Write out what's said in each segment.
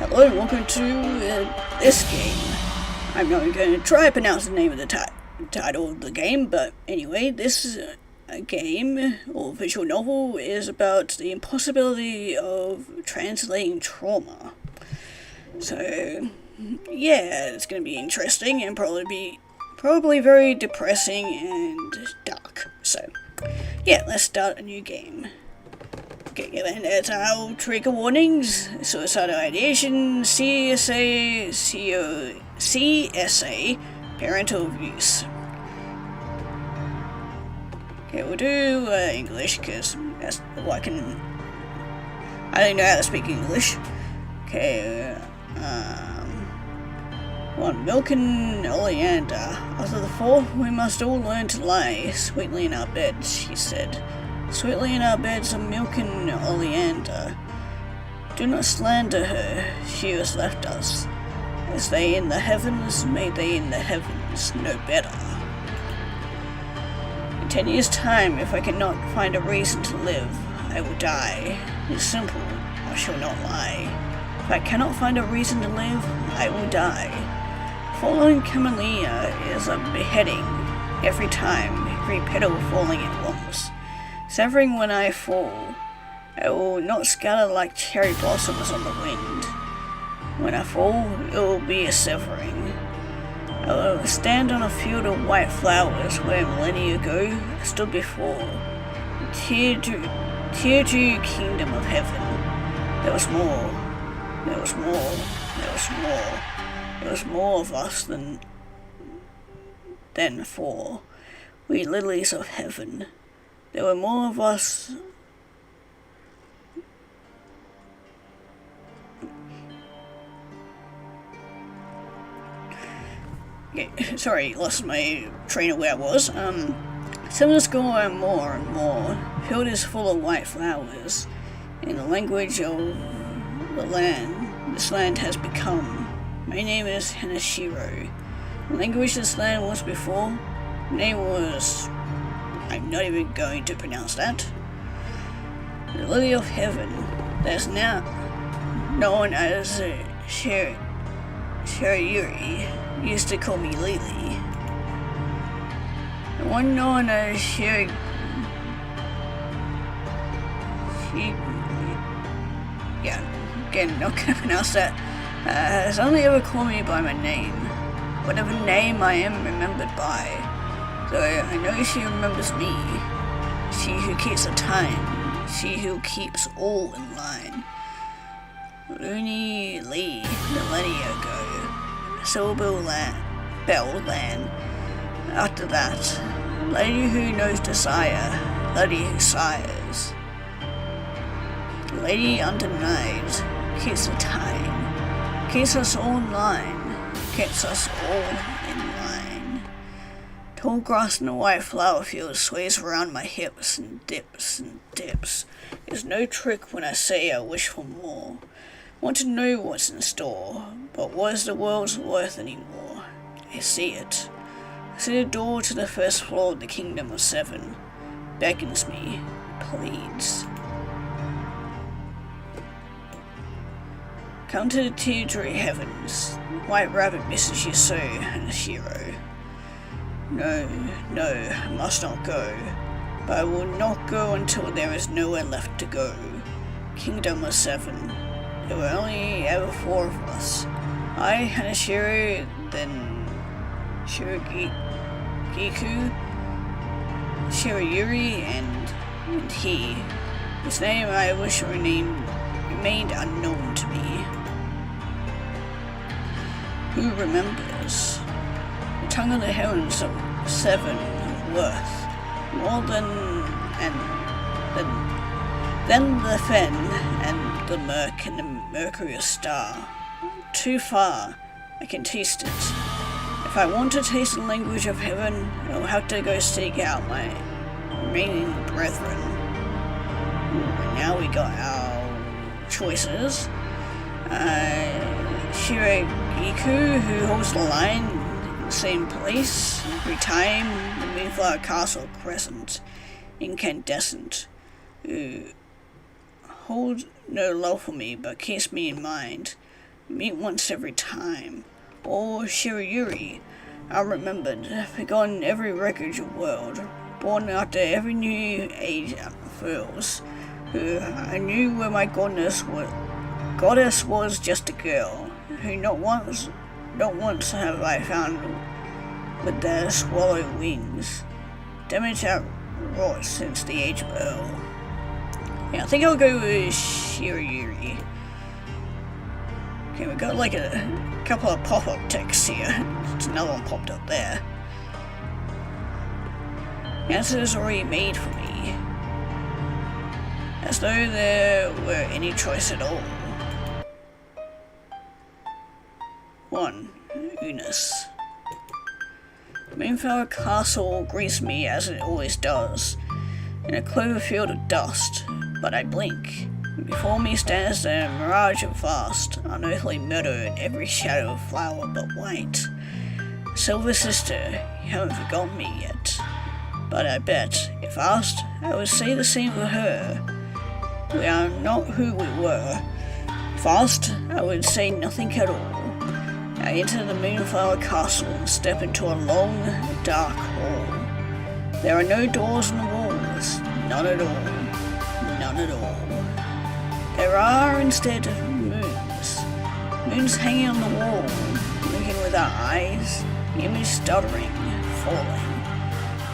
Hello and welcome to this game. I'm not going to try to pronounce the name of the title of the game, but anyway, this game, or visual novel, is about the impossibility of translating trauma. So, yeah, it's going to be interesting and probably very depressing and dark. So, yeah, let's start a new game. Okay, and that's our trigger warnings: suicidal ideation, CSA, parental abuse. Okay, we'll do English because that's what I can. I don't know how to speak English. Okay, one, milk and oleander. After the four, we must all learn to lie sweetly in our beds, she said. Sweetly in our beds are milk and oleander. Do not slander her, she has left us. As they in the heavens, may they in the heavens know better. In 10 years' time, if I cannot find a reason to live, I will die. It's simple, I shall not lie. If I cannot find a reason to live, I will die. Following Camellia is a beheading, every time, every petal falling at once. Severing when I fall, I will not scatter like cherry blossoms on the wind. When I fall, it will be a severing. I will stand on a field of white flowers where millennia ago I stood before. Tear-dew kingdom of heaven. There was more. There was more. There was more. There was more of us than four. We lilies of heaven. There were more of us. Okay, sorry, lost my train of where I was. Summers go on more and more. Field is full of white flowers. In the language of the land, this land has become. My name is Hanashiro. The language this land was before, the name was. I'm not even going to pronounce that. The Lily of Heaven, that's now known as Shirayuri, used to call me Lily. The one known as again, not gonna pronounce that, has only ever called me by my name, whatever name I am remembered by. So I know she remembers me, she who keeps the time, she who keeps all in line. Looney Lee, millennia ago, Silver Bell Land. After that, lady who knows desire, lady who sires. Lady undenied, keeps the time, keeps us all in line, keeps us all in line. Tall grass in a white flower field sways around my hips and dips and dips. There's no trick when I say I wish for more. Want to know what's in store, but what is the world's worth anymore? I see it. I see the door to the first floor of the kingdom of seven. Beckons me, pleads. Come to the teardry heavens. White rabbit misses you so, Hanashiro. No, I must not go. But I will not go until there is nowhere left to go. Kingdom of seven. There were only ever four of us. I, Hanashiro, then Shiragiku, Shirayuri, and he. His name I wish remained unknown to me. Who remembers? The tongue of the heavens of seven worth more than the fen and the murk and the mercurial star. Too far, I can taste it. If I want to taste the language of heaven, I'll have to go seek out my remaining brethren. And now we got our choices. Shiragiku, who holds the line in the same place every time, the Moonflower Castle Crescent, incandescent, who holds no love for me but keeps me in mind. meet once every time. Or Shirayuri, I remembered, forgotten every record your world, born after every new age unfurls, who I knew where my goddess was just a girl, who not once have I found with their swallow wings, damage outrot since the age of Earl. Yeah, I think I'll go with Shirayuri. Okay, we got like a couple of pop-up texts here. There's another one popped up there. The answer is already made for me, as though there were any choice at all. 1. Unis. The Moonflower Castle greets me as it always does, in a clover field of dust, but I blink. Before me stands the mirage of vast, unearthly meadow in every shadow of flower but white. Silver sister, you haven't forgotten me yet, but I bet, if asked, I would say the same for her. We are not who we were. If asked, I would say nothing at all. I enter the Moonflower Castle and step into a long, dark hall. There are no doors in the walls, none at all, none at all. There are instead moons hanging on the wall, blinking with our eyes, image stuttering, falling.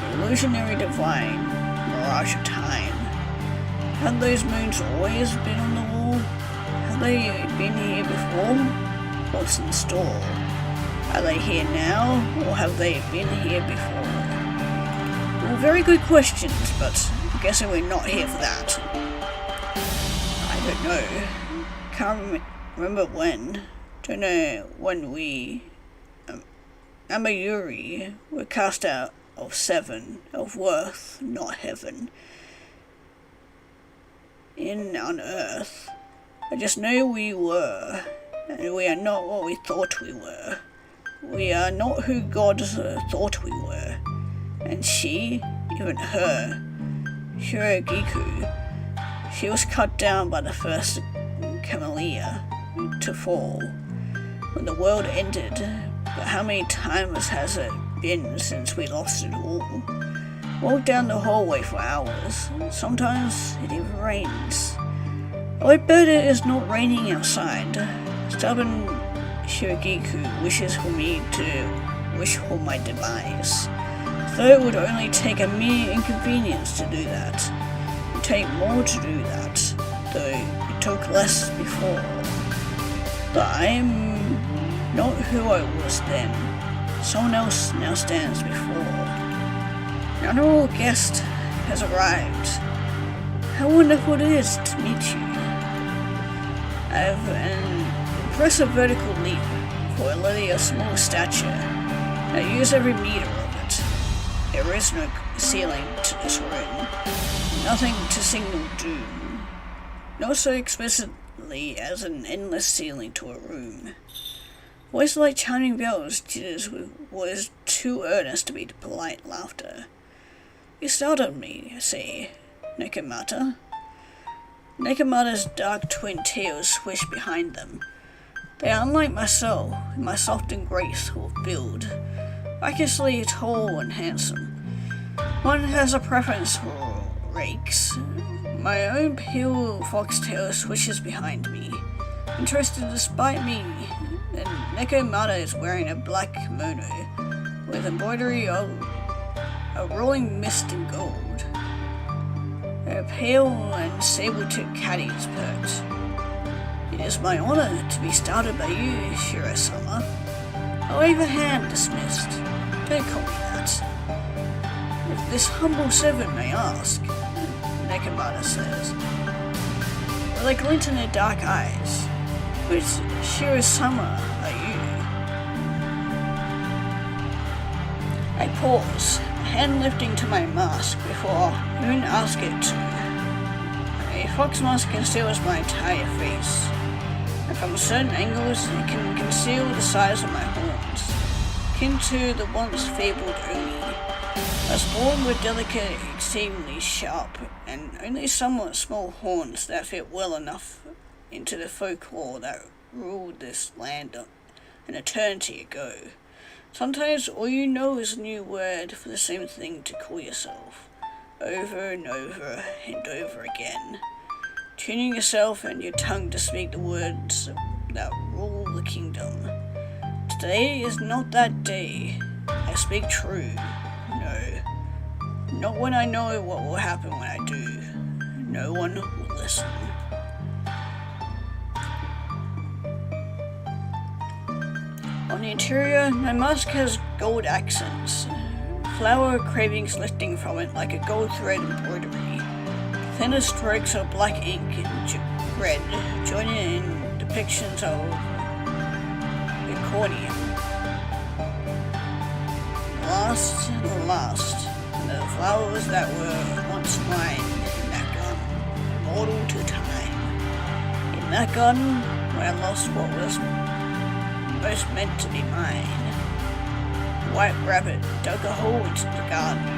The illusionary divine, mirage of time. Have those moons always been on the wall? Have they been here before? What's in store? Are they here now, or have they been here before? Well, very good questions, but I'm guessing we're not here for that. I don't know. Can't remember when. Don't know when we, Amayuri, were cast out of 7, of worth, not heaven. On earth. I just know we were, and we are not what we thought we were. We are not who God thought we were. And she, even her, Shiragiku, she was cut down by the first Camellia to fall when the world ended. But how many times has it been since we lost it all? Walk down the hallway for hours. Sometimes it even rains. Oh, I bet it is not raining outside. Stubborn Shiragiku wishes for me to wish for my demise. Though it would only take a mere inconvenience to do that. It would take more to do that, though it took less before. But I am not who I was then. Someone else now stands before. An honorable guest has arrived. How wonderful it is to meet you. I have an impressive vertical leap for a lady of small stature. I use every meter of it. There is no ceiling to this room. Nothing to signal doom. Not so explicitly as an endless ceiling to a room. Voice like chiming bells jitters with what is too earnest to be polite laughter. You startled me, I say, Nekomata. Nekomata's dark twin tails swish behind them. They are unlike myself, in my soft and graceful build, raucously tall and handsome. One has a preference for rakes. My own pale foxtail swishes behind me, interested despite me, and Nekomata is wearing a black kimono, with embroidery of a rolling mist in gold. Her pale and sable-tipped caddy is perked. It is my honor to be started by you, Shiro-sama. I wave a hand dismissed. Don't call me that. If this humble servant may ask, Nekomata says. With a glint in her dark eyes, which Shiro-sama are you? I pause, hand lifting to my mask before I even ask it to. A fox mask conceals my entire face, and from certain angles it can conceal the size of my horns, akin to the once fabled Oni. I was born with delicate, exceedingly sharp, and only somewhat small horns that fit well enough into the folklore that ruled this land an eternity ago. Sometimes all you know is a new word for the same thing to call yourself, over and over and over again, tuning yourself and your tongue to speak the words that rule the kingdom. Today is not that day. I speak true. No, not when I know what will happen when I do. No one will listen. On the interior, my mask has gold accents, flower cravings lifting from it like a gold thread embroidery. Thinner strokes of black ink and red joining in depictions of Iconium. The last, and the flowers that were once mine in that garden, immortal to time. In that garden, where I lost what was most meant to be mine. White Rabbit dug a hole into the garden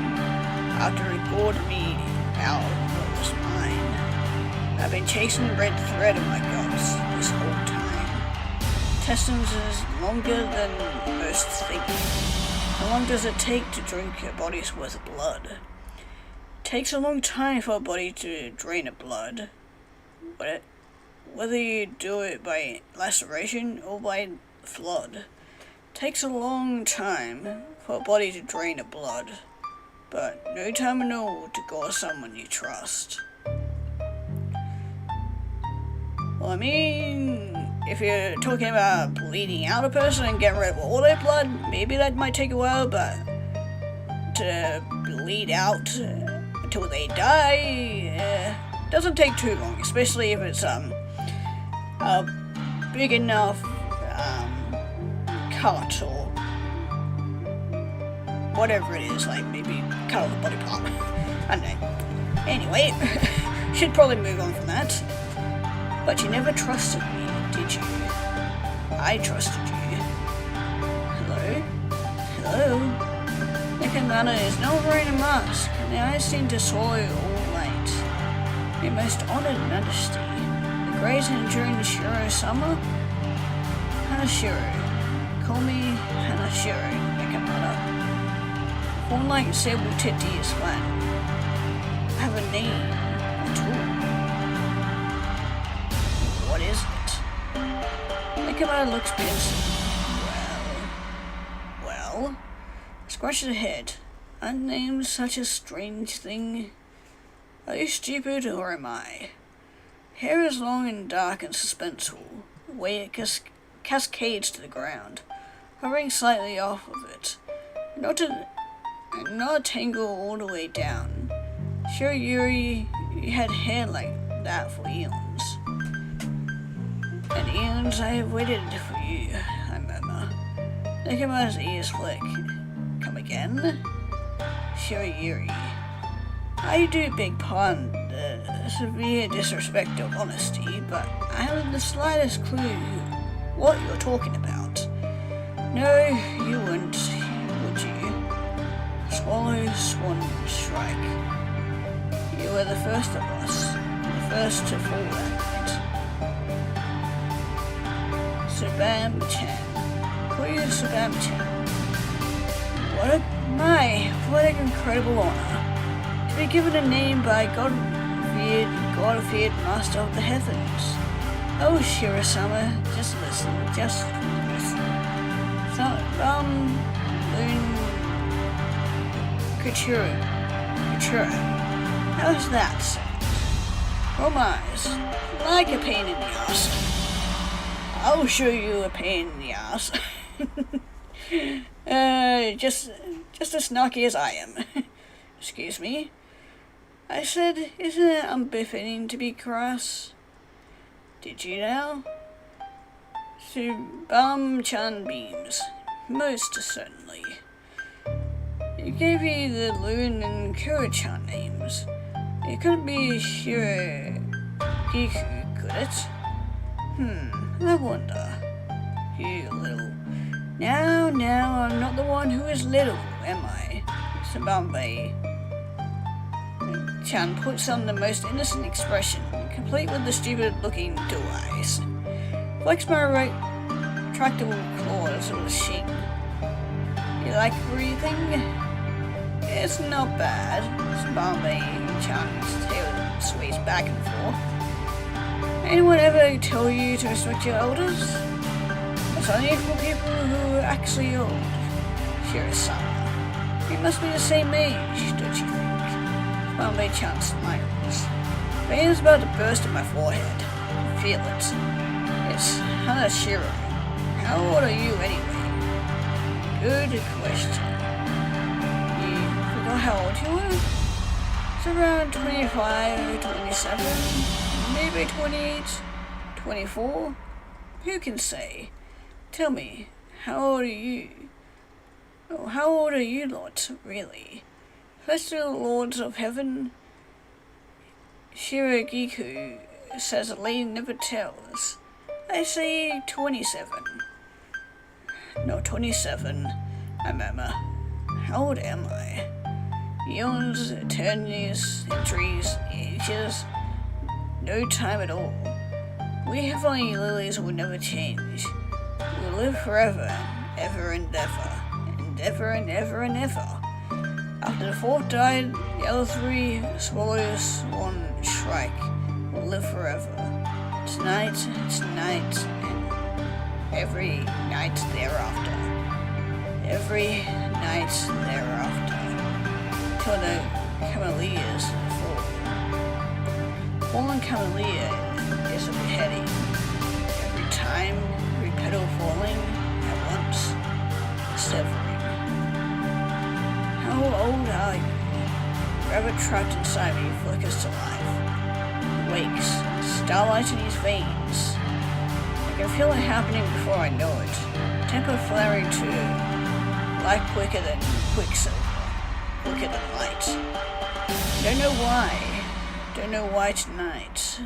after it gored me out of what was mine. I've been chasing the red thread of my guts this whole time. Intestines is longer than most think. How long does it take to drink a body's worth of blood? It takes a long time for a body to drain of blood. Whether you do it by laceration or by flood. Takes a long time for a body to drain of blood, but no time at all to gore someone you trust. Well, I mean, if you're talking about bleeding out a person and getting rid of all their blood, maybe that might take a while, but to bleed out until they die doesn't take too long, especially if it's a big enough cut or whatever it is, like maybe cut off a body part. I don't know. Anyway, should probably move on from that. But you never trusted me, did you? I trusted you. Hello? Hello? Nekomata is not wearing a mask, and the eyes seem to swallow all light. Your most honored majesty, the great and enduring Shiro-sama? Hanashiro. Call me Hanashiro, Nekomata. Form like sable-tipped ears flat. I have a name at all. What is it? Nekomata looks pensive. Well, scratches her head. Unnamed such a strange thing. Are you stupid or am I? Hair is long and dark and suspenseful, the way it cascades to the ground, hovering slightly off of it, not a tangle all the way down. Sure, Yuri, you had hair like that for eons. And eons I have waited for you, I murmur. Nekomata's ears flick. Come again? Sure, Yuri. I do beg pardon the severe disrespect of honesty, but I haven't the slightest clue what you're talking about. No, you wouldn't, would you? Swallow, swan, strike. You were the first of us, the first to fall that night. Subam-chan. Call you Subam-chan. What an incredible honor. To be given a name by God-feared master of the heavens. Oh, Shiro-sama, just listen. Loon Couture. How's that sound? Romance, like a pain in the ass. I'll show you a pain in the ass. Just as snarky as I am. Excuse me. I said, isn't it unbefitting to be crass? Did you now? Subam-chan beams. Most certainly. You gave me the Loon and Kuro-chan names. It couldn't be Shirogiku, could it? I wonder. You little... Now, I'm not the one who is little, am I? Subam-chan puts on the most innocent expression, complete with the stupid-looking dual eyes. flex my right retractable claws of the sheep. You like breathing? It's not bad. Bombay-chan's tail sways back and forth. Anyone ever tell you to respect your elders? It's only for people who are actually old. Shiro-sama. You must be the same age, don't you think? Bombay-chan smiles. Pain is about to burst in my forehead. I feel it. It's Hanashiro. How old are you anyway? Good question. You forgot how old you were? It's around 25, 27, maybe 28, 24? Who can say? Tell me, how old are you? Oh, how old are you lot, really? Celestial Lords of Heaven? Shiragiku says a lady never tells. I say 27. No, 27, I murmur. How old am I? Eons, eternities, centuries, ages. No time at all. We heavenly lilies will never change. We'll live forever, ever and ever, and ever and ever and ever. After the fourth died, the other three swallows one shrike will live forever. Tonight, and every night thereafter. Every night thereafter. Till the camellias fall. Fallen camellia is a beheading. Every time, every petal falling at once, severing. How old are you? Rabbit trapped inside me flickers to life. Wakes, starlight in his veins. I can feel it happening before I know it. Temper flaring too. Life quicker than quicksilver. Quicker than light. Don't know why. Don't know why tonight.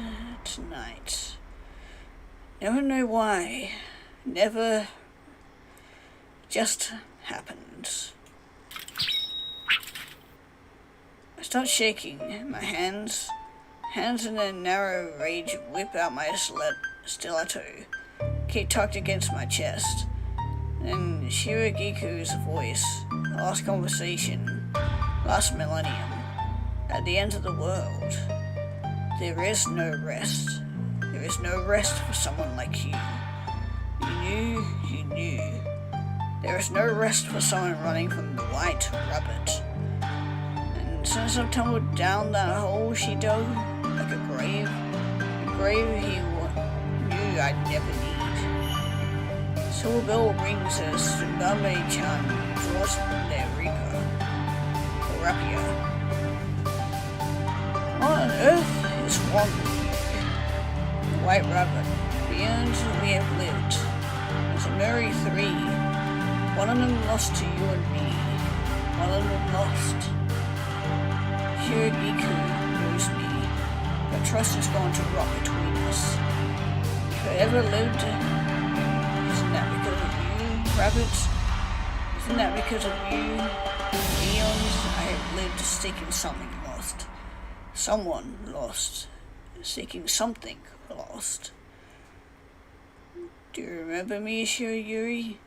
Tonight. Never know why. Never. Just happens. I start shaking. My hands in a narrow rage whip out my stiletto, keep tucked against my chest. And Shiragiku's voice, last conversation, last millennium, at the end of the world. There is no rest. There is no rest for someone like you. You knew. There is no rest for someone running from the white rabbit. And since I've tumbled down that hole she dug, like a grave he knew I'd never need. So a bell rings as Tsunami-chan draws their reaper, or rapier. What on earth is wrong with you? The White Rabbit, beyond we have lived. There's a merry three. One of them lost to you and me. One of them lost. Shiragiku knows me. But trust is going to rot between us. If I ever lived, isn't that because of you, rabbits? Isn't that because of you? Eons I have lived seeking something lost. Someone lost. Seeking something lost. Do you remember me, Shirayuri?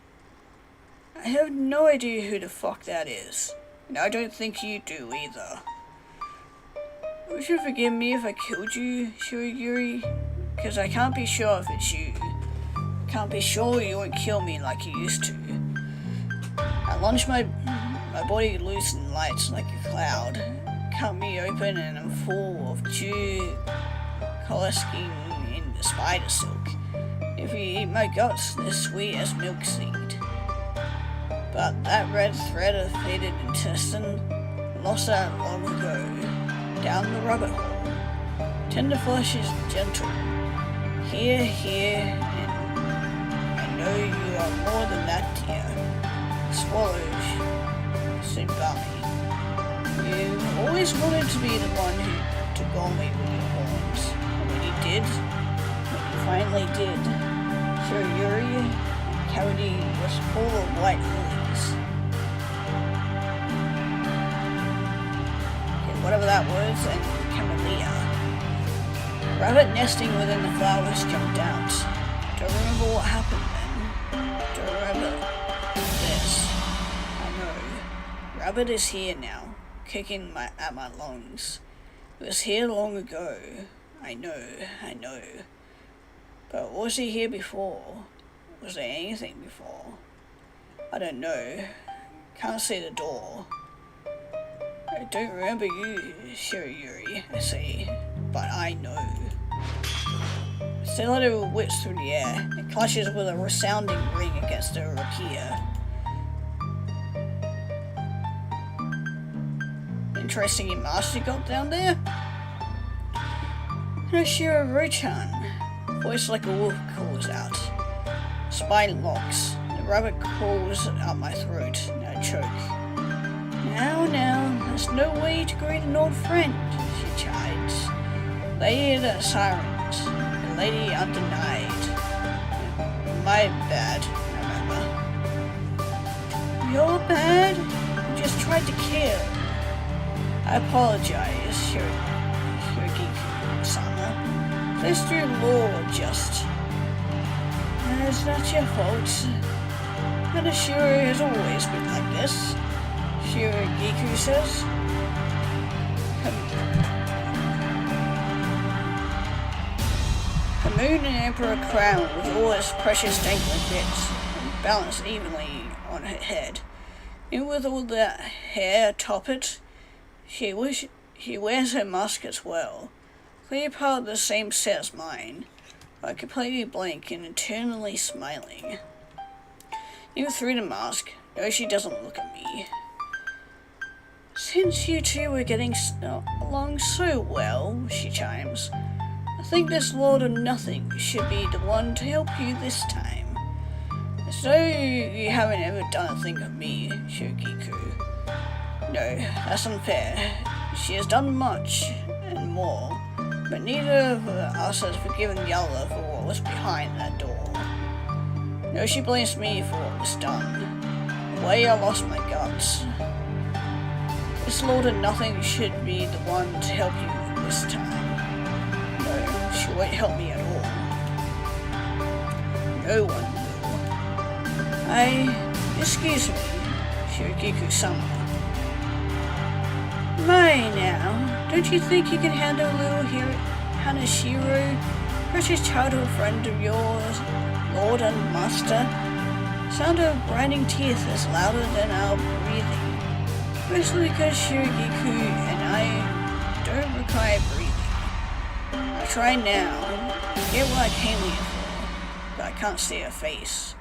I have no idea who the fuck that is. And I don't think you do either. Would you forgive me if I killed you, Shirayuri? Because I can't be sure if it's you. Can't be sure you won't kill me like you used to. I launch my body loose in lights like a cloud. Cut me open and I'm full of dew coalescing in the spider silk. If you eat my guts, they're sweet as milk seed. But that red thread of faded intestine, lost that long ago, down the rabbit hole. Tender flesh is gentle. Here, and I know you are more than that, dear. Swallows, Tsunami. You always wanted to be the one who took on me with your horns. And when you finally did, Shirayuri cavity was full of white lilies. Okay, whatever that was, and camellia. Rabbit nesting within the flowers jumped out. Don't remember what happened then. Don't remember this. I know. Rabbit is here now, kicking at my lungs. It was here long ago. I know. But was he here before? Was there anything before? I don't know. Can't see the door. I don't remember you, Shirayuri, I say, but I know. Stiletto whips through the air and clashes with a resounding ring against the rapier. Interesting mask you got down there? Shirayuri-chan, voice like a wolf calls out. Spine locks. The rabbit crawls out my throat, and I choke. Now, there's no way to greet an old friend, she chides. Lady of the Sirens, the lady undenied. My bad, remember. Your bad? You just tried to kill. I apologize, Shiragiku-sama. This dear Lord just... It's not your fault. Hanashiro has always been like this, Shiragiku says. The moon and emperor crown with all its precious dangling bits balanced evenly on her head. And with all that hair atop it, she wears her mask as well. Clearly part of the same set as mine. I completely blank and eternally smiling. Even through the mask, no, she doesn't look at me. Since you two were getting along so well, she chimes, I think this Lord of Nothing should be the one to help you this time. As though you haven't ever done a thing for me, Shiragiku. No, that's unfair. She has done much, and more. But neither of us has forgiven Yalla for what was behind that door. No, she blames me for what was done. The way I lost my guts. This Lord of Nothing should be the one to help you this time. No, she won't help me at all. No one will. Excuse me, Shiragiku-sama. My now, don't you think you can handle little Hanashiro, precious childhood friend of yours, Lord and Master? Sound of grinding teeth is louder than our breathing, mostly because Shiragiku and I don't require breathing. I try now, get what I came here for, but I can't see her face.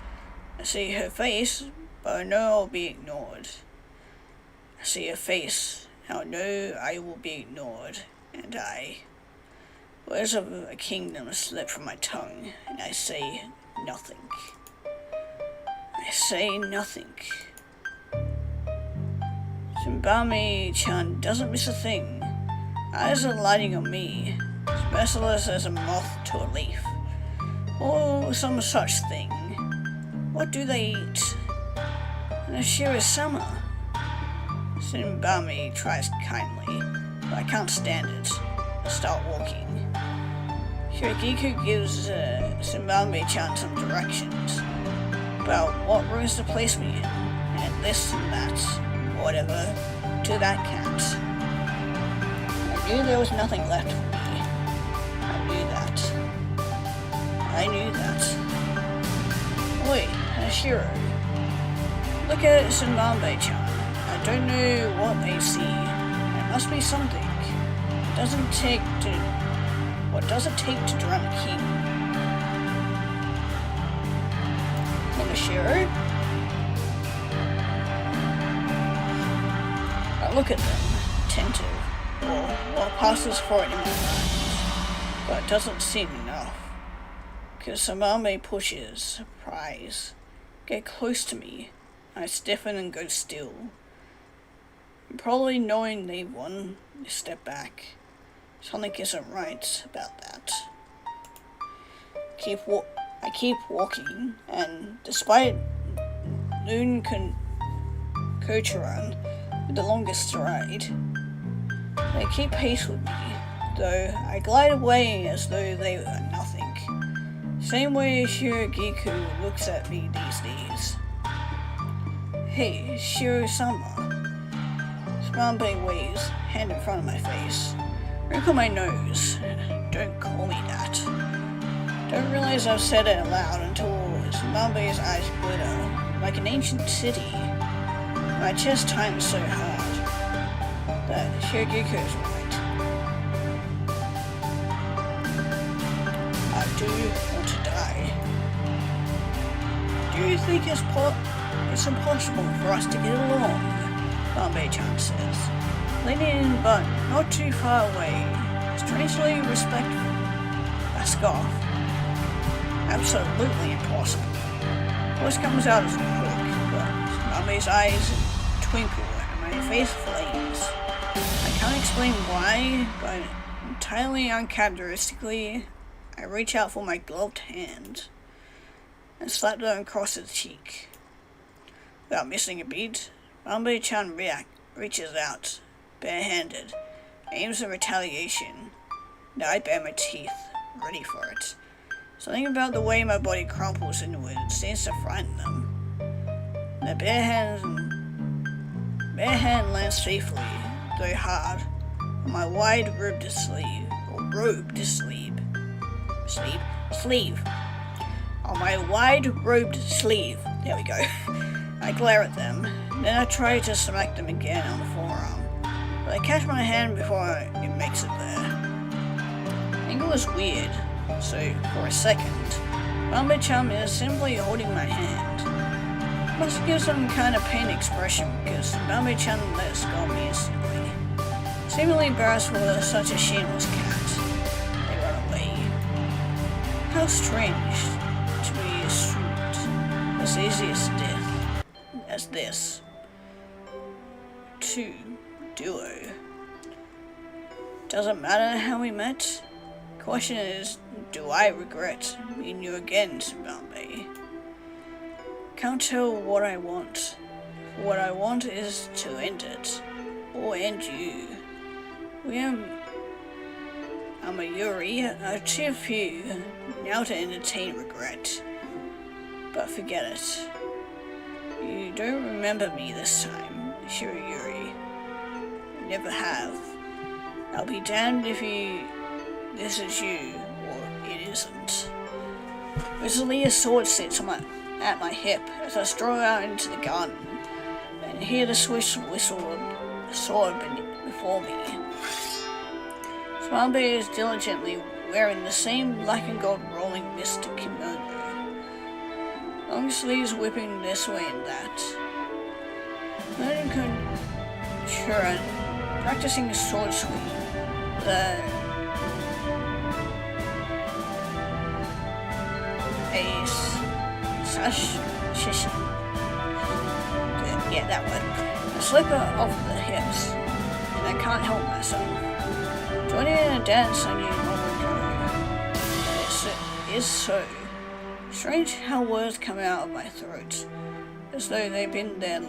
I see her face, but I know I'll be ignored. I see her face. Now no, I will be ignored, and words of a kingdom slip from my tongue, and I say nothing. I say nothing. Tsumbame-chan doesn't miss a thing. Eyes are lighting on me, as merciless as a moth to a leaf, or some such thing. What do they eat? Hanashiro-sama. Tsumbame tries kindly, but I can't stand it. I start walking. Shiragiku gives Tsumbame-chan some directions about what rooms to place me in, and this and that, whatever, to that cat. I knew there was nothing left for me. I knew that. Wait, Hanashiro. Look at Tsumbame-chan. I don't know what they see. It must be something. What does it take to drown a king? Hanashiro? I look at them, attentive, or what passes for it in my mind, but it doesn't seem enough. Because Tsumbame pushes, pries, get close to me. I stiffen and go still. Probably knowing they've won, they step back. Something isn't right about that. I keep walking, and despite Noon Kochuran with the longest stride, they keep pace with me, though I glide away as though they were nothing. Same way Shiragiku looks at me these days. Hey, Shiro-sama. Smanbei waves, hand in front of my face. Wrinkle my nose. Don't call me that. Don't realize I've said it aloud until Smanbei's eyes glitter, like an ancient city. My chest tightened so hard that Shiragiku's right. I do want to die. Do you think it's impossible for us to get along? Smanbei-chan says, leaning in but not too far away, strangely respectful. I scoff. Absolutely impossible. Voice comes out as a hook, but Smanbei's eyes twinkle and my face flames. I can't explain why, but entirely uncharacteristically, I reach out for my gloved hand and slap them across his cheek. Without missing a beat, Smanbei-chan reaches out, barehanded, aims in retaliation. Now I bare my teeth, ready for it. Something about the way my body crumples inward seems to frighten them. The bare hand lands safely, though hard, on my wide ribbed sleeve. On my wide robed sleeve. There we go. I glare at them, then I try to smack them again on the forearm, but I catch my hand before it makes it there. Angle is weird, so for a second, Smanbei-chan is simply holding my hand. Must give some kind of pain expression because Smanbei-chan lets go of me instantly. Seemingly embarrassed for such a shameless cat, they run away. How strange to be stripped as easy as death. As this. 2. Duo. Doesn't matter how we met. Question is, do I regret meeting you again, Smanbei? Can't tell what I want. What I want is to end it, or end you. I'm a Yuri. I've too few now to entertain regret. But forget it. You don't remember me this time, Shirayuri. You never have. I'll be damned if this is you, or it isn't. Busily a sword sits at my hip as I stroll out into the garden, and hear the swish whistle of the sword before me. Smanbei is diligently wearing the same black and gold rolling mist kimono. Long sleeves whipping this way and that. Learning Churan, practicing a sword swing. Shishin. Yeah, that one. A slipper off the hips, and I can't help myself. Joining in a dance I knew long ago. It is so. Strange how words come out of my throat, as though they've been there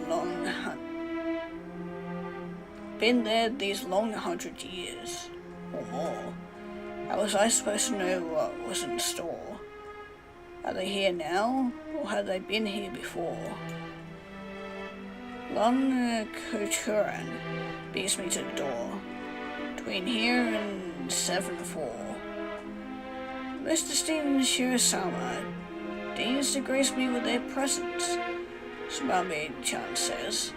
these long 100 years, or more. How was I supposed to know what was in store? Are they here now, or have they been here before? Lon Kochuran beats me to the door, between here and 7-4. Mr. Steven Shiro-sama deigns to grace me with their presence, Smanbei-chan says.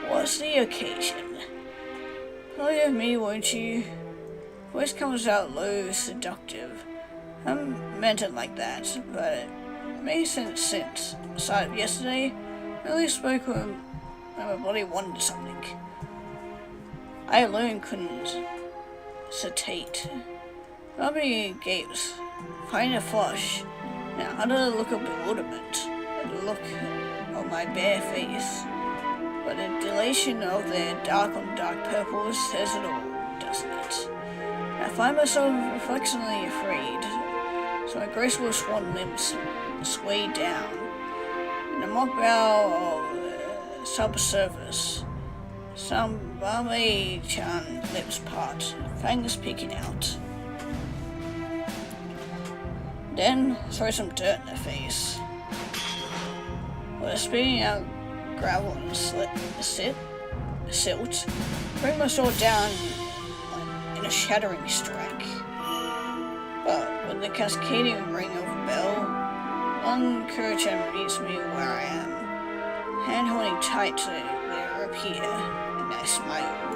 What's the occasion? Forgive me, won't you? Voice comes out low, seductive. I haven't meant it like that, but it makes sense since, aside of yesterday, I only spoke when my body wanted something. I alone couldn't sedate. Smanbei gapes, finding a flush. Now, under the look of bewilderment, at the look on my bare face, but the dilation of their dark-on-dark purple says it all, doesn't it? I find myself reflexively afraid, so my graceful swan limbs sway down. In the mock bow of subservice, Smanbei-chan lips part, fangs peeking out. then throw some dirt in their face. While spitting out gravel and silt, bring my sword down in a shattering strike. But with the cascading ring of a bell, Long Kurchan meets me where I am, hand holding tight to their rope here, and I smile.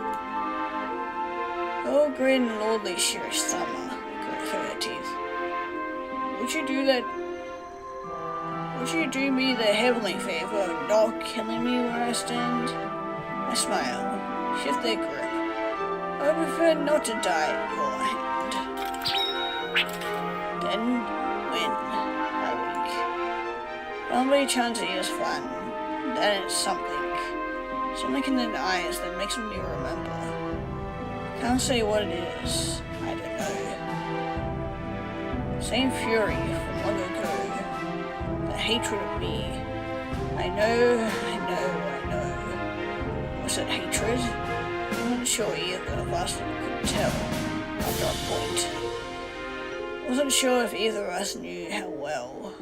Oh, great and lordly Shirish Sama, grit through her teeth. Would you do me the heavenly favor of not killing me where I stand? I smile, shift their grip. I would prefer not to die at your hand. Then, win, I wink. Bombay Chan's ears flatten. Then it's something in their eyes that makes me remember. Can't say what it is, I don't know. Same fury from long ago. The hatred of me. I know. Was it hatred? I'm not sure either of us could tell after a point. Wasn't sure if either of us knew how well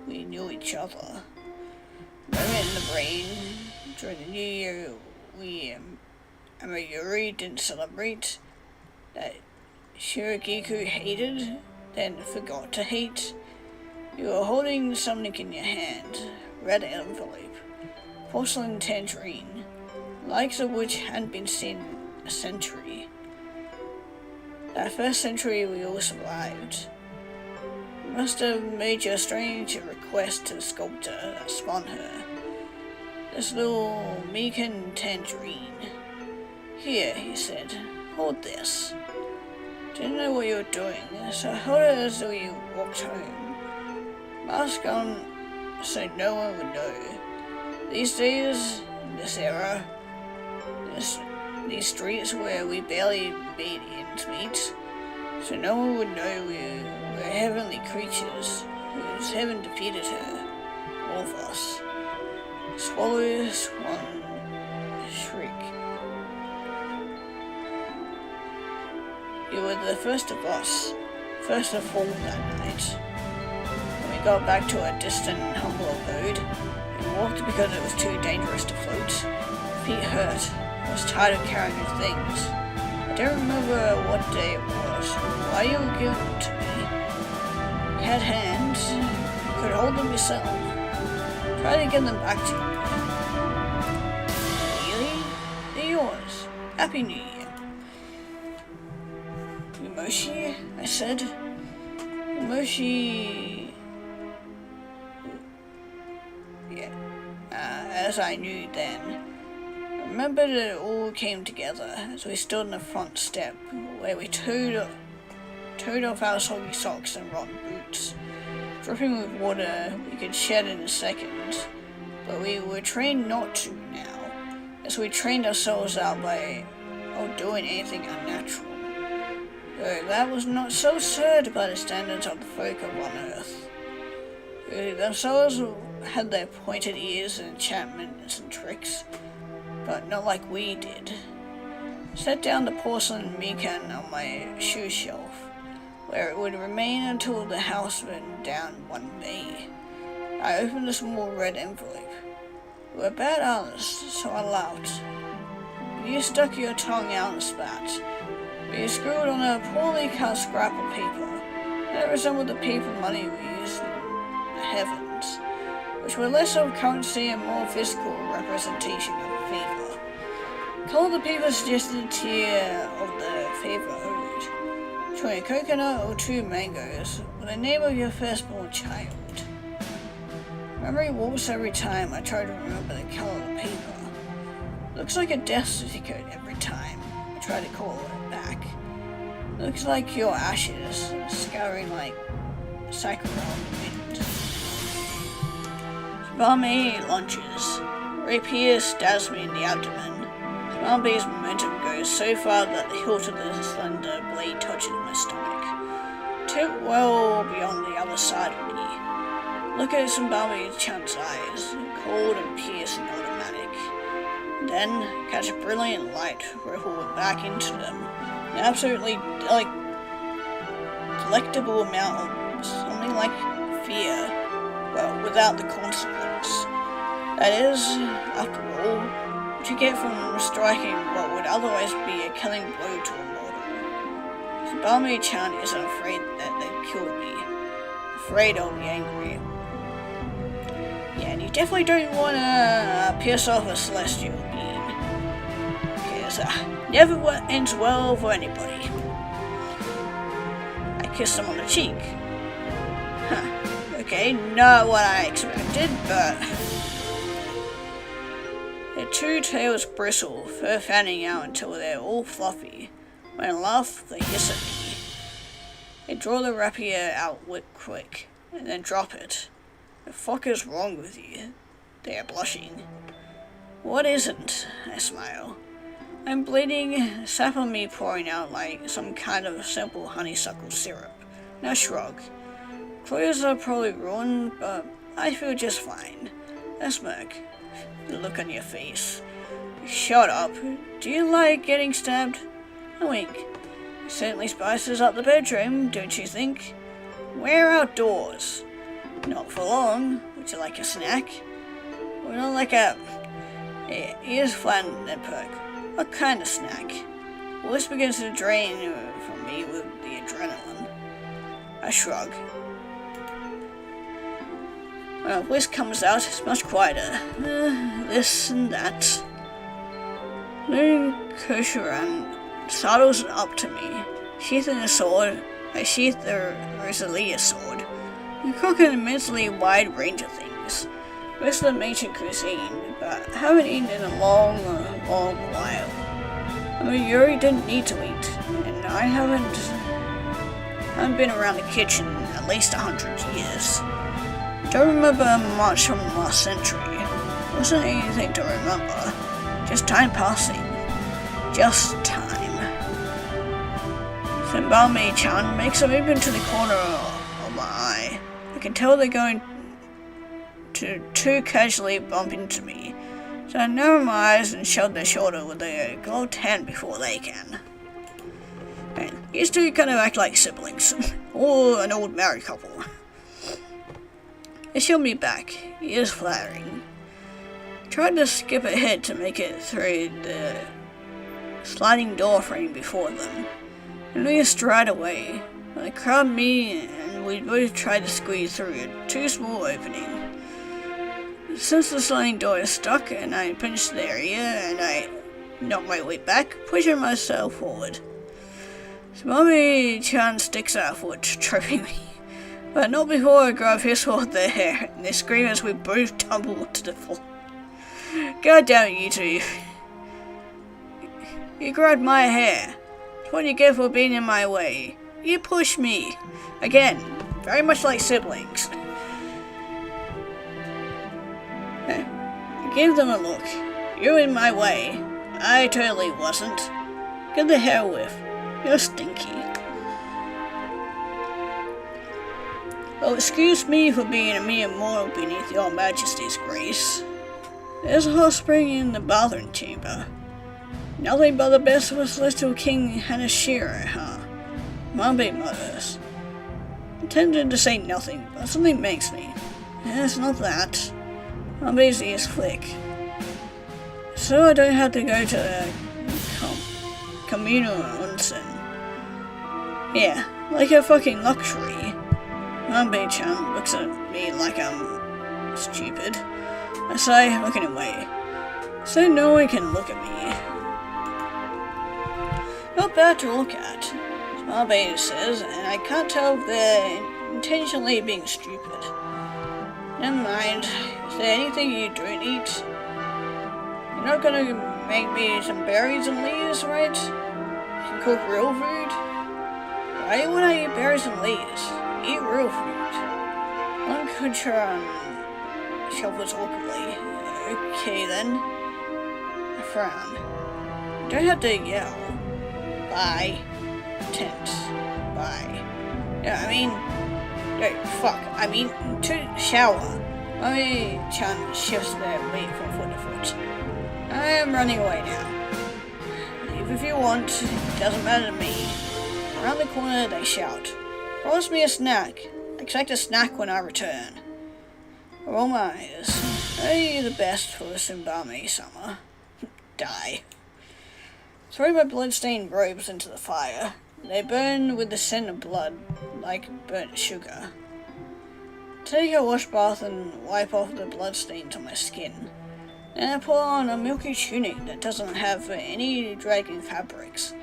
we knew each other. Moment in the brain, during the new year we Amayuri didn't celebrate, that Shiragiku hated, then forgot to hate. You were holding something in your hand, red envelope, porcelain tangerine, likes of which hadn't been seen in a century. That first century we all survived. You must have made your strange request to the sculptor that spun her. This little Mikan tangerine. Here, he said, hold this. Didn't know what you were doing, so I held it as we walked home. Mask on so no one would know. These days, in this era, these streets where we barely made ends meet, so no one would know we were heavenly creatures whose heaven defeated her, all of us. Swallow, swan, shriek. You were the first of us, first of all that night. When we got back to our distant and humble abode, we walked because it was too dangerous to float. Feet hurt. I was tired of carrying your things. I don't remember what day it was, why you were giving them to me. You had hands, you could hold them yourself. Try to get them back to you. Really? They're yours. Happy New Year. Umoshi, I said. Umoshi... Yeah. As I knew then. I remembered it all came together as we stood on the front step where we towed off our soggy socks and rotten boots, dripping with water we could shed in a second, but we were trained not to now, as we trained ourselves out by doing anything unnatural. Though that was not so absurd by the standards of the folk of on earth. They themselves had their pointed ears and enchantments and tricks, but not like we did. Set down the porcelain Mikan on my shoe shelf, where it would remain until the house burned down one day. I opened a small red envelope. We were bad artists, so I laughed. You stuck your tongue out and spat. You scribbled on a poorly cut scrap of paper that resembled the paper money we used in the heavens, which were less of currency and more physical representation of a favor. Colour the paper suggested a tier of the favor owed, showing a coconut or 2 mangoes with the name of your firstborn child. Memory warps every time I try to remember the colour of the paper. Looks like a death certificate every time I try to call it back. Looks like your ashes, scouring like saccharoon wind. Smarmy lunges. Rapier stabs me in the abdomen. Smarby's momentum goes so far that the hilt of the slender blade touches my stomach. Tip well beyond the other side of me. Look at Smarby Chan's eyes, cold and piercing automatic. Then catch a brilliant light ripple back into them. An absolutely delectable amount of something like fear, but without the consequence. That is, after all, what you get from striking what would otherwise be a killing blow to a mortal. Sabami-chan isn't afraid that they've killed me. Afraid I'll be angry. Yeah, and you definitely don't want to piss off a celestial being. Because never ends well for anybody. I kissed him on the cheek. Huh. Okay, not what I expected, but... Their two tails bristle, fur fanning out until they're all fluffy. When I laugh, they hiss at me. They draw the rapier out quick, and then drop it. The fuck is wrong with you? They are blushing. What isn't? I smile. I'm bleeding, sap on me pouring out like some kind of simple honeysuckle syrup. Now shrug. Clothes are probably ruined, but I feel just fine. I smirk. The look on your face. Shut up. Do you like getting stabbed? I wink. It certainly spices up the bedroom, don't you think? We're outdoors. Not for long. Would you like a snack? Or not like a... Ears flatten and perk. What kind of snack? Voice begins to drain from me with the adrenaline. I shrug. When a voice comes out, it's much quieter. This and that. Then Koshiran sidles up to me. Sheathing a sword, I sheath the Rosalia sword. We cook an immensely wide range of things. Most of them ancient cuisine, but I haven't eaten in a long while. I mean, Yuri didn't need to eat, and I haven't been around the kitchen at least 100 years. Don't remember much from last century. Wasn't anything to remember. Just time passing. Just time. Senbame-chan makes a movement to the corner of my eye. I can tell they're going to too casually bump into me. So I narrow my eyes and shove their shoulder with a gloved hand before they can. And these two kind of act like siblings. Or an old married couple. They shove me back, ears flattering. I tried to skip ahead to make it through the sliding door frame before them, and we stride away. They crowd me, and we both tried to squeeze through a too small opening. Since the sliding door is stuck, and I pinched their ear, and I knocked my way back, pushing myself forward. Sabami-chan sticks out a foot, tripping me. But not before I grab his hold their hair, and they scream as we both tumble to the floor. God damn it, you two. You grabbed my hair. It's what you get for being in my way. You push me. Again, very much like siblings. I gave them a look. You're in my way. I totally wasn't. Get the hair whiff. You're stinky. Oh, excuse me for being a mere mortal beneath your majesty's grace. There's a hot spring in the bathroom chamber. Nothing but the best for Celestial King Hanashiro, huh? Mambe mutters. I intended to say nothing, but something makes me. It's not that. Mambe's ears flick. So I don't have to go to the communal onsen. Yeah, like a fucking luxury. Mambe-chan looks at me like I'm stupid. I say, looking away. So no one can look at me. Not bad to look at, Mambe says, and I can't tell if they're intentionally being stupid. Never mind. Is there anything you don't eat? You're not gonna make me some berries and leaves, right? You can cook real food? Why would I eat berries and leaves? Eat real food. One Kucharan shuffles awkwardly. Okay then. I frown. You don't have to yell. Bye. Tense. Bye. No, I mean... No, fuck. I mean, to shower. Mambe-chan shifts their weight from foot to foot. I am running away now. Leave if you want. It doesn't matter to me. Around the corner they shout. Promise me a snack. Expect a snack when I return. Roll my eyes. Are you the best for Tsumbame-sama? Die. Throw my blood-stained robes into the fire. They burn with the scent of blood, like burnt sugar. Take a wash bath and wipe off the blood stains on my skin. Then I put on a milky tunic that doesn't have any dragging fabrics,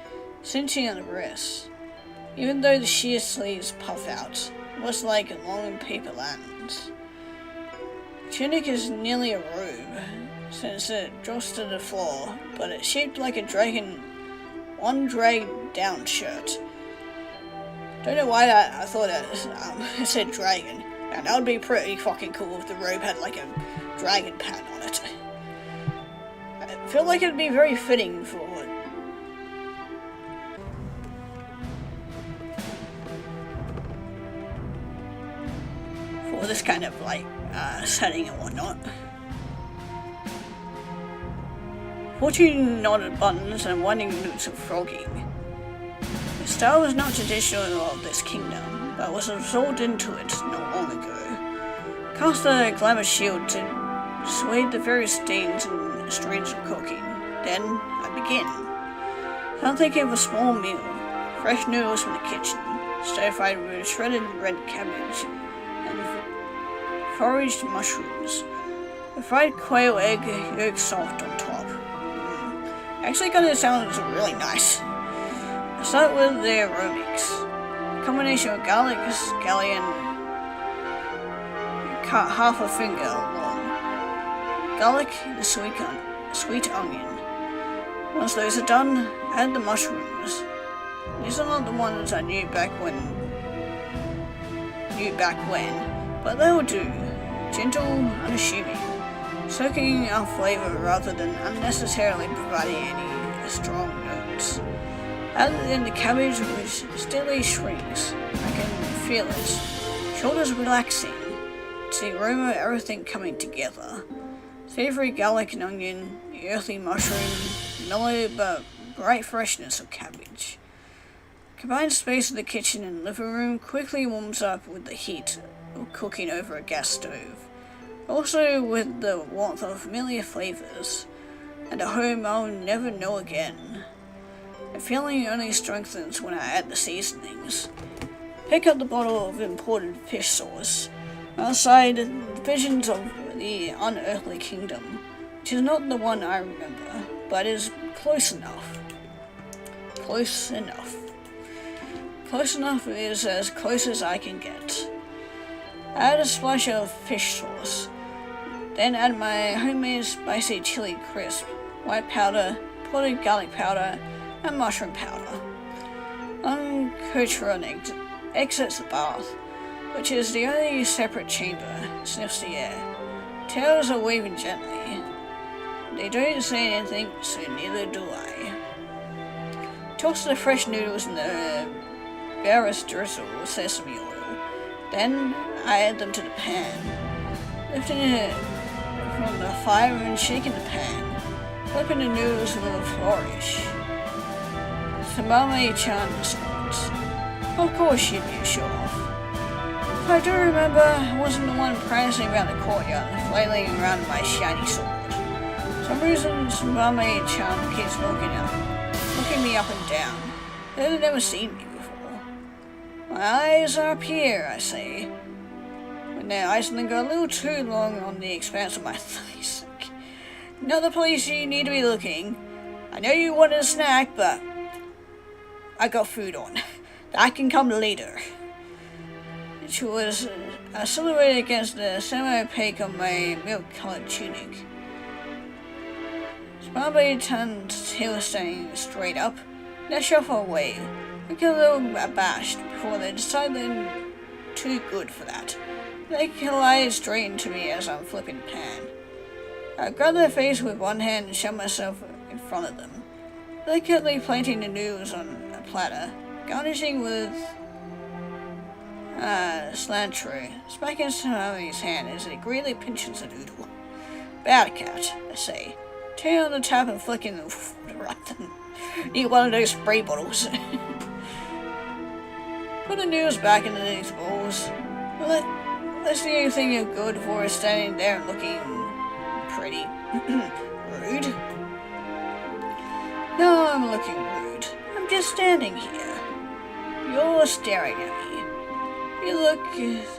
cinching on the wrists. Even though the sheer sleeves puff out, it looks like long paper lanterns. The tunic is nearly a robe, since it drops to the floor, but it's shaped like a dragon, one dragged down shirt. Don't know why I thought it said dragon. Now that would be pretty fucking cool if the robe had like a dragon pattern on it. I feel like it'd be very fitting for this kind of like setting and whatnot. 14 knotted buttons and winding loops of frogging. The style was not traditional of this kingdom, but was absorbed into it not long ago. Cast a glamour shield to dissuade the various stains and strains of cooking. Then I begin. I'm thinking of a small meal, fresh noodles from the kitchen, stir-fried with shredded red cabbage and foraged mushrooms, a fried quail egg yolk soft on top. Actually kinda sounds really nice. I start with the aromatic. A combination of garlic, scallion, cut half a finger long. Garlic and sweet onion. Once those are done, add the mushrooms. These are not the ones I knew back when, but they will do. Gentle, unassuming, soaking our flavor rather than unnecessarily providing any strong notes. Add in the cabbage, which steadily shrinks. I can feel it. Shoulders relaxing. It's the aroma of everything coming together. Savory garlic and onion, the earthy mushroom, mellow but bright freshness of cabbage. Combined space of the kitchen and living room quickly warms up with the heat of cooking over a gas stove. Also with the warmth of familiar flavors, and a home I'll never know again. The feeling only strengthens when I add the seasonings. Pick up the bottle of imported fish sauce. Outside, visions of the unearthly kingdom, which is not the one I remember, but is close enough. Close enough. Close enough is as close as I can get. Add a splash of fish sauce. Then add my homemade spicy chili crisp, white powder, potted garlic powder, and mushroom powder. Coach exits the bath, which is the only separate chamber, sniffs the air. Tails are waving gently. They don't say anything, so neither do I. Toss the fresh noodles in the barest drizzle of sesame oil. Then I add them to the pan, lifting it from the fire and shaking the pan, flipping the noodles with a flourish. Tsumbame-chan responds. Of course she'd be a show-off. If I do remember, I wasn't the one prancing around the courtyard and flailing around my shiny sword. For some reason, Tsumbame-chan keeps looking me up and down. They've never seen me before. My eyes are up here, I say, when their eyes linger a little too long on the expanse of my thighs. Not the place you need to be looking. I know you wanted a snack, but I got food on. That can come later. It was silhouetted against the semi-opaque of my milk-colored tunic. Tsumbame-chan's tail standing straight up. They shuffle away, looking a little abashed before they decide they're too good for that. They collide straight into me as I'm flipping the pan. I grab their face with one hand and shove myself in front of them, delicately planting the noodles on a platter, garnishing with cilantro. Smacking Tsuname's hand as it greedily pinches the noodle. Bad cat, I say, turning on the tap and flicking the water at them. Need one of those spray bottles. Put the noodles back into these bowls. That's the only thing you're good for is standing there and looking pretty rude. No, I'm looking rude. I'm just standing here. You're staring at me. You look,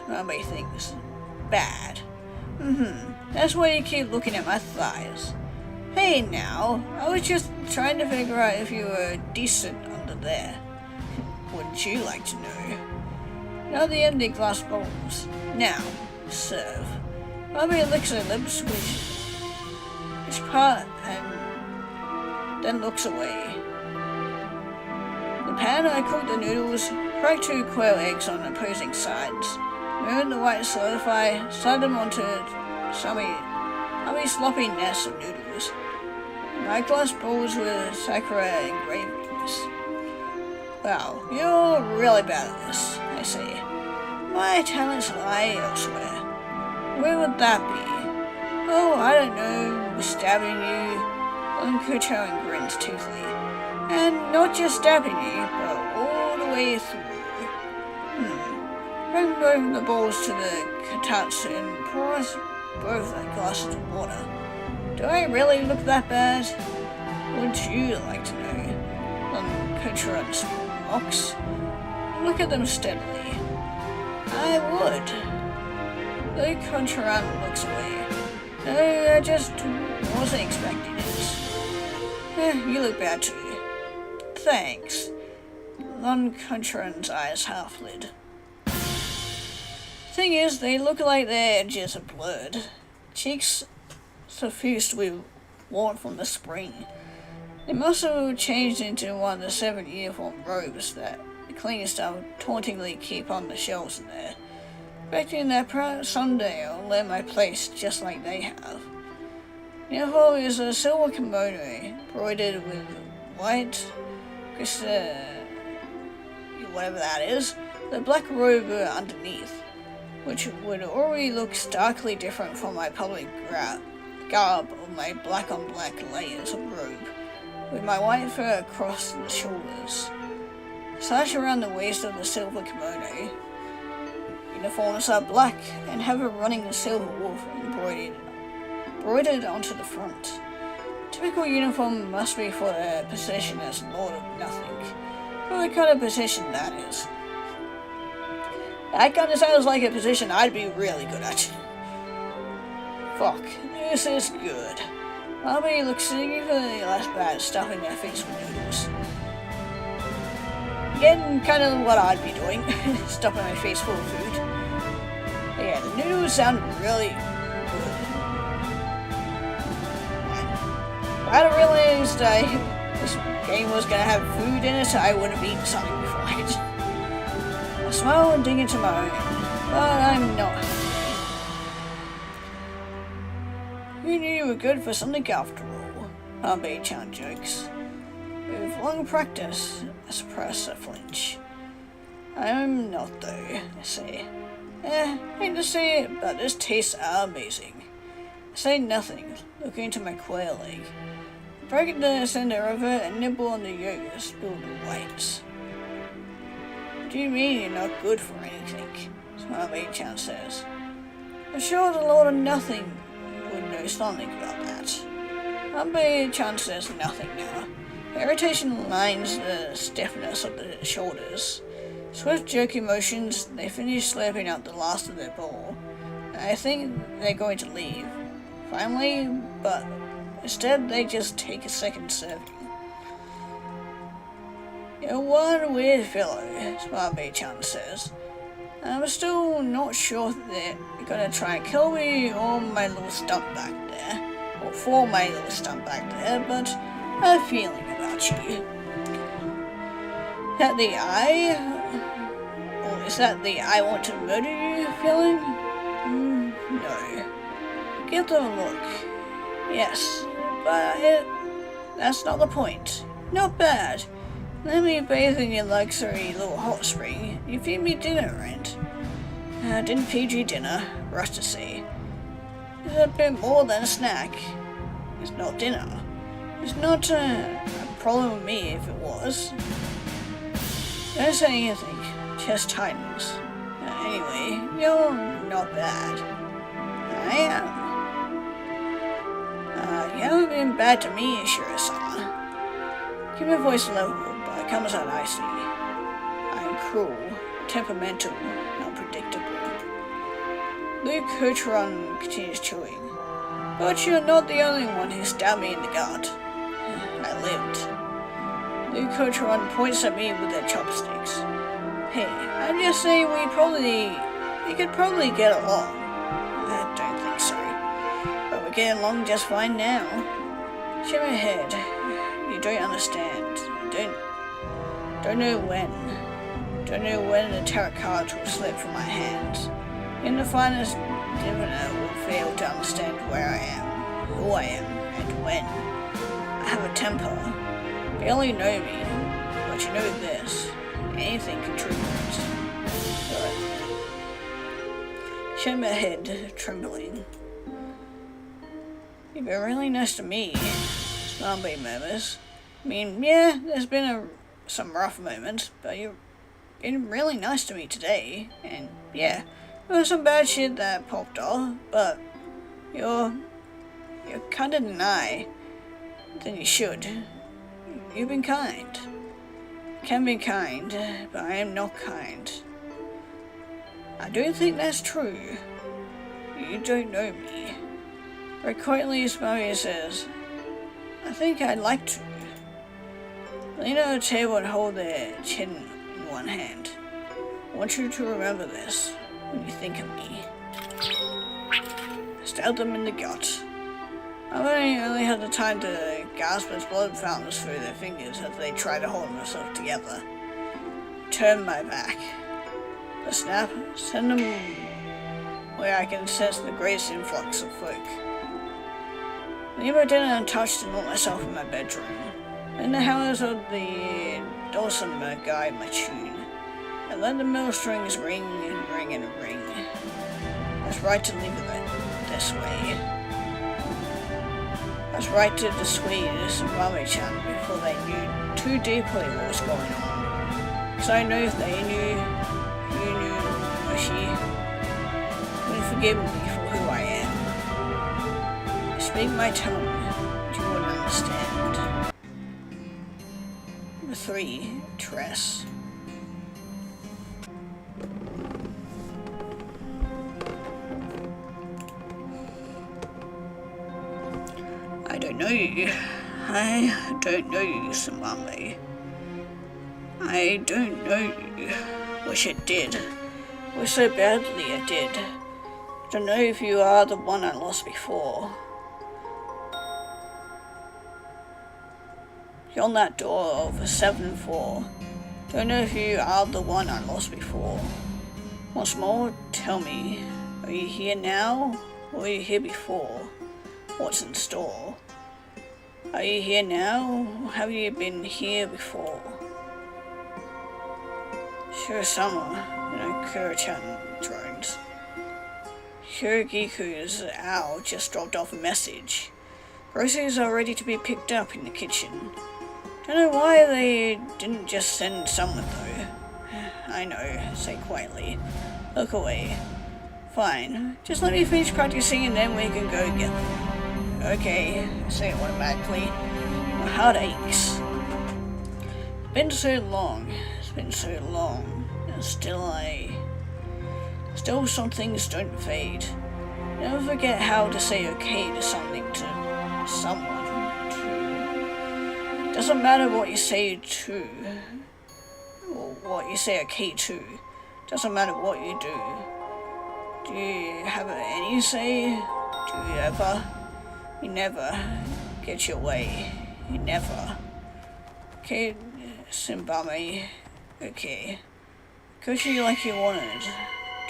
Mommy thinks, bad. That's why you keep looking at my thighs. Hey now, I was just trying to figure out if you were decent under there. Wouldn't you like to know? Now the empty glass bowls. Now, serve. Mommy licks her lips which part and then looks away. The pan I cooked the noodles, cracked 2 quail eggs on opposing sides, moved the white solidify, slid them onto some sloppy nest of noodles. My glass bowls with sakura engravings. Wow, you're really bad at this, I say. My talents lie elsewhere. Where would that be? Oh, I don't know, stabbing you. Uncle Chowan grins toothily. And not just stabbing you, but all the way through. Bring both the bowls to the katatsu and pour us both glasses of water. Do I really look that bad? Wouldn't you like to know? Uncle Chowan mocks. Look at them steadily. I would. The Contraran looks away. No, I just wasn't expecting it. You look bad too. Thanks. Lon Contraran's eyes half lit. Thing is, they look like their edges are blurred. Cheeks suffused with warmth from the spring. They must have changed into one of the 7 uniform robes that the cleaning staff tauntingly keep on the shelves in there. Expecting that perhaps someday I'll learn my place just like they have. The uniform is a silver kimono embroidered with white, whatever that is, the black robe underneath, which would already look starkly different from my public garb of my black on black layers of robe, with my white fur across the shoulders. Sash around the waist of the silver kimono. Uniforms are black and have a running silver wolf embroidered onto the front. Typical uniform must be for a position as Lord of Nothing. For the kind of position that is. That kind of sounds like a position I'd be really good at. Fuck, this is good. Mommy looks significantly less bad stuffing their face with noodles. Again, kind of what I'd be doing, stuffing my face full of food. But yeah, the noodles sound really good. If I'd realized this game was gonna have food in it, I would have eaten something before it. I smile and dig into my own, but I'm not. Who knew you were good for something after all? Hanbei-chan jokes. With long practice, I suppress a flinch. I'm not though, I say. Hate to say it, but this tastes amazing. I say nothing, looking into my quail egg. Break it to the center of it and nibble on the yolk spilled with whites. What do you mean you're not good for anything? Hanbei-chan says. I'm sure the Lord of Nothing would know something about that. Hanbei-chan says nothing now. Irritation lines the stiffness of the shoulders. Swift jerky motions, they finish slurping out the last of their bowl. I think they're going to leave. Finally, but instead they just take a second serving. You're one weird fellow, Hanbei-chan says. I'm still not sure that they're gonna try and kill me or my little stump back there. Or for my little stump back there, but I have a feeling about you. Is that the is that the I want to murder you feeling? No. Give them a look. Yes, but that's not the point. Not bad. Let me bathe in your luxury little hot spring. You feed me dinner, right? Didn't feed you dinner, rush to say. It's a bit more than a snack. It's not dinner. It's not a problem with me if it was. Don't say anything. Chest tightens. Anyway, you're not bad. I am. You haven't been bad to me, Shiro-sama. Keep my voice low, but it comes out icy. I'm cruel, temperamental, and unpredictable. Luke Cocheron continues chewing. But you're not the only one who stabbed me in the gut. I lived. Luke Cocheron points at me with their chopsticks. Hey, I'd just say we could probably get along. I don't think so. But we're getting along just fine now. Shake my head. You don't understand. Don't know when. Don't know when the tarot cards will slip from my hands. In the finest diviner will fail to understand where I am, who I am, and when. I have a temper. They only know me, but you know this. Anything contributes. Shake my head, trembling. You've been really nice to me, Snarby murmurs. I mean, yeah, there's been some rough moments, but you've been really nice to me today, and yeah, there was some bad shit that popped off, but you're kinder than than you should. You've been kind. Can be kind, but I am not kind. I don't think that's true. You don't know me. Very quietly, Smiley says, I think I'd like to. Lean on the table and hold their chin in one hand. I want you to remember this when you think of me. Stab them in the gut. I only had the time to gasp as blood fountains through their fingers as they tried to hold themselves together. Turn my back. The snap, send them where I can sense the greatest influx of folk. Leave my dinner untouched and lock myself in my bedroom. Then the howls of the dulcimer guide my tune. I let the middle strings ring and ring and ring. It's right to leave it this way. I was right to dissuade Samami-chan before they knew too deeply what was going on. Because I know if they knew, you knew, Moshi would forgive me for who I am. I speak my tongue, but you wouldn't understand. Number 3, Tress. I don't know you. I don't know you, Samami. I don't know you. Wish I did. Wish so badly I did. Don't know if you are the one I lost before. Beyond that door of 7-4. Don't know if you are the one I lost before. Once more, tell me, are you here now, or were you here before? What's in store? Are you here now, or have you been here before? Shiro-sama, Kuro-chan drones. Hirogiku's owl just dropped off a message. Groceries are ready to be picked up in the kitchen. Don't know why they didn't just send someone though. I know, say quietly. Look away. Fine, just let me finish practicing and then we can go get them. Okay, say it automatically. My heart aches. It's been so long, and still some things don't fade. Never forget how to say okay to something, to someone, doesn't matter what you say to, or what you say okay to, doesn't matter what you do. Do you have any say? Do you ever? You never get your way. You never. Okay, Simbami. Okay. Coach you like you wanted.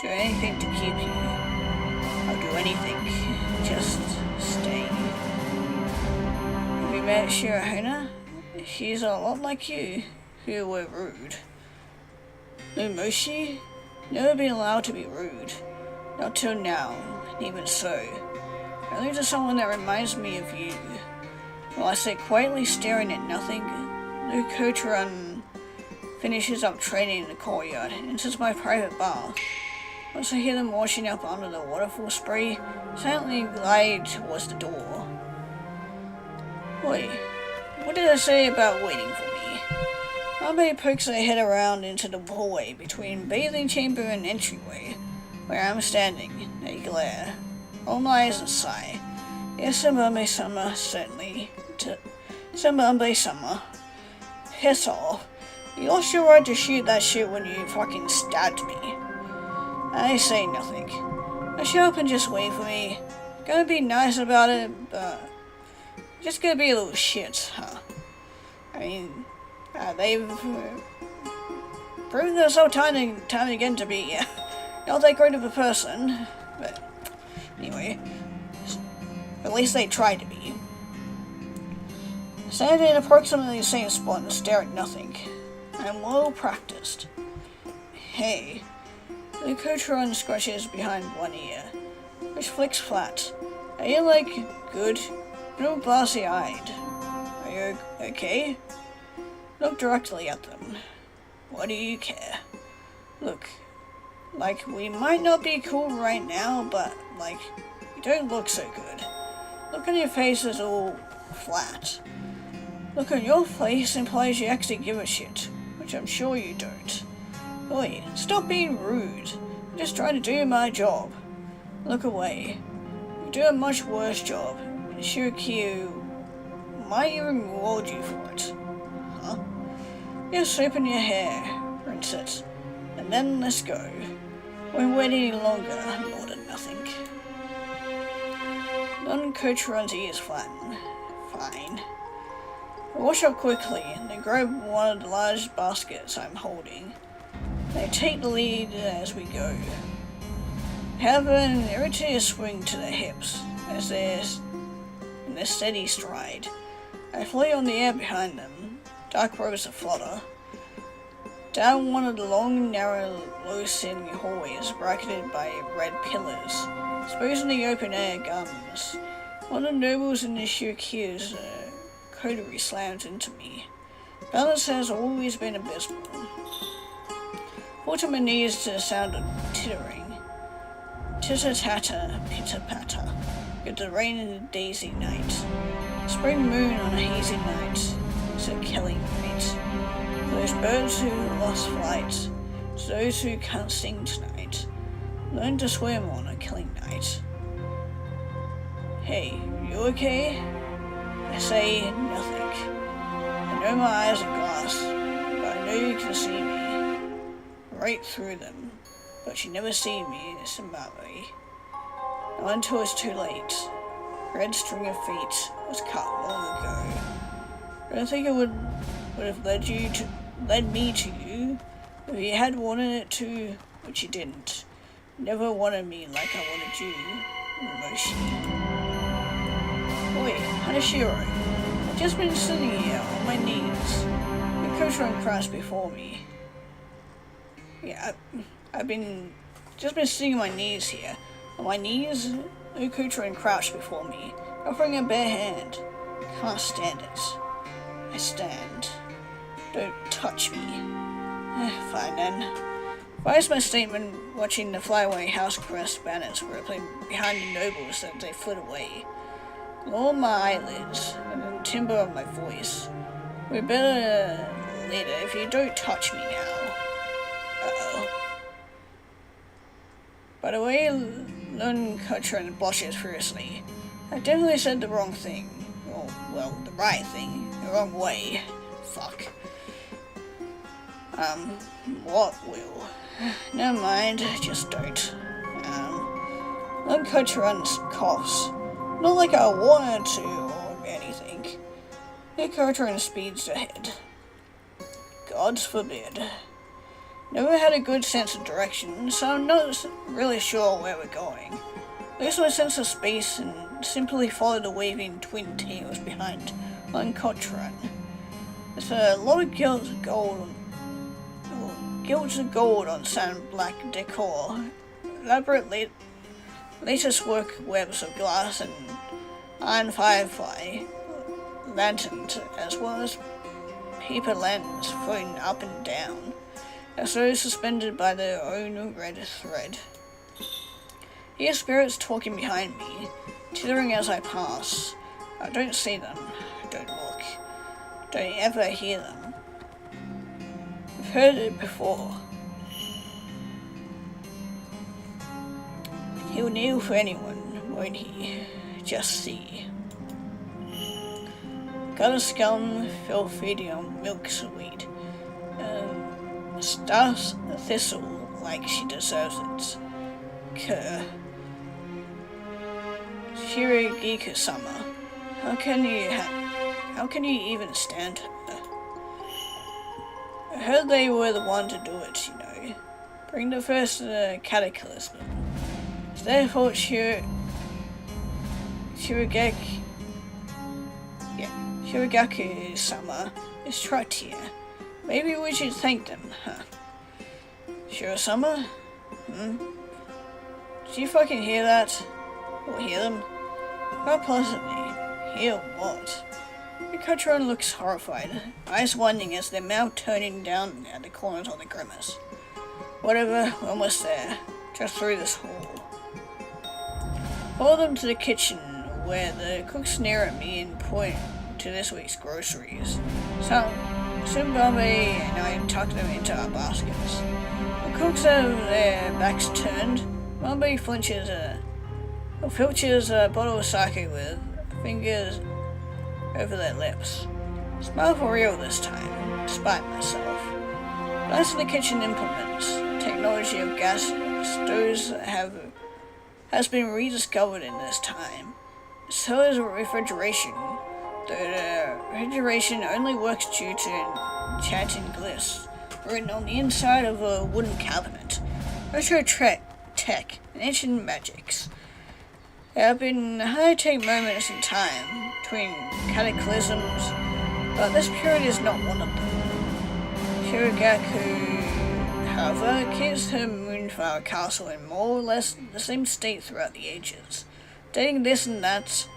Do anything to keep you. I'll do anything. Just stay. Have you met Shirahona? She's a lot like you, who were rude. No Moshi? Never been allowed to be rude. Not till now, and even so. Only to someone that reminds me of you. While I sit quietly staring at nothing, Luke Cocheron finishes up training in the courtyard, enters my private bath. Once I hear them washing up under the waterfall spray, silently glide towards the door. Wait, what did I say about waiting for me? Ambe pokes her head around into the hallway between bathing chamber and entryway, where I'm standing. They glare. Roll my eyes and sigh. Yes, Ambe-sama, certainly. Ambe-sama. Piss off. You lost your right to shoot that shit when you fucking stabbed me. I say nothing. I show up and just wait for me. Gonna be nice about it, but just gonna be a little shit, huh? I mean, they've proven themselves time and again to be not that great of a person, but anyway, at least they tried to be. Stand in approximately the same spot and stare at nothing. I'm well practiced. Hey. The Coachron scratches behind one ear, which flicks flat. Are you, like, good? No glassy-eyed. Are you okay? Look directly at them. What do you care? Look, like, we might not be cool right now, but, like, you don't look so good. Look on your face is all flat. Look on your face implies you actually give a shit, which I'm sure you don't. Oi, stop being rude. I'm just trying to do my job. Look away. You do a much worse job. Shirokyu might even reward you for it. Huh? Just open your hair, princess, and then let's go. Won't wait any longer, Lord of Nothing. Non-Coachron's ears flatten. Fine. I wash up quickly and then grab one of the large baskets I'm holding. They take the lead as we go. Have an irritated swing to their hips as they're in a steady stride. I fly on the air behind them, dark robes aflutter. Down one of the long, narrow, low-ceilinged hallways bracketed by red pillars, exposing the open-air gardens. One of the nobles in the Shirokyu's coterie slams into me. Balance has always been abysmal. Fall to my knees to the sound of tittering. Titter-tatter, pitter-patter. Get the rain in the daisy night. Spring moon on a hazy night. It's a killing night. Those birds who lost flight. To those who can't sing tonight. Learn to swim on a killing night. Hey, you okay? I say nothing. I know my eyes are glass, but I know you can see me. Right through them, but you never see me, Zimbabwe. Not until it's too late. Red string of feet was cut long ago. I don't think it would have led me to you, if you had wanted it to, but you didn't. You never wanted me like I wanted you, Moshi. Wait, Hanashiro, I've just been sitting here on my knees. The Coachron crashed before me. Yeah, I've just been sitting on my knees here. On my knees, the Coachron crouched before me, offering a bare hand. Can't stand it. I stand. Don't touch me. Fine then. Why's my statement watching the flyaway house crest banners rippling behind the nobles as they flit away? Lower my eyelids and the timbre of my voice. We're better later if you don't touch me now. Uh-oh. By the way, Lone Coachron blushes furiously. I definitely said the wrong thing. Oh, well, the right thing. The wrong way. Fuck. What will? Never mind, just don't. Lone Coachron coughs. Not like I wanted to or anything. The Coachron speeds ahead. Gods forbid. Never had a good sense of direction, so I'm not really sure where we're going. Lose my sense of space and simply follow the waving twin tails behind Lone Coachron. There's a lot of gilded gold on sand black decor, elaborate latest work webs of glass and iron firefly lanterns, as well as paper lanterns floating up and down, as though suspended by their own red thread. Hear spirits talking behind me, tithering as I pass. I don't see them, don't look, don't ever hear them. I've heard it before. He'll kneel for anyone, won't he? Just see. Gutter scum fell feeding on milk sweet. Stars thistle like she deserves it. Cur. Shirogeki-sama. How can you even stand her? I heard they were the one to do it, you know. Bring the first cataclysm. It's their fault Shirogeki-sama is trapped here. Maybe we should thank them, huh? Shiro-sama? Did you fucking hear that? Or hear them? How pleasantly. Hear what? The Kutron looks horrified, eyes widening as their mouth turning down at the corners of the grimace. Whatever, we're almost there. Just through this hall. Follow them to the kitchen, where the cooks sneer at me and point to this week's groceries. Soon Bambi and I tuck them into our baskets. The cooks have their backs turned. Bambi filches a bottle of sake with fingers over their lips. Smile for real this time, despite myself. Most of the kitchen implements, technology of gas stoves has been rediscovered in this time. So is refrigeration, though the refrigeration only works due to enchanting glyphs written on the inside of a wooden cabinet. Retro tech and ancient magics. There have been high-tech moments in time between cataclysms, but this period is not one of them. Shirogeki, however, keeps her Moonflower Castle in more or less the same state throughout the ages, dating this and that,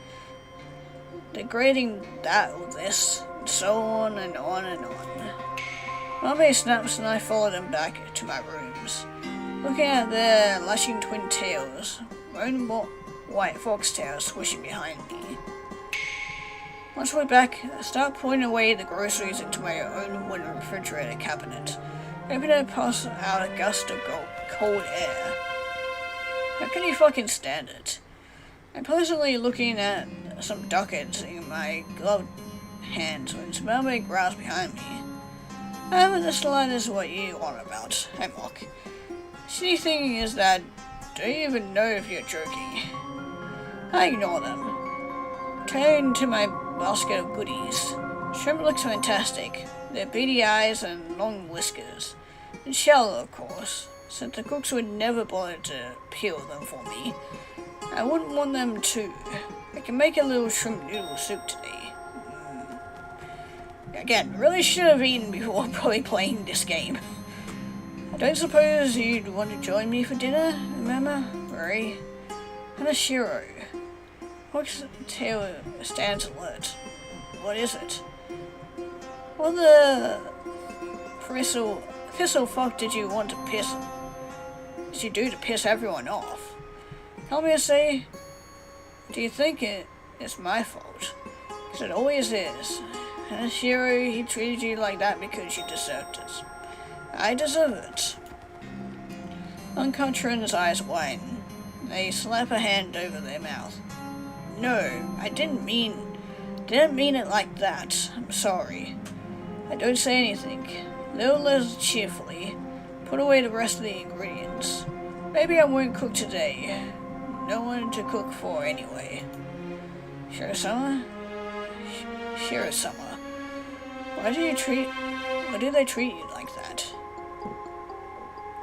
degrading that or this, and so on and on and on. Mommy snaps and I follow them back to my rooms, looking at their lashing twin tails, lone white foxtails swishing behind me. Once we're back, I start putting away the groceries into my own wooden refrigerator cabinet, hoping to pass out a gust of cold air. How can you fucking stand it? I'm pleasantly looking at some ducats in my gloved hands when Smelby growls behind me. I haven't the slightest what you are about, I mock. Shitty thing is that I don't even know if you're joking. I ignore them. Turn to my basket of goodies. Shrimp looks fantastic. Their beady eyes and long whiskers. And shell, of course, since the cooks would never bother to peel them for me. I wouldn't want them to. I can make a little shrimp noodle soup today. Again, really should have eaten before probably playing this game. I don't suppose you'd want to join me for dinner, Mama, Ray, and a Shiro. Hook's tail stands alert. What is it? What the thistle fuck did you want to piss? Did you do to piss everyone off? Tell me to say, do you think it's my fault? Because it always is. And Shiro, he treated you like that because you deserved it. I deserve it. Unconscion's eyes widen. They slap a hand over their mouth. No, I didn't mean it like that. I'm sorry. I don't say anything. A little less cheerfully. Put away the rest of the ingredients. Maybe I won't cook today. No one to cook for anyway. Shiro-sama? Shiro-sama. Why do they treat you like that?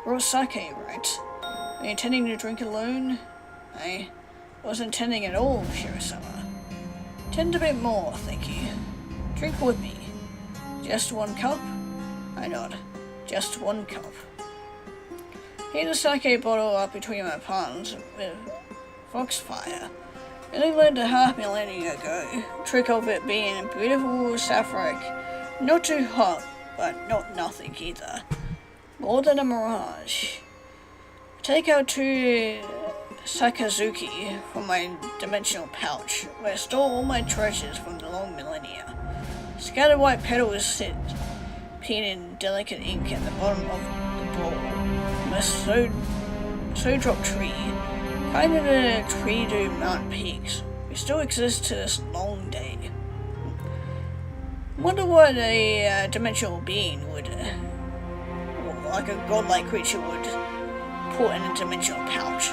Raw sake, right? Are you intending to drink alone? I wasn't intending at all, Shiro-sama. Tend a bit more, thank you. Drink with me. Just 1 cup? I nod. Just 1 cup. Heat the sake bottle up between my palms with foxfire. Really learned a $500,000 ago. Trick of it being a beautiful sapphire. Not too hot, but not nothing either. More than a mirage. Take out 2 Sakazuki from my dimensional pouch, where I store all my treasures from the long millennia. Scattered white petals sit painted in delicate ink at the bottom of the bowl. My snowdrop tree, kind of a tree to mountain peaks, we still exist to this long day. Wonder what a dimensional being would, or like a godlike creature would, put in a dimensional pouch.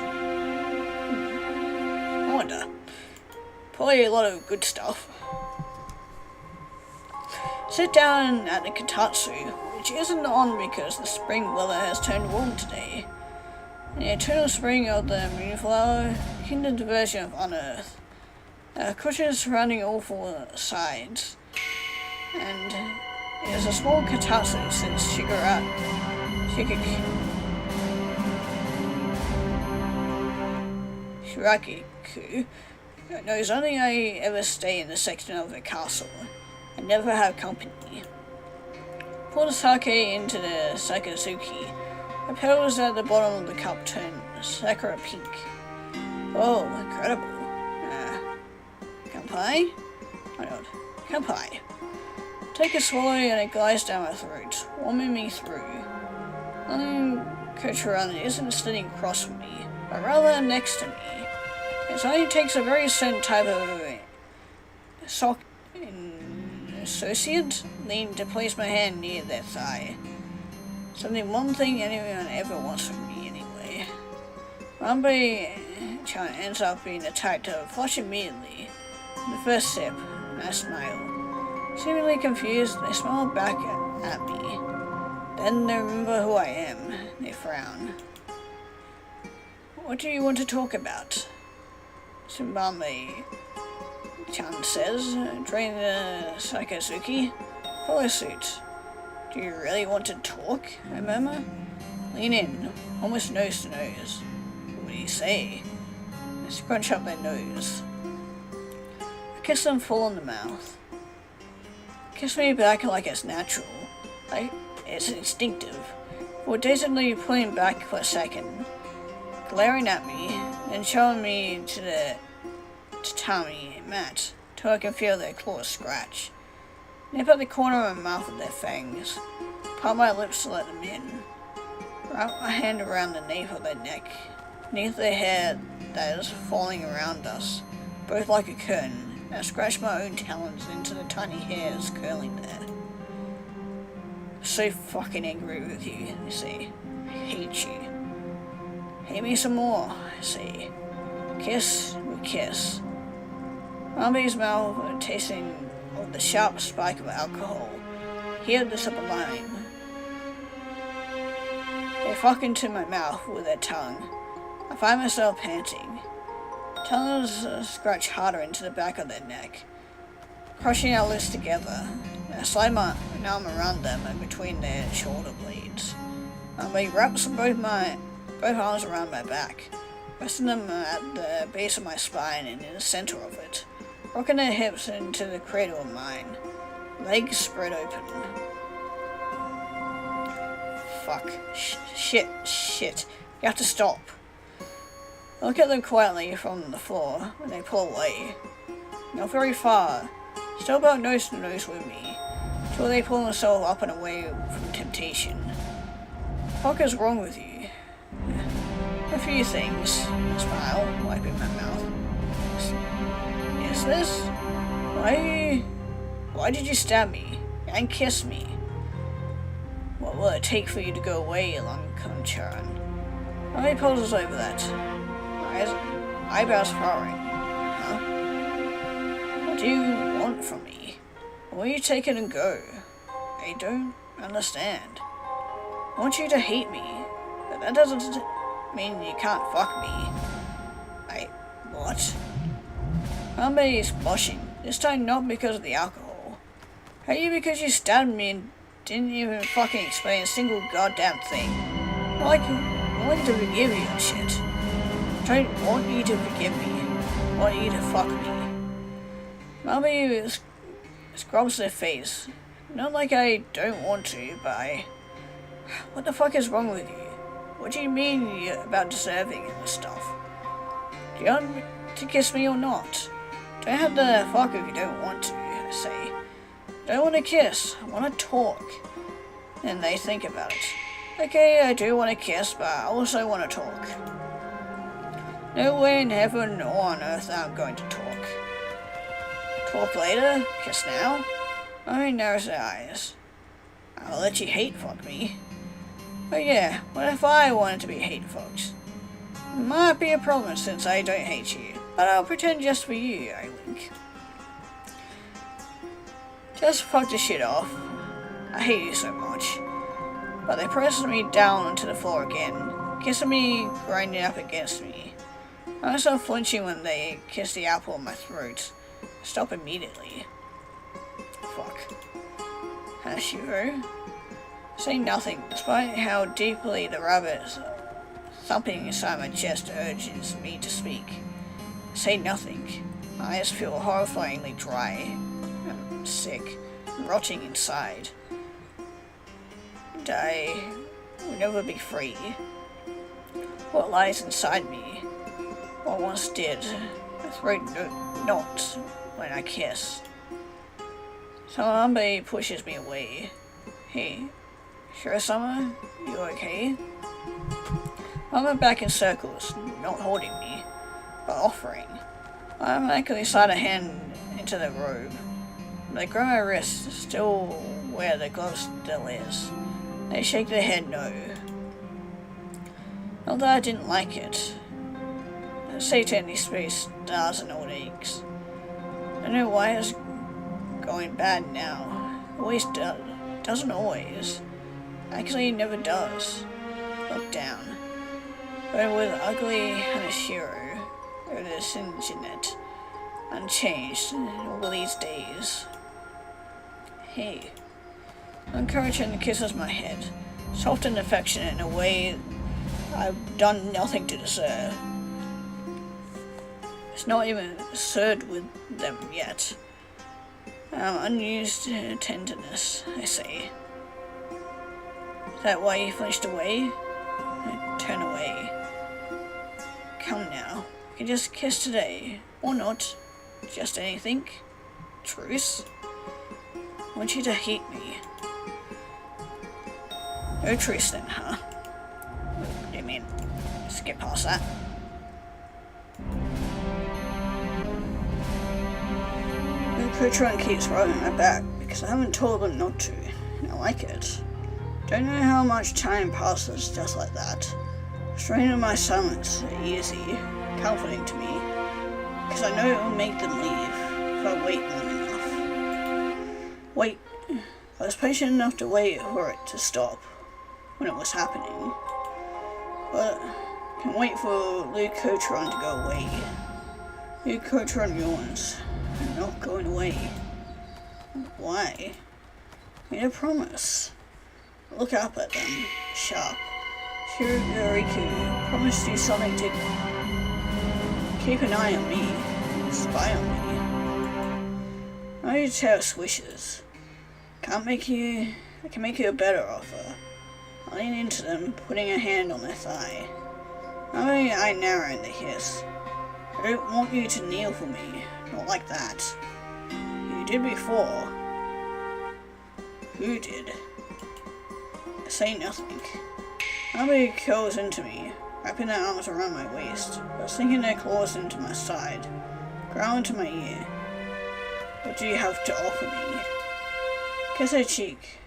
I wonder. Probably a lot of good stuff. Sit down at the Katatsu, which isn't on because the spring weather has turned warm today. The eternal spring of the Moonflower, kingdom's version of Unearth. Cushions surrounding all four sides. And it is a small Katatsu since Shirakiku knows only I ever stay in the section of the castle. I never have company. Pour the sake into the Sakazuki. The petals at the bottom of the cup turn sakura pink. Oh, incredible. Kanpai? Why not? Kanpai. Take a swallow and it glides down my throat, warming me through. Kochuran isn't sitting across from me, but rather next to me. It only takes a very certain type of associate lean to place my hand near their thigh. Something one thing anyone ever wants from me anyway. Rambe-chan ends up being attacked to flush immediately. The first sip, and I smile. Seemingly confused, they smile back at me. Then they remember who I am. They frown. What do you want to talk about? Tsumbame-chan says, drain the Sakazuki. Follow suit. Do you really want to talk? I murmur. Lean in, almost nose to nose. What do you say? They scrunch up their nose. I kiss them full on the mouth. Kiss me back like it's natural. It's instinctive. Before dazedly pulling back for a second, glaring at me, then showing me to the tatami mat, till I can feel their claws scratch. Nip at the corner of my mouth with their fangs. Part my lips to let them in. Wrap my hand around the nape of their neck, beneath their hair that is falling around us, both like a curtain. I scratch my own talons into the tiny hairs curling there. I'm so fucking angry with you, I say. I hate you. Hate me some more, I say. Kiss, we kiss. Rambe's mouth tasting of the sharp spike of alcohol. Hear the sublime. They fuck into my mouth with their tongue. I find myself panting. Tongues scratch harder into the back of their neck, crushing our lips together. I slide my arm around them and between their shoulder blades. Rambe wraps both arms around my back, resting them at the base of my spine and in the center of it, rocking their hips into the cradle of mine, legs spread open. Fuck. Shit. You have to stop. I look at them quietly from the floor when they pull away. Not very far, still about nose to nose with me, till they pull themselves up and away from temptation. What the fuck is wrong with you? A few things, I smile, wiping my mouth. Is this? Why did you stab me and kiss me? What will it take for you to go away, Lankan-chan? Rambe poses over that. Eyebrows furrowing. Huh? What do you want from me? Will you take it and go? I don't understand. I want you to hate me, but that doesn't mean you can't fuck me. What? Rambe is blushing, this time not because of the alcohol. Hate you because you stabbed me and didn't even fucking explain a single goddamn thing. I'm willing to forgive you and shit. I don't want you to forgive me. I want you to fuck me. Rambe scrubs their face. Not like I don't want to, but What the fuck is wrong with you? What do you mean about deserving and stuff? Do you want to kiss me or not? Don't have to fuck if you don't want to, I say. I don't want to kiss, I want to talk. And they think about it. Okay, I do want to kiss, but I also want to talk. No way in heaven or on earth I'm going to talk. Talk later? Kiss now? I narrows their eyes. I'll let you hate fuck me. But yeah, what if I wanted to be hate fucked? Might be a problem since I don't hate you, but I'll pretend just for you, I wink. Just fuck this shit off. I hate you so much. But they press me down onto the floor again, kissing me, grinding up against me. I start flinching when they kiss the apple on my throat. I stop immediately. Fuck. Hashiro? Say nothing, despite how deeply the rabbit thumping inside my chest urges me to speak. Say nothing. My eyes feel horrifyingly dry. I'm sick, rotting inside. And I will never be free. What lies inside me, what once did, a throat knot when I kiss. Somebody pushes me away. Hey, Shiro-sama, you okay? I went back in circles, not holding me, but offering. I automatically slide a hand into the robe. They grab my wrist, still where the glove still is. They shake their head no. Not that I didn't like it. Satan space stars and old aches. I don't know why it's going bad now. Always does. Doesn't always. Actually, never does. Look down. But with ugly Hanashiro, or the Sinjinet, unchanged all these days. Hey. Encouraging kisses my head, soft and affectionate in a way I've done nothing to deserve. It's not even absurd with them yet. Unused tenderness, I say. Is that why you flinched away? I turn away. Come now, we can just kiss today, or not. Just anything. Truce? I want you to hate me. No truce then, huh? What do you mean? Skip past that. Kutron keeps rubbing my back because I haven't told them not to, and I like it. Don't know how much time passes just like that. Strain of my silence, easy, comforting to me, because I know it will make them leave if I wait long enough. Wait. I was patient enough to wait for it to stop when it was happening, but I can wait for Leucotron to go away. Leucotron yawns. I'm not going away. Why? Made a promise. Look up at them, sharp. Shirogariku promised you something to keep an eye on me, spy on me. My terrorist wishes. I can make you a better offer. I lean into them, putting a hand on their thigh. I narrow in the hiss. I don't want you to kneel for me, not like that. You did before. Who did? I say nothing. Nobody curls into me, wrapping their arms around my waist, but sinking their claws into my side, growl into my ear. What do you have to offer me? Kiss her cheek.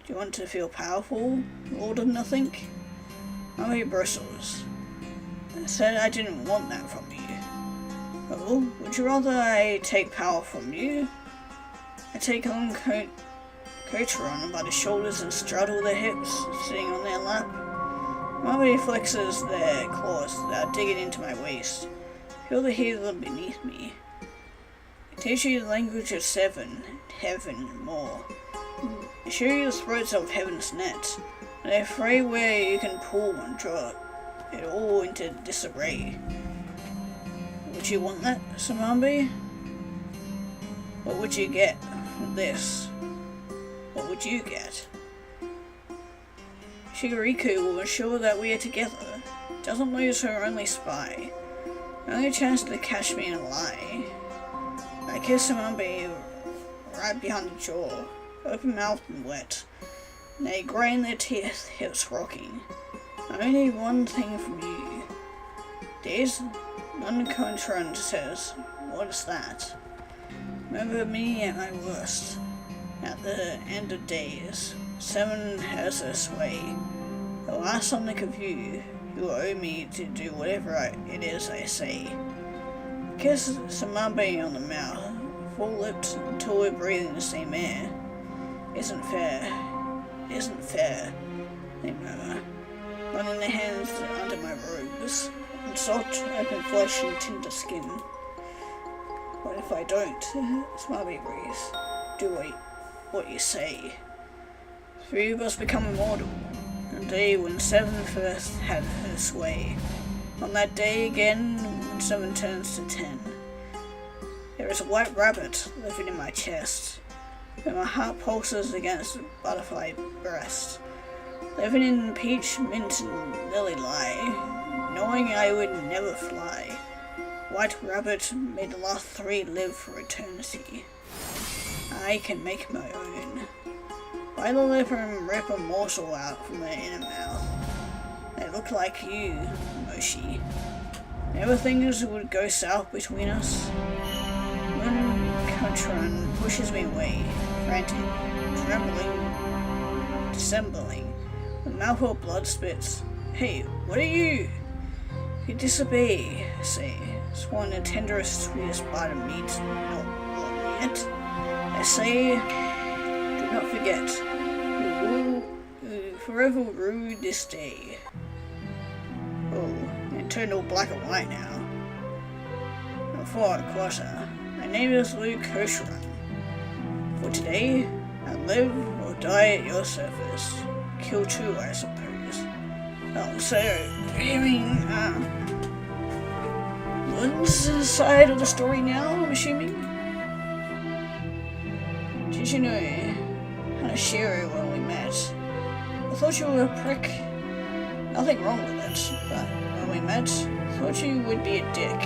Do you want to feel powerful, lord of nothing? Nobody bristles. I said I didn't want that from you. Oh, would you rather I take power from you? I take on Kotron by the shoulders and straddle their hips, sitting on their lap. Nobody flexes their claws that are digging into my waist. Feel the heat of them beneath me. I teach you the language of seven, heaven, more. I show you the threads of heaven's net, and a fray where you can pull and draw it all into disarray. Would you want that, Samambi? What would you get from this? What would you get? Shigariku will ensure that we are together. Doesn't lose her only spy. Only chance to catch me in a lie. I kiss Samambe right behind the jaw, open mouthed and wet. They grind their teeth, hips rocking. I need one thing from you. Days non-contrant says, what is that? Remember me at my worst. At the end of days, 7 has their sway. The last I think of you, you owe me to do whatever it is I say. Kiss Samambe on the mouth, full-lipped until we're breathing the same air. Isn't fair. Isn't fair, they murmur, running their hands under my robes, and soft, open flesh and tender skin. What if I don't? Samambe breathes. Do what you say. 3 of us become immortal. The day when 7 first had her sway. On that day again, when 7 turns to 10. There is a white rabbit living in my chest, where my heart pulses against a butterfly breast. Living in peach, mint, and lily lie, knowing I would never fly. White rabbit made the last 3 live for eternity. I can make my own. Bite the lip and rip a morsel out from their inner mouth. They look like you, Moshi. Never things would go south between us. When Katran pushes me away, frantic, trembling, dissembling, the mouth of blood spits. Hey, what are you? You disobey, I say, sworn the tenderest, sweetest bite of meat, not blood yet. I say, do not forget, you forever rue this day. Oh, it turned all black and white now. Before I quarter, my name is Luke Kosharan. For today, I live or die at your service. Kill too, I suppose. Oh, so, you mean, Moon's side of the story now, I'm assuming? Did you know Hanashiro when we met? I thought you were a prick. Nothing wrong with it, but when we met, I thought you would be a dick.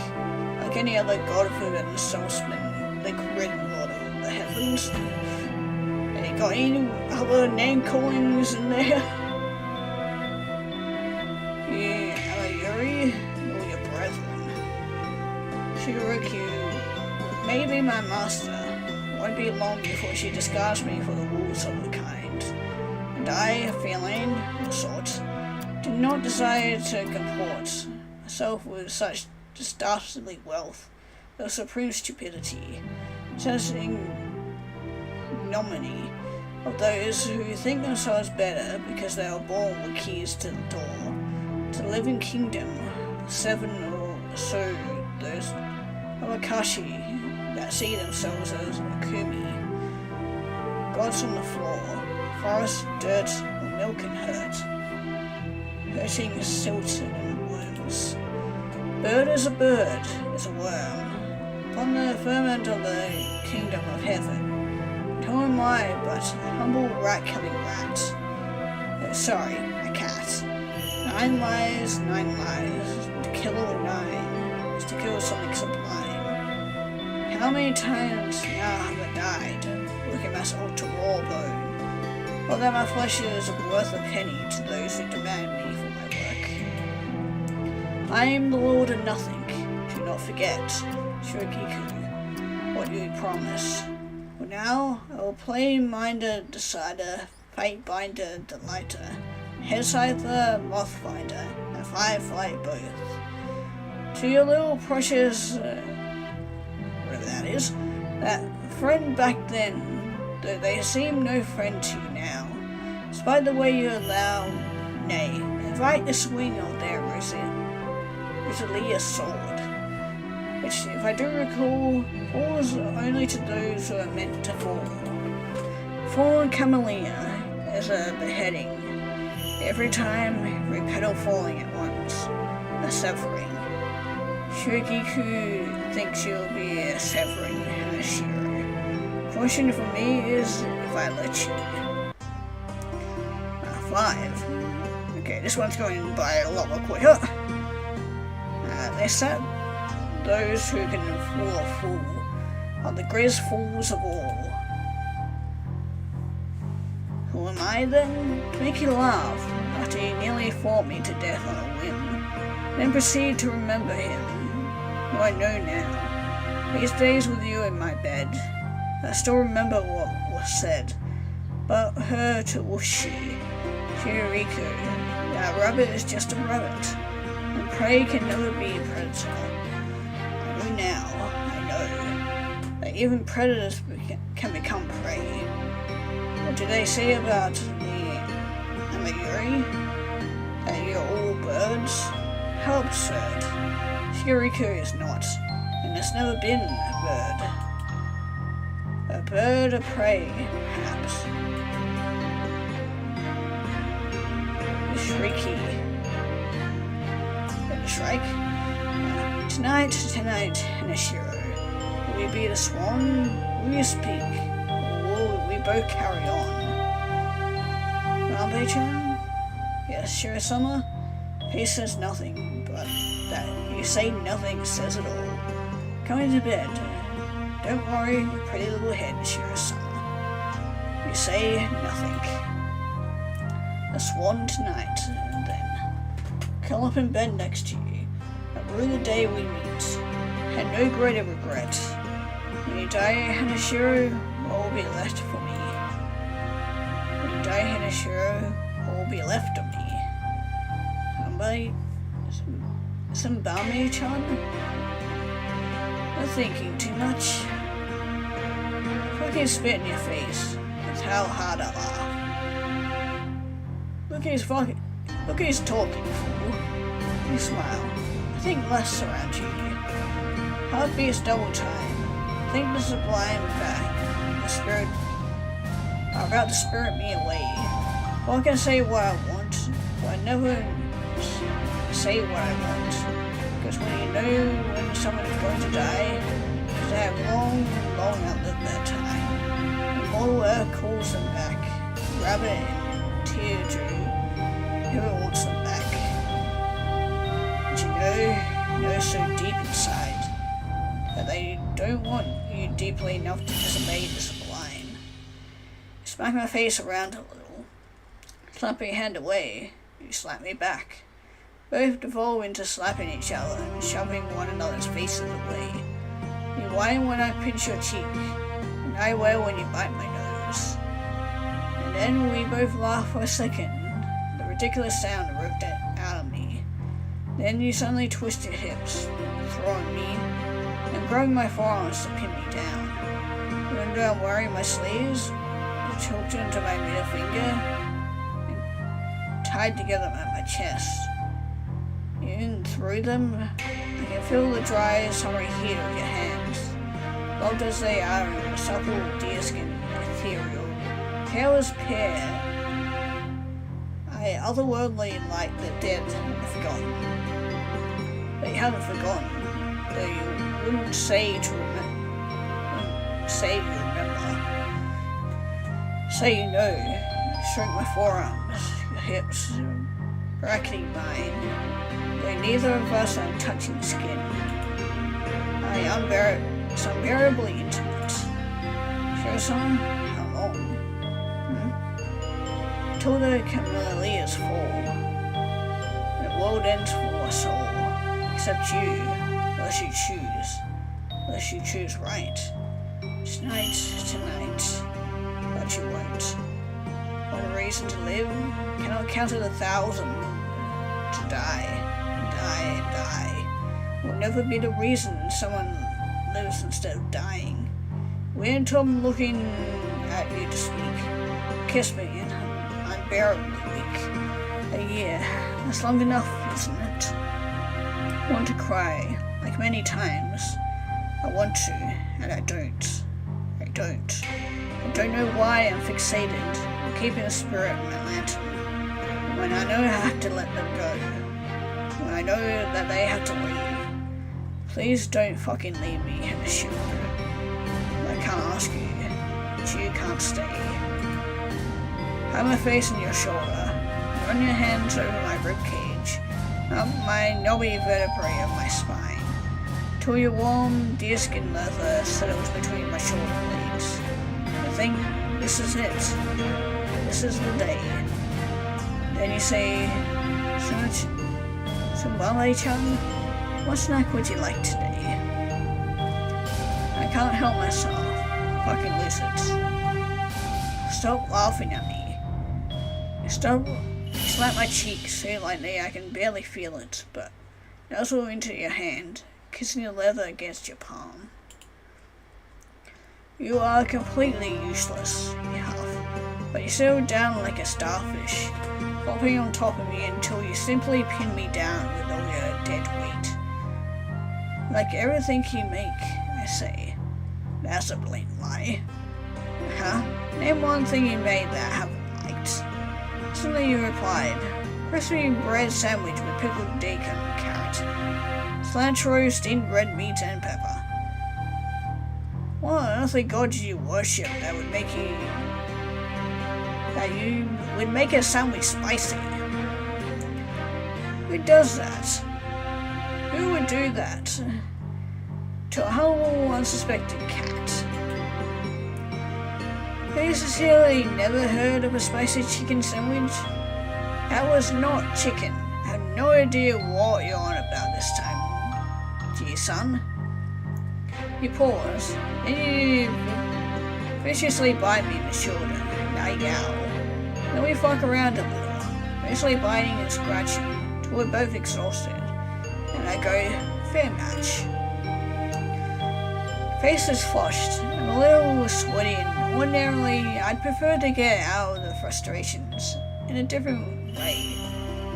Like any other god-forbidden salesman, like Red Lord of the Heavens. And you got any other name-callings in there? You Amayuri, or your brethren? Shigoroku may be my master. Won't be long before she discards me for the rules of the kind. And I, feeling, of sort, do not desire to comport myself with such dastardly wealth, of supreme stupidity, such ignominy of those who think themselves better because they are born with keys to the door, to the living kingdom, 7 or so those Awakashi that see themselves as Akumi, gods on the floor, forest, dirt, milk and hurt, hurting silt and worms. Bird is a bird, is a worm, upon the firmament of the kingdom of heaven. And who am I but a humble rat-killing rat? Sorry, a cat. 9 lives, 9 lives. To kill all 9 is to kill something sublime. How many times now have I died, looking at my ultra raw bone, or that my flesh is worth a penny to those who demand me for my work? I am the Lord of Nothing. Do not forget, Shurikiku, what you promised. For now, I will play Minder Decider, Fate Binder Delighter, Head Scyther, Moth Finder, and Firefly both. To your little precious, whatever that is, that friend back then, though they seem no friend to you now, despite the way you allow, nay, invite the swing of their Rosalia's sword, which, if I do recall, falls only to those who are meant to fall. Fallen Camellia is a beheading, every time, every petal falling at once, a severing. Shurikiku thinks you'll be a severing Hanashiro. Question for me is if I let you. 5. Okay, this one's going by a lot more quicker. They sat those who can fool a fool are the greatest fools of all. Who am I then? To make you laugh after you nearly fought me to death on a whim, then proceed to remember him, who I know now. These days with you in my bed, I still remember what was said, but her to Ushi, Shiriko, that rabbit is just a rabbit, and prey can never be a predator. I know now, that even predators can become prey. What do they say about the Amagiri? That you're all birds? How absurd. Shiriko is not, and has never been a bird. A bird of prey, perhaps. The shrieky. The shrike? Tonight, Hanashiro. Will you be the swan? Will you speak? Or will we both carry on? Rambe-chan? Yes, Shiro-sama? He says nothing, but that you say nothing says it all. Coming to bed. Don't worry your pretty little head, Shiro-sama. You say nothing. A swan tonight, and then curl up in bed next to you, and rue the day we meet. And no greater regret. When you die, Hanashiro, what will be left for me? When you die, Hanashiro, what will be left of me? Sambame-chan? You're thinking too much. If I can spit in your face, that's how hard I laugh. Look at his talking, fool. You smile. I think less around you. Heart beats double time. Think the sublime back. The spirit are about to spirit me away. Well, I can say what I want, but I never say what I want. Because when you know when someone is going to die, because they have long outlived their time. Immortal Earth calls them back. Rabbit and Teardew, whoever wants them back. But you know so deep inside that they don't want you deeply enough to disobey the sublime. You smack my face around a little. Slap your hand away, you slap me back. Both devolve into slapping each other and shoving one another's faces away. You whine when I pinch your cheek, and I wail when you bite my nose. And then we both laugh for a second, the ridiculous sound ripped out of me. Then you suddenly twist your hips, throwing me, and grabbing my forearms to pin me down. When I'm wearing my sleeves, you choked into my middle finger, and tied together at my chest. In through them, I can feel the dry, summery heat of your hands, loved as they are in supple deerskin ethereal, pale as pear. I otherworldly like the dead and the forgotten. But you haven't forgotten, though you wouldn't say to remember. Say you remember. Say you know. Shrink my forearms, your hips, bracketing mine. Though neither of us are touching skin. It's unbearably intimate. Shiro-sama, how long? Till the camellias fall. The world ends for us all. Except you, unless you choose right. Tonight. But you won't. One reason to live cannot count it 1,000 to die. Will never be the reason someone lives instead of dying. Wait until I'm looking at you to speak. Kiss me and I'm unbearably weak. A year, that's long enough, isn't it? I want to cry, like many times. I want to, and I don't. I don't know why I'm fixated on keeping a spirit in my lantern. When I know I have to let them go. When I know that they have to leave. Please don't fucking leave me, Hanashiro. I can't ask you, but you can't stay. Have my face on your shoulder. Run your hands over my ribcage, up my knobby vertebrae of my spine. till your warm deerskin leather settles between my shoulder blades. I think this is it. This is the day. Then you say, Sumbale-chan, what snack would you like today? I can't help myself. Fucking lizards. Stop laughing at me. Stop. Slap my cheek so lightly I can barely feel it, but nuzzle into your hand, kissing the leather against your palm. You are completely useless, you huff, but you settle down like a starfish, flopping on top of me until you simply pin me down with all your dead weight. Like everything you make, I say. That's a blatant lie. Huh? Name one thing you made that I haven't liked. Suddenly you replied, crispy bread sandwich with pickled daikon and carrot, cilantro, steamed red meat and pepper. What earthly god do you worship that you would make a sandwich spicy? Who does that? Who would do that? To a humble, unsuspecting cat. Have you sincerely never heard of a spicy chicken sandwich? That was not chicken. I have no idea what you're on about this time, dear son. You pause, then you viciously bite me in the shoulder, and I yowl. Then we fuck around a little, mostly biting and scratching, till we're both exhausted, and I go, fair match. Face is flushed, I'm a little sweaty, and ordinarily I'd prefer to get out of the frustrations in a different way.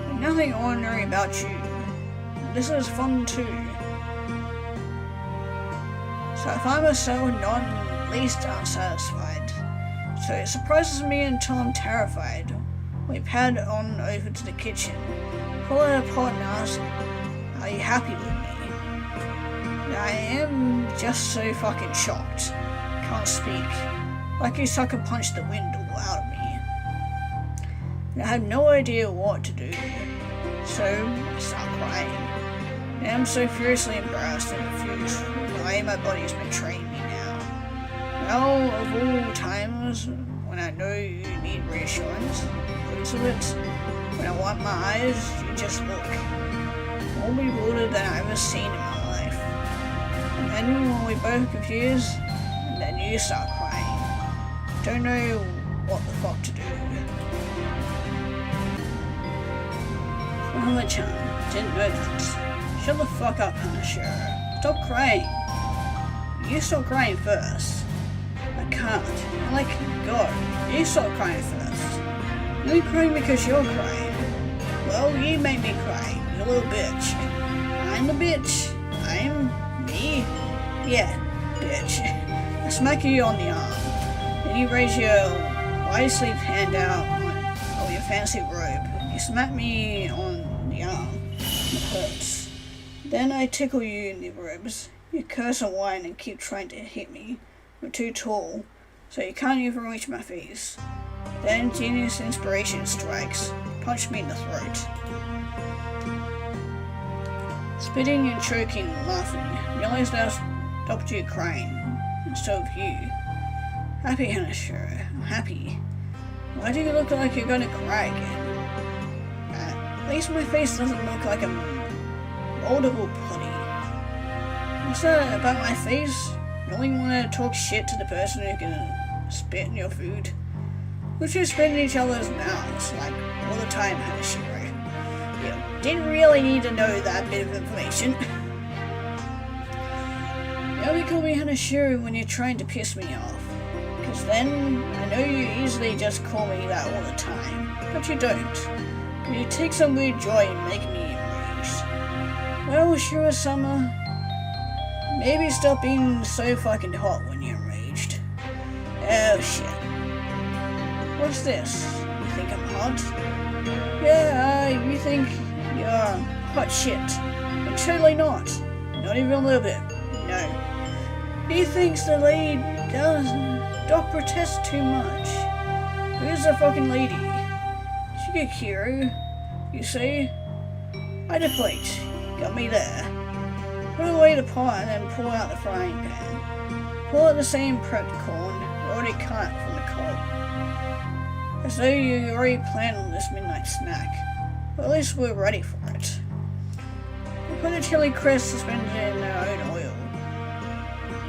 But nothing ordinary about you. This is fun too. So I find myself not in the least unsatisfied. So it surprises me until I'm terrified. We pad on over to the kitchen, pull out a pot and ask, are you happy with me? I am just so fucking shocked. Can't speak. Like you sucker punched the wind all out of me. And I have no idea what to do. So I start crying. And I'm so furiously embarrassed and confused with the way my body's betraying me now. Well, of all times, when I know you need reassurance, most of it, when I wipe my eyes, you just look. More bewildered than I've ever seen in my life. And then when we both confused, and then you start crying. Don't know what the fuck to do. Mama-chan, didn't know that. Shut the fuck up, Hanashiro. Stop crying. You stop crying first. I can't. I'm like, God, you stop crying first. You're crying because you're crying. Well, you made me cry, you little bitch. I'm the bitch. I'm me? Yeah, bitch. I smack you on the arm. Then you raise your wide sleeve hand out of your fancy robe. You smack me on the arm. It hurts. Then I tickle you in the ribs. You curse and whine and keep trying to hit me. You're too tall, so you can't even reach my face. Then genius inspiration strikes. Punch me in the throat. Spitting and choking and laughing, realize that I stopped you crying, and so have you. Happy, Hanashiro, I'm happy. Why do you look like you're gonna cry again? At least my face doesn't look like a moldable putty. What's that about my face? You only want to talk shit to the person who can spit in your food? We should spit in each other's mouths, like, all the time, Hanashiro. You didn't really need to know that bit of information. You only call me Hanashiro when you're trying to piss me off. Because then, I know you easily just call me that all the time. But you don't. You take some weird joy in making me enraged. Well, Shiro-sama, maybe stop being so fucking hot when you're enraged. Oh shit. What's this? You think I'm hot? Yeah, you think you're hot shit. But totally not. Not even a little bit. No. He thinks the lady Doc protests too much. Who's the fucking lady? Shigekiro, you see? I deflate. Got me there. Put away the pot and then pull out the frying pan. Pull out the same prepped corn, already cut from the cob. As though you already planned on this midnight snack. Or at least we're ready for it. You put the chili crisps suspended in their own oil,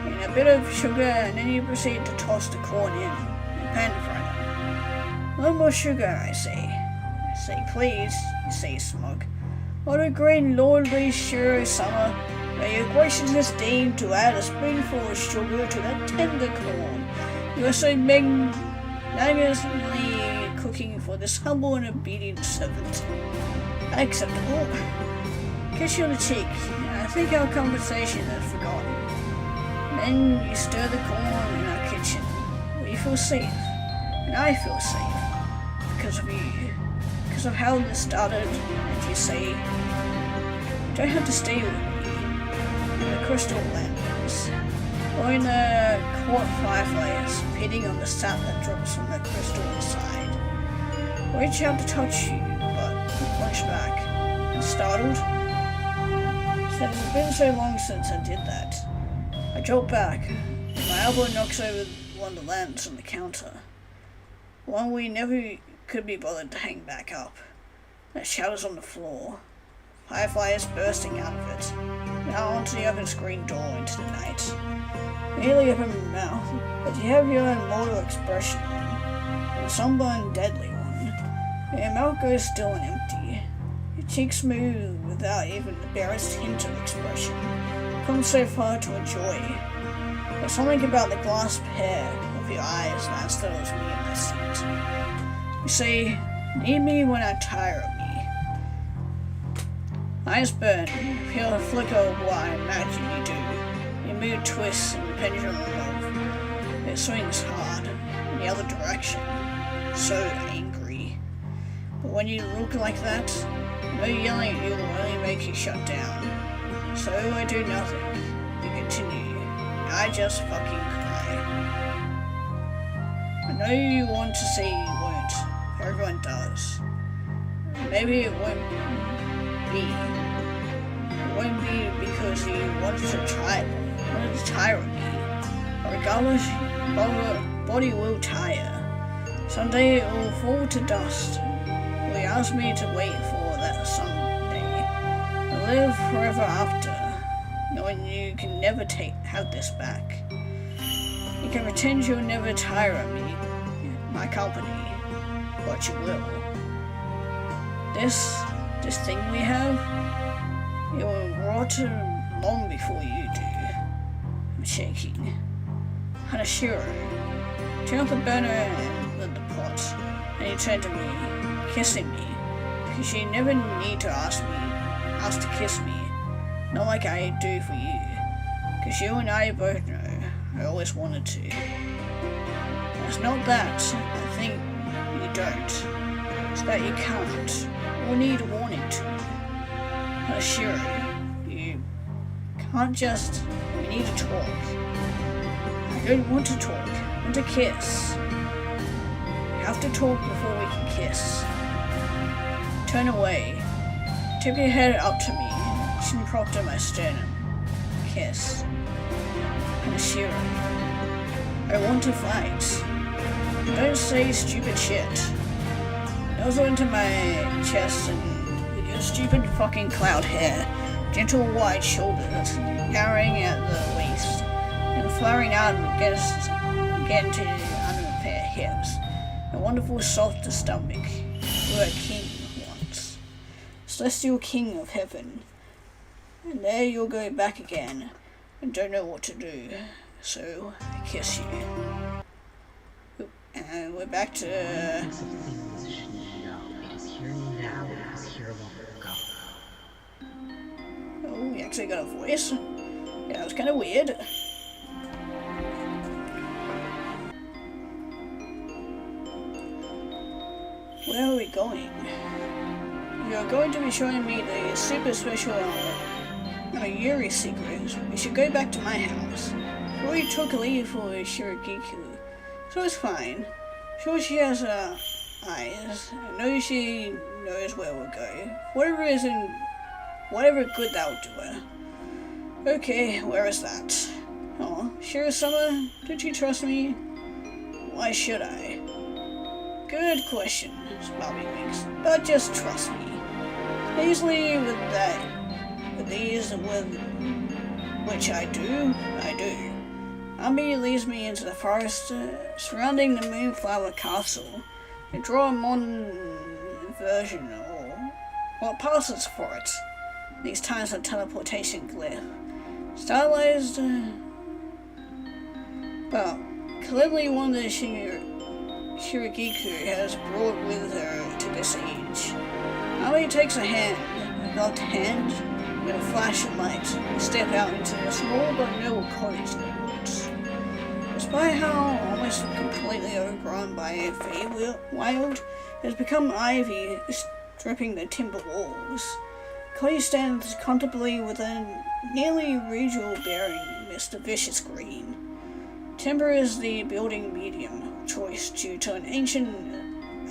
and a bit of sugar, and then you proceed to toss the corn in and pan fry them. No more sugar, I say. I say please, you say smug. What a great lordly sure summer. May your graciousness deign to add a spoonful of sugar to that tender corn. You are so magnanimously cooking for this humble and obedient servant. Acceptable. Kiss you on the cheek, and I think our conversation is forgotten. Then you stir the corn in our kitchen, where you feel safe, and I feel safe, because of you, because of how this started, and you say, you don't have to stay with me. The crystal lanterns, or in the court fireflies, pitting on the sap that drops from the crystal inside. Reach out to touch you, but you punch back, and startled. Said it's been so long since I did that. I jolt back, and my elbow knocks over one of the lamps on the counter. One we never could be bothered to hang back up. That shatters on the floor. Fireflies bursting out of it. Now onto the open screen door into the night. Nearly open mouth, but you have your immortal expression on, a somber and deadly one. Your mouth goes still and empty. Your cheeks move without even the barest hint of expression. Come so far to enjoy. There's something about the glass pair of your eyes that startles me in my seat. You say, need me when I tire of me. Eyes burn, feel a flicker of what I imagine you do. Your mood twists in the pendulum of it swings hard in the other direction, so angry. But when you look like that, no yelling at you will only make you shut down. So I do nothing. You continue. I just fucking cry. I know you want to say you won't. Everyone does. Maybe it won't be. It won't be because he wanted to tire me. But regardless, your body will tire. Someday it will fall to dust. Will you ask me to wait for that someday? And live forever after, knowing you can never have this back. You can pretend you'll never tire of me, my company, but you will. This thing we have, it will rot long before you do. I'm shaking. Hanashiro, turn off the burner and lit the pot, and you turn to me, kissing me, because you never need to ask to kiss me, not like I do for you, because you and I both know I always wanted to. It's not that I think you don't, it's that you can't, or need wanting to. Hanashiro, you can't just, we need to talk. I don't want to talk, I want to kiss. We have to talk before we can kiss. Turn away. Tip your head up to me, chin propped on my sternum. Kiss. Hanashiro, I want to fight. Don't say stupid shit. Nuzzle into my chest and with your stupid fucking cloud hair, gentle wide shoulders, narrowing at the waist, and flaring out again to unrepaired hips. A wonderful soft stomach. You were a king once. Celestial king of heaven. And there you'll go back again, and don't know what to do. So, I kiss you. And we're back to... Oh, we actually got a voice. Yeah, that was kind of weird. Where are we going? You're going to be showing me the super special Yuri secrets. We should go back to my house. We already took a leave for Shiragiku, so it's fine. Sure, she has eyes. I know she knows where we'll go. Whatever good that'll do her. Okay, where is that? Oh, Shiro-sama, did you trust me? Why should I? Good question, Smiley winks, but just trust me. Easily with which I do. Ambi leads me into the forest surrounding the Moonflower Castle to draw a modern version or what passes for it. These times of teleportation glyph. Stylized, but clearly one that Shiragiku has brought with her to this age. Ambi takes a hand, a gloved hand, with a flash of light. We step out into a small but noble cottage in the woods. Despite how almost completely overgrown by a Feywild, it has become ivy stripping the timber walls. Cottage stands contemplatively with a nearly regal bearing amidst a vicious green. Timber is the building medium of choice due to an ancient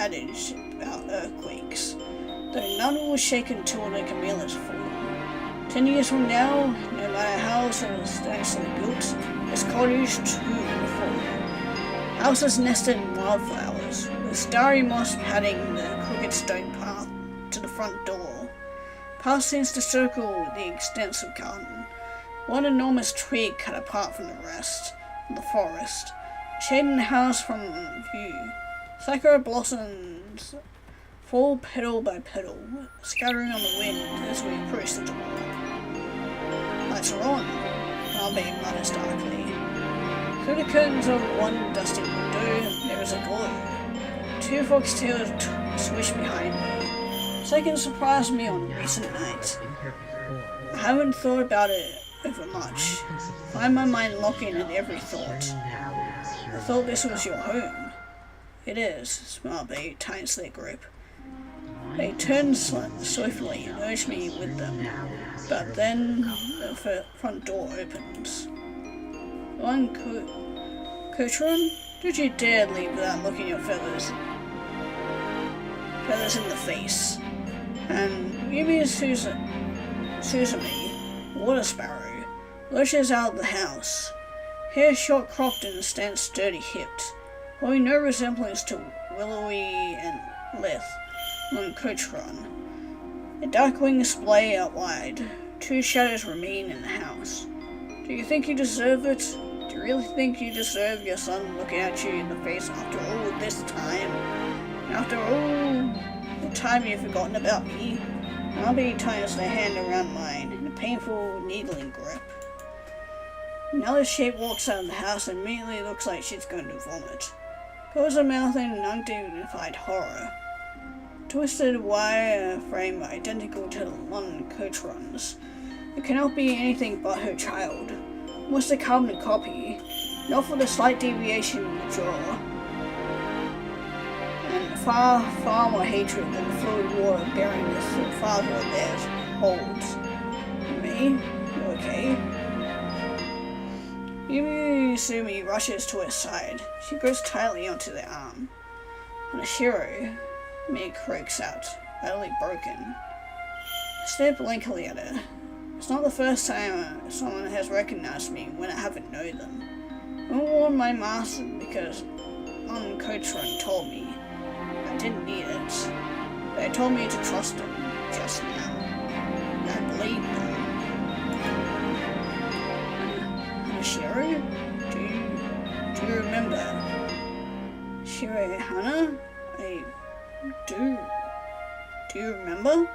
adage about earthquakes, though none will shake until the camellias fall. 10 years from now, no matter how substantially built, this cottage too will fall. Houses nested in wildflowers, with starry moss padding the crooked stone path to the front door. Path seems to circle the extensive garden, one enormous tree cut apart from the rest of the forest, shading the house from view. Sakura blossoms fall petal by petal, scattering on the wind as we approach the door. Lights are on, Ambi mutters darkly. Through the curtains of one dusty window, there is a glow. 2 foxtails swish behind me. Second surprised me on recent nights. I haven't thought about it over much. Find my mind locking in every thought. I thought this was your home. It is, Smiley tightens their grip. They turn swiftly and urge me with them, but then the front door opens. One Kotron, did you dare leave without looking your feathers in the face? And Yumi Suzumi, water sparrow, lurches out of the house. Hair short cropped and stands sturdy-hipped, holding no resemblance to Willowy and Lith on Kotron. The dark wings splay out wide. 2 shadows remain in the house. Do you think you deserve it? Do you really think you deserve your son looking at you in the face after all this time? And after all the time you've forgotten about me? Ambi tightens their hand around mine in a painful, needling grip. Another shape walks out of the house and immediately looks like she's going to vomit. Closes her mouth in undignified horror. Twisted wire frame identical to the London Kotron's. It cannot be anything but her child. Almost a carbon copy, not for the slight deviation in the jaw. And far, far more hatred than the fluid water bearing this father of theirs holds. Me? You okay? Yumi Sumi rushes to her side. She grips tightly onto their arm. And Shiro, me croaks out, badly broken. I stare blankly at her. It's not the first time someone has recognized me when I haven't known them. I worn my mask because Kotron told me I didn't need it. They told me to trust them just now. And I believed them. Shiro? Do you remember? Shiro-hana? Do you remember?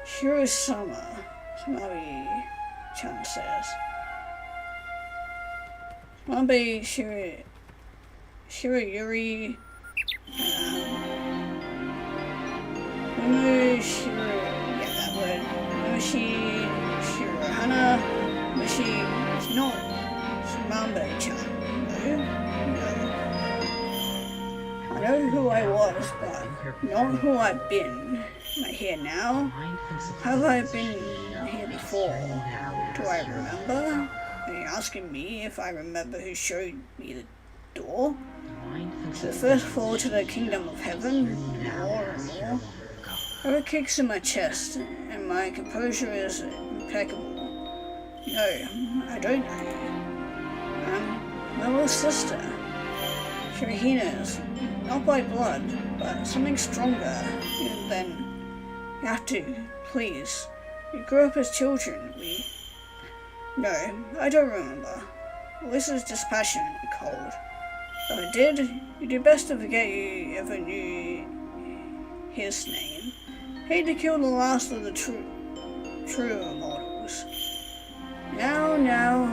Shiro-sama, Smiley-chan says. Smiley Shiro-yuri, Shiro, yeah, that word. Shiro-hana, Mushi, it's not Smiley-chan, no. I know who I was, but not who I've been. Am I here now? Have I been here before? Do I remember? Are you asking me if I remember who showed me the door? To the first floor to the kingdom of heaven, more and more. There are kicks in my chest, and my composure is impeccable. No, I don't know you. My little sister. Shirahina's, not by blood, but something stronger than you have to, please. We grew up as children, No, I don't remember. This is dispassionate and cold. If I did, you'd do best to forget you ever knew his name. Hate to kill the last of the true immortals. Now,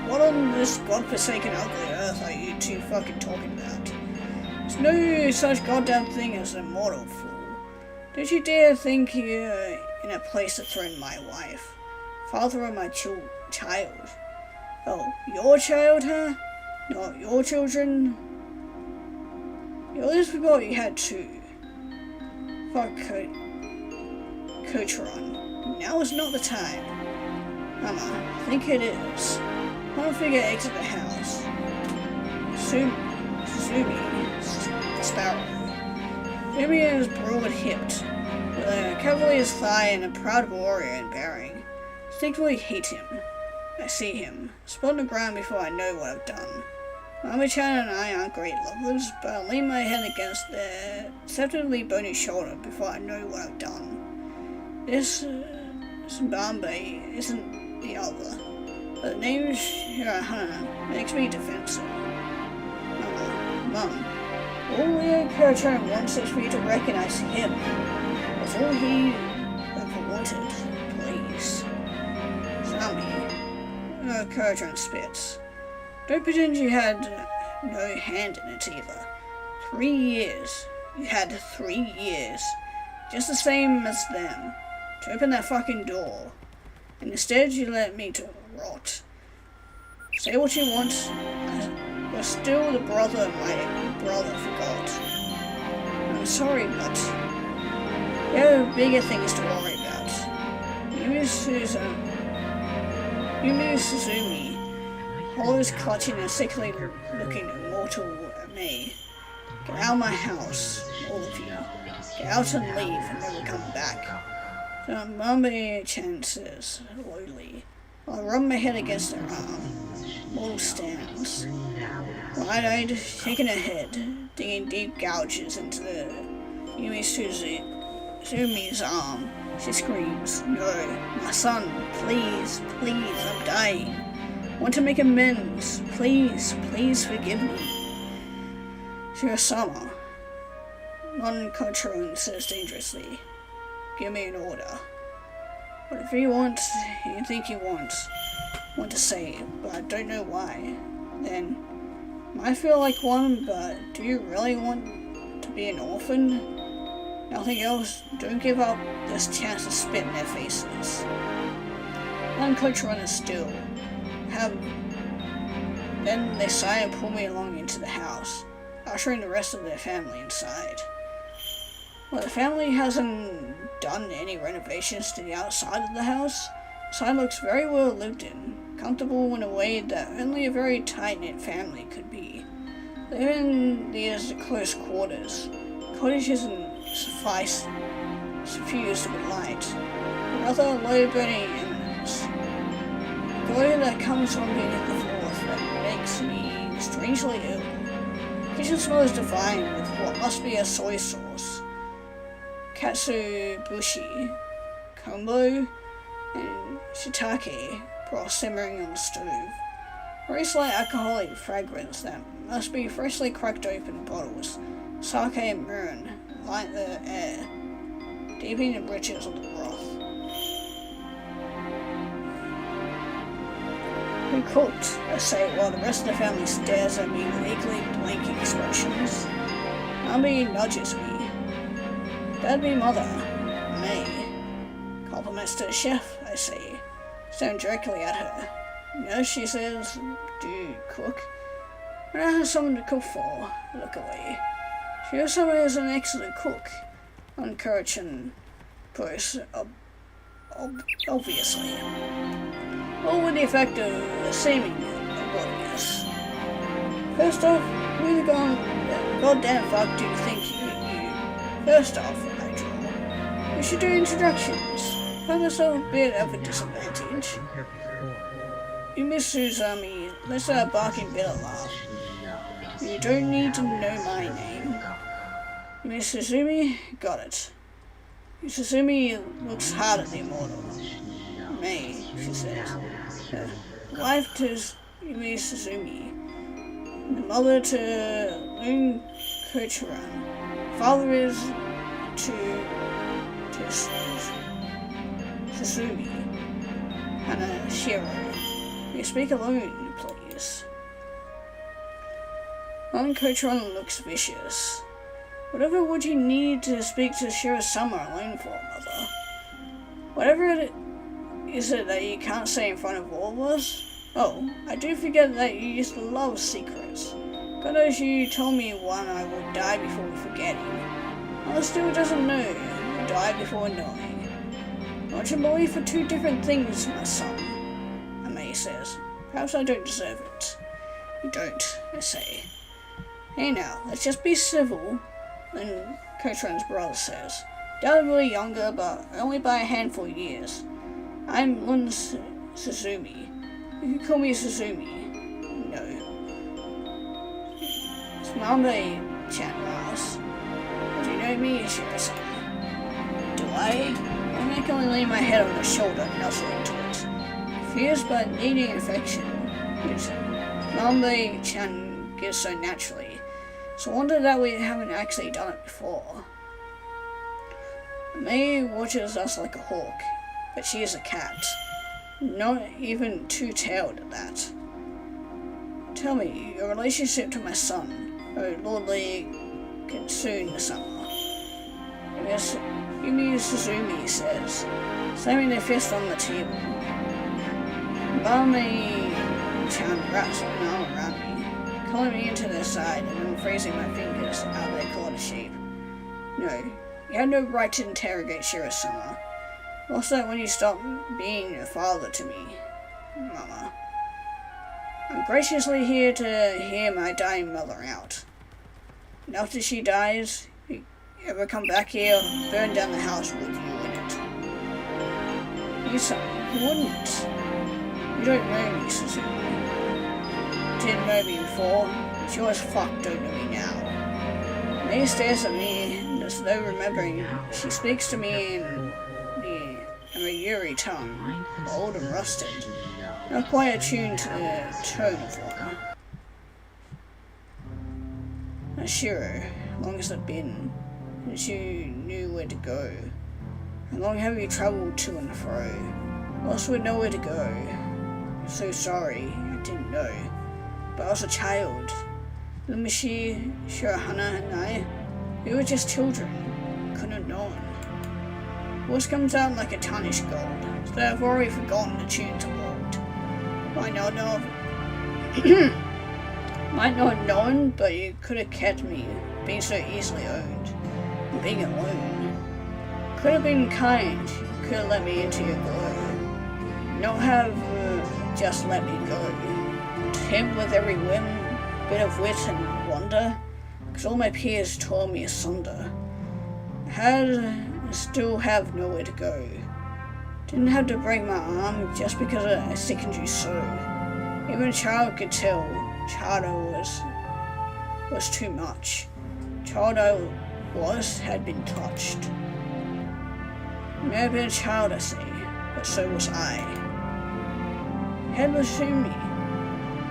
what on this godforsaken ugly earth are you two fucking talking about? There's no such goddamn thing as an immortal, fool. Don't you dare think you're in a place to threaten my wife, father of my child. Oh, your child, huh? Not your children? You always forgot you had two. Fuck Cocheron. Now is not the time. Mama, I think it is. One figure exit the house. Suzumi, Sparrow. Suzumi is broad-hipped, with a cavalier's thigh and a proud warrior in bearing. Instinctively hate him. I see him, spot on the ground before I know what I've done. Mama-chan and I aren't great lovers, but I'll lean my head against their deceptively bony shoulder before I know what I've done. This Zimbabwe isn't the other, but the name Shirahina makes me defensive. Mum, all Leo Kurochan wants is for you to recognize him. That's all he ever wanted, please. Sami, Kurochan spits. Don't pretend you had no hand in it either. 3 years. You had 3 years. Just the same as them. To open that fucking door. And instead you let me to rot. Say what you want. You're still the brother my brother forgot. I'm sorry, but there are bigger things to worry about. Yumi Suzumi, always clutching a sickly looking immortal me. Get out of my house, all of you. Get out and leave and never come back. So Mama-chan says, lowly. I'll rub my head against her arm. Mortal stands. Wide-eyed, shaking her head, digging deep gouges into the Yumi Suzumi's arm. She screams, no, my son, please, I'm dying. Want to make amends. Please forgive me. Shirasama. One Cocheron says dangerously. Give me an order. Whatever you think you want to say, but I don't know why. Then, might feel like one, but do you really want to be an orphan? Nothing else, don't give up this chance to spit in their faces. One Cocheron is still. Then they sigh and pull me along into the house, ushering the rest of their family inside. Well, the family hasn't done any renovations to the outside of the house. The side looks very well lived in, comfortable in a way that only a very tight-knit family could be. They're in these close quarters. Cottage isn't suffused with light, but rather low-burning embers. The glow that comes from beneath the floor that makes me strangely ill. The kitchen smells divine with what must be a soy sauce. Katsubushi, kombu, and shiitake broth simmering on the stove. Very slight alcoholic fragrance that must be freshly cracked open bottles. Sake and mirin light the air, deepening the bridges of the broth. Who cooked? I say while the rest of the family stares at me with equally blank expressions. Mommy nudges me. That'd be Mother. May. Compliments to the chef, I say, staring directly at her. No, she says, do you cook? When I have someone to cook for, look away. She also is an excellent cook. Uncouraging puts obviously. All with the effect of seeming oblivious. First off, who the goddamn fuck do you think you? First off, I draw. We should do introductions. find myself a bit of a disadvantage. You Miss Susumi, let's barking bit of laugh. You don't need to know my name. Miss Susumi, got it. Susumi looks hard at the immortal. May, she says. Wife to Miss Susumi. The mother to Lin Kochuran. Father is to Susumi. Hanashiro. You speak alone, please. Lin Kochuran looks vicious. Whatever would you need to speak to Shirasama alone for, Mother? Whatever it is it that you can't say in front of all of us? Oh, I do forget that you used to love secrets. God knows you told me one I would die before forgetting. Mother still doesn't know. You die before knowing. Don't you believe for two different things, my son? May says. Perhaps I don't deserve it. You don't, I say. Hey now, let's just be civil. Then Kochuran's brother says, doubly younger, but only by a handful of years. I'm Lin Susumi. You can call me Susumi. No. It's Mambe-chan asks. Do you know me, Shirasama? Do I? I can only lay my head on her shoulder, nuzzling to it. Confused but needing affection, which Mambe-chan gives so naturally. So I wonder that we haven't actually done it before. May watches us like a hawk, but she is a cat. Not even two-tailed at that. Tell me, your relationship to my son, Lordly Kitsune-sama. Yumi Susumi says, slamming their fist on the table. Mambe-chan wraps an arm around me, calling me into their side and then freezing my fingers out of their quarter shape. No, you had no right to interrogate Shirasama. Also, when you stop being a father to me, Mama. I'm graciously here to hear my dying mother out. And after she dies, you ever come back here, burn down the house with you in it. You son, you wouldn't. You don't know me, Susumi. Didn't know me before, but you as fuck don't know me now. May stares at me as though remembering. She speaks to me in a Yuri tongue, old and rusted, not quite attuned to the tone of one. Ashiro, how long has it been since you knew where to go? How long have you travelled to and fro? Lost with nowhere to go. I'm so sorry, I didn't know. But I was a child. Lumishi, Shirahana, and I, we were just children. Couldn't have known. Voice comes out like a tarnished gold, so I've already forgotten the tune to world. Might not have known, but you could have kept me, being so easily owned, and being alone. Could have been kind, could have let me into your glow. Not have just let me go. Tempt with every whim, bit of wit and wonder, cause all my peers tore me asunder. Still have nowhere to go. Didn't have to break my arm just because I sickened you so. Even a child could tell Chada was too much. Child I had been touched. May have been a child, I say, but so was I. Head Lushumi,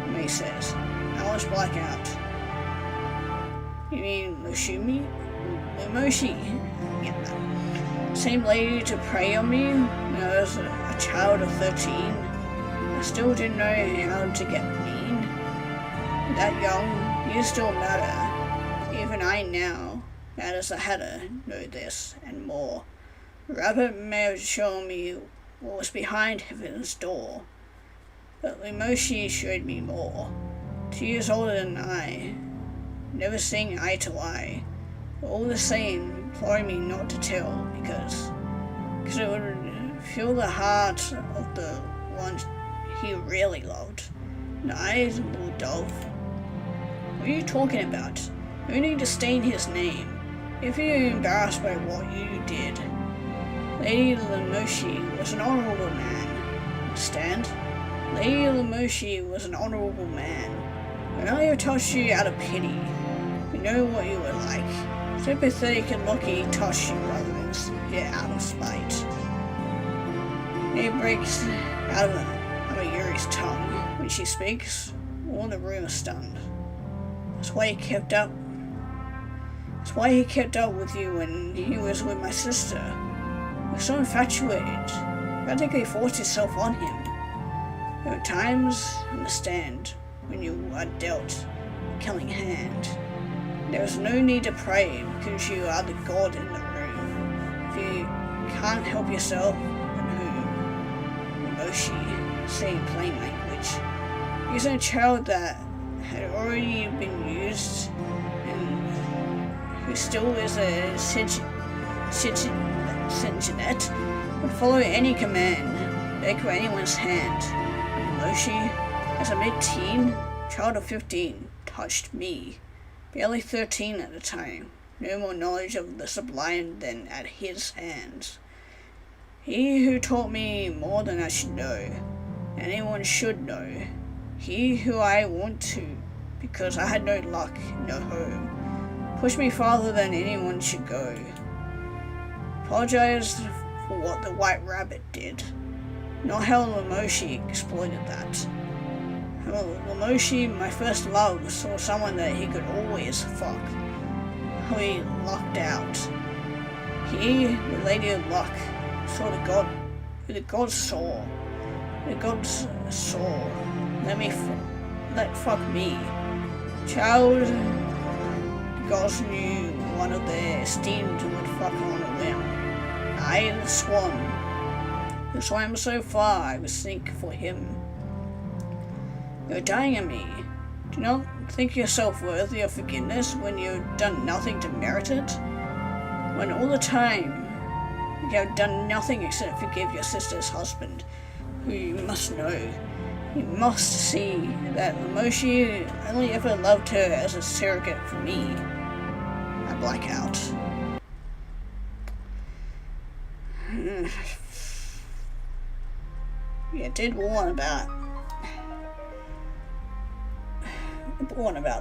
May says. I was black out. You mean Lushumi? Lumoshi? Yeah. Same lady to prey on me when I was a child of 13. I still didn't know how to get mean. That young, you still matter. Even I now, as a hatter, know this and more. Rabbit may have shown me what was behind heaven's door, but Lumoshi showed me more. 2 years older than I, never seeing eye to eye. All the same, imploring me not to tell because it would fill the heart of the one he really loved. And I, little dove. What are you talking about? You need to stain his name. If you're embarrassed by what you did, Lady Lemoshi was an honorable man. Understand? Lady Lemoshi was an honorable man. When I touched you out of pity, we know what you were like. Sympathetic and lucky touched you rather than out of spite. It breaks out of Yuri's tongue. When she speaks, all in the room are stunned. That's why he kept up with you when he was with my sister. He was so infatuated, practically forced yourself on him. There are times, understand, when you are dealt a killing hand. There is no need to pray because you are the god in the room. If you can't help yourself, then who? Lemoshi, saying plain language. Using a child that had already been used and who still is a sentient would follow any command, beg for anyone's hand. Lemoshi, as a mid-teen, child of 15, touched me. Barely 13 at the time, no more knowledge of the sublime than at his hands. He who taught me more than I should know, anyone should know. He who I want to, because I had no luck, no home, pushed me farther than anyone should go. Apologized for what the White Rabbit did, not how Lemoshi exploited that. Lemoshi, my first love, saw someone that he could always fuck. How he lucked out. He, the Lady of Luck, saw the god, who the gods saw. The gods saw. Let fuck me. Child, the gods knew one of their esteemed would fuck on a whim. I, the swan, who swam so far I would sink for him. You're dying of me. Do not think yourself worthy of forgiveness when you've done nothing to merit it. When all the time you have done nothing except forgive your sister's husband, who you must know. You must see that Lemoshi only ever loved her as a surrogate for me. I black out. Yeah, did warn about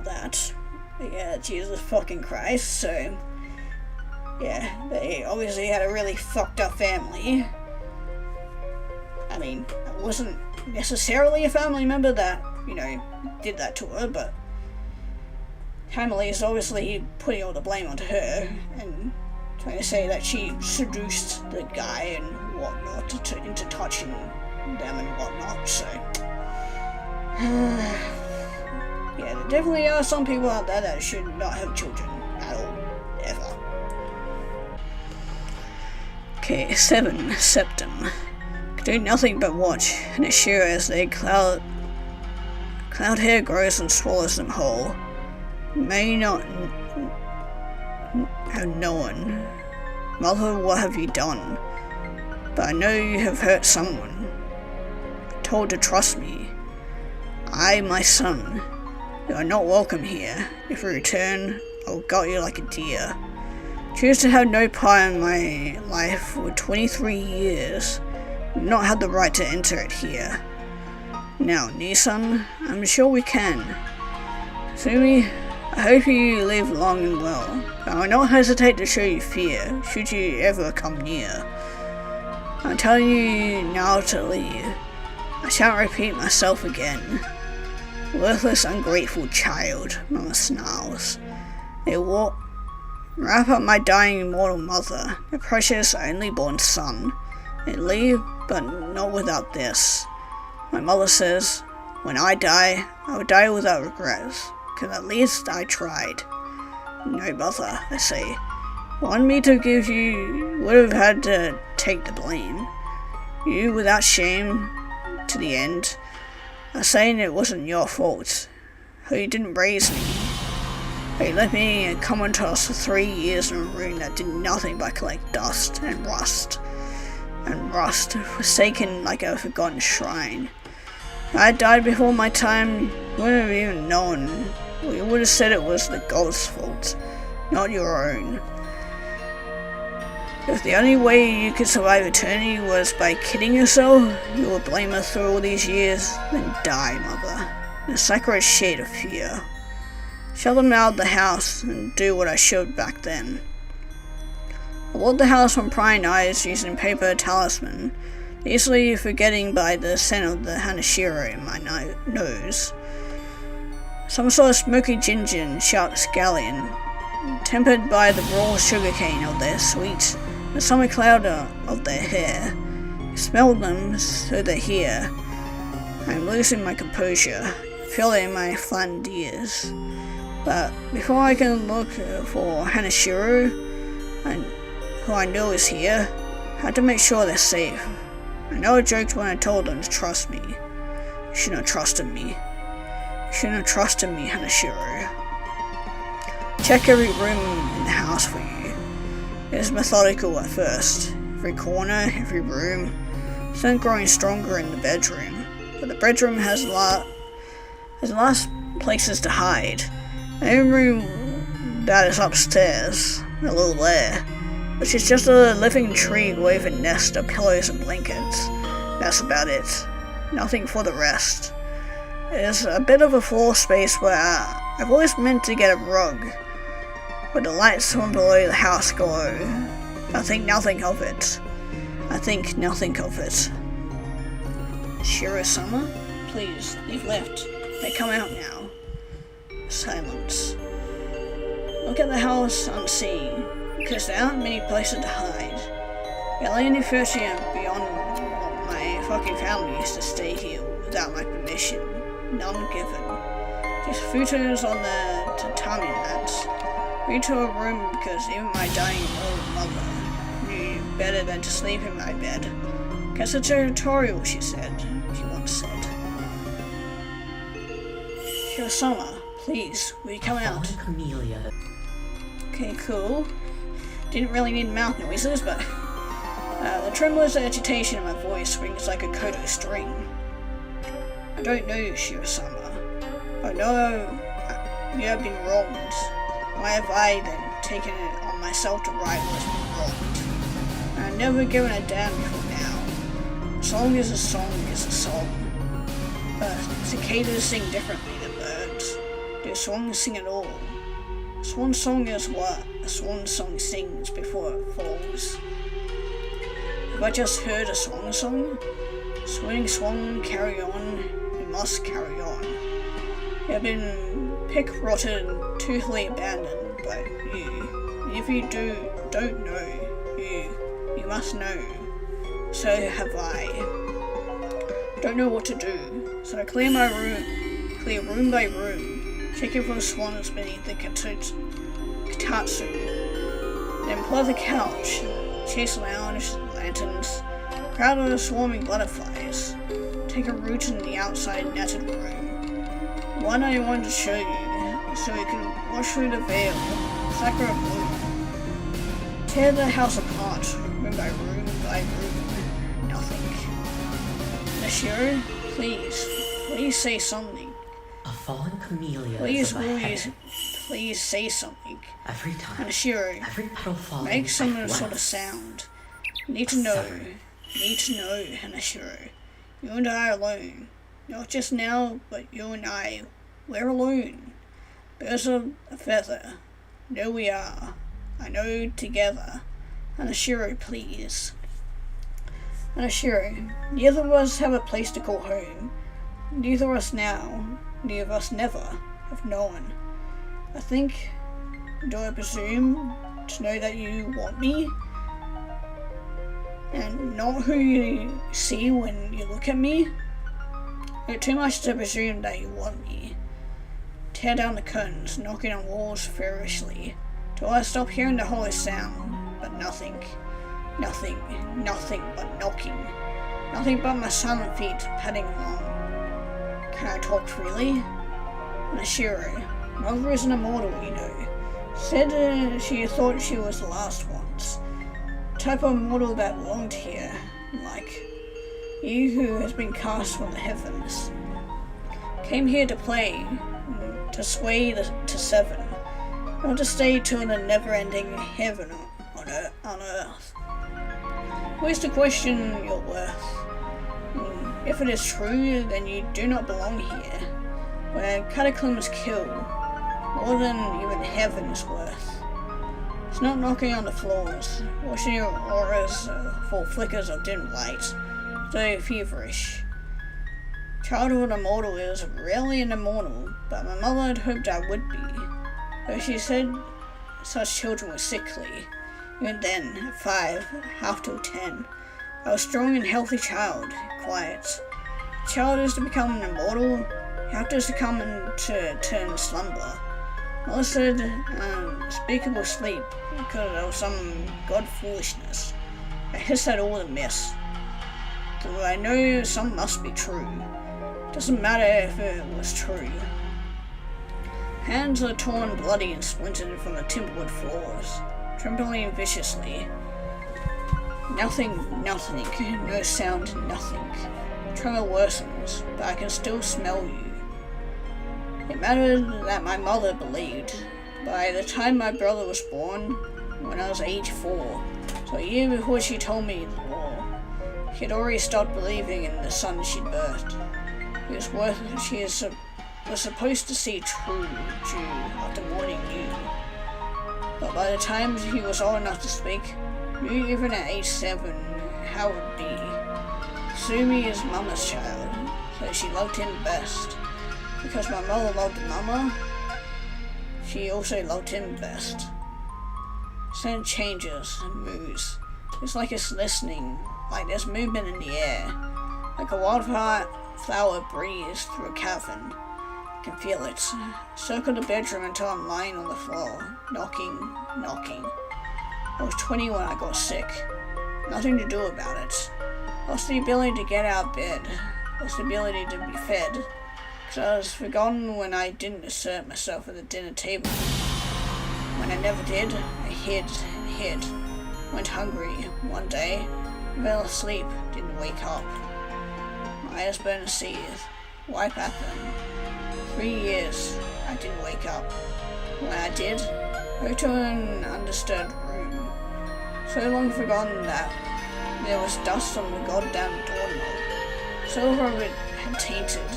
that. But yeah, Jesus fucking Christ, so yeah, they obviously had a really fucked up family. I mean, it wasn't necessarily a family member that, did that to her, but Hammerly is obviously putting all the blame onto her and trying to say that she seduced the guy and whatnot into touching them and whatnot, so yeah, there definitely are some people out there that should not have children at all, ever. Okay, 7. Septum. Could do nothing but watch and assure as their cloud hair grows and swallows them whole. May not have known. Mother, what have you done? But I know you have hurt someone. Told to trust me. I, my son, you are not welcome here. If you return, I'll gut you like a deer. Choose to have no part in my life for 23 years. You've not had the right to enter it here. Now, Nissan, I'm sure we can. Sumi, I hope you live long and well. I will not hesitate to show you fear, should you ever come near. I'm telling you now to leave. I shan't repeat myself again. Worthless, ungrateful child, Mama snarls. They will wrap up my dying immortal mother, the precious only-born son, and leave, but not without this. My mother says, when I die, I will die without regrets, because at least I tried. No, mother, I say. Want me to give you would have had to take the blame. You, without shame, to the end, are saying it wasn't your fault. How you didn't raise me. How you let me come into us for 3 years in a room that did nothing but collect dust and rust. Forsaken like a forgotten shrine. If I had died before my time, you wouldn't have even known. You would have said it was the god's fault, not your own. If the only way you could survive eternity was by killing yourself, you will blame us through all these years, then die, Mother. In a sacred shade of fear. Shut them out of the house and do what I showed back then. I walled the house from prying eyes using paper talisman, easily forgetting by the scent of the Hanashiro in my nose. Some sort of smoky ginger and sharp scallion, tempered by the raw sugarcane of their sweet, the summer cloud of their hair. You smell them, so they're here. I'm losing my composure, feel it in my flattened ears. But before I can look for Hanashiro, who I know is here, I had to make sure they're safe. I know I joked when I told them to trust me. You shouldn't have trusted me. You shouldn't have trusted me, Hanashiro. Check every room in the house for you. It is methodical at first. Every corner, every room. It's then growing stronger in the bedroom. But the bedroom has last places to hide. Every room that is upstairs, a little lair, which is just a living tree woven nest of pillows and blankets. That's about it. Nothing for the rest. It is a bit of a floor space where I've always meant to get a rug, where the lights from below the house glow. I think nothing of it. Shiro-sama, please, you've left. They come out now. Silence. Look at the house unseen, because there aren't many places to hide. Barely any furniture beyond what my fucking family used to stay here without my permission. None given. Just futons on the tatami mats. Read to a room because even my dying old mother knew better than to sleep in my bed. Guess it's territorial, she once said. Shiro-sama, please, will you come out? Camellia. Okay, cool. Didn't really need mouth noises, but the tremulous agitation in my voice rings like a koto string. I don't know, Shiro-sama. I know you have been wronged. Why have I then taken it on myself to write what has been wronged? I've never given a damn before now. A song is a song is a song. Cicadas sing differently than birds. Do swans sing at all? A swan song is what a swan song sings before it falls. Have I just heard a swan song? Swing swan, carry on, you must carry on. You have been pick-rotted and toothly abandoned by you. And if you don't know, you must know. So have I. Don't know what to do, so I clear room by room, checking for swans beneath the katatsu. Then plug the couch, chase lounge, lanterns, crowd of swarming butterflies, take a route in the outside netted room. One I wanted to show you, so you can watch through the veil, sakura bloom. Tear the house apart, room by room by room. Nothing. Nashiro, please say something. A fallen camellia. Please say something. Every time. Nashiro, every petal falling. Make some sort of sound. Need to know, Hanashiro. You and I are alone. Not just now, but you and I, we're alone. Birds of a feather. No, we are. I know together. Hanashiro, please. Hanashiro, neither of us have a place to call home. Neither of us now, neither of us never, have known. I think, do I presume, to know that you want me? And not who you see when you look at me? It's too much to presume that you want me. Tear down the curtains, knocking on walls furiously, till I stop hearing the hollow sound, but nothing but knocking. Nothing but my silent feet padding along. Can I talk freely? Nashiro, Mother isn't immortal, you know. Said she thought she was the last once. Type of mortal that belonged here, like you who has been cast from the heavens. Came here to play, to sway to seven, not to stay till the never-ending heaven on on Earth. Where's to question your worth? If it is true, then you do not belong here, where cataclysms kill, more than even heaven is worth. It's not knocking on the floors, watching your auras for flickers of dim light, so feverish. Childhood immortal is rarely an immortal, but my mother had hoped I would be, though she said such children were sickly. Even then, at 5, half till 10, I was a strong and healthy child, quiet. A child is to become an immortal, you have to succumb to eternal slumber. Mother said unspeakable sleep because of some god foolishness. I hissed at all the myths, though I know some must be true. Doesn't matter if it was true. Hands are torn, bloody, and splintered from the timberwood floors, trembling viciously. Nothing, no sound, nothing. Tremor worsens, but I can still smell you. It mattered that my mother believed. By the time my brother was born, when I was age 4, so a year before she told me the law, she had already stopped believing in the son she'd birthed. She was supposed to see true Jew after morning knew. But by the time he was old enough to speak, knew even at age 7 how it would be. Sumi is Mama's child, so she loved him best. Because my mother loved Mama, she also loved him best. Sound changes and moves. It's like it's listening, like there's movement in the air. Like a wildflower breeze through a cavern. I can feel it. Circle the bedroom until I'm lying on the floor, knocking. I was 20 when I got sick. Nothing to do about it. Lost the ability to get out of bed. Lost the ability to be fed. Because I was forgotten when I didn't assert myself at the dinner table. When I never did, I hid and hid. Went hungry one day, fell asleep, didn't wake up. My eyes burn a seethe, wipe at them. 3 years, I didn't wake up. When I did, I went to an undisturbed room. So long forgotten that there was dust on the goddamn doorknob. Silver of it had tainted.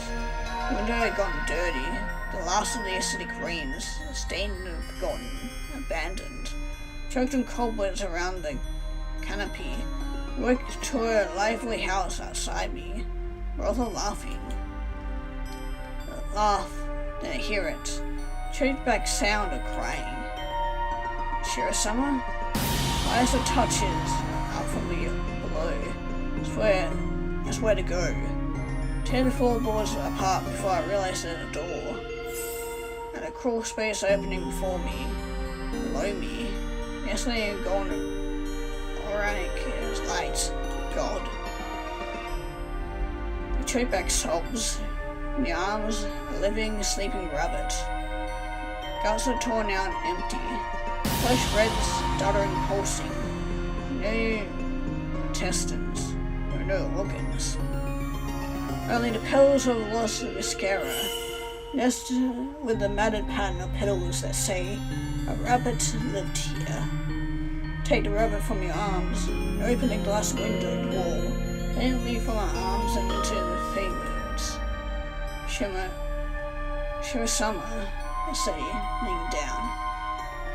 The window had gotten dirty. The last of the acidic rains, stained and forgotten, abandoned. Choked in cobwebs around the canopy. Worked to a lively house outside me. Rather laughing. Laugh, then I hear it. Choked back sound of crying. Shirasama? Eyes of touches out from below. I swear to go. Tear the floorboards apart before I realize there's a door. And a crawl space opening before me. Below me. Yesterday gone organic as light. God. You choke back sobs. In your arms, a living, sleeping rabbit. Guts are torn out and empty. Flesh reds, stuttering, pulsing. No intestines. There are no organs. Only the petals of lost viscera, nested with the matted pattern of petals that say, a rabbit lived here. Take the rabbit from your arms, and open the glass windowed wall, faintly from our arms and into the favorites. Shirasama, I say, leaning down.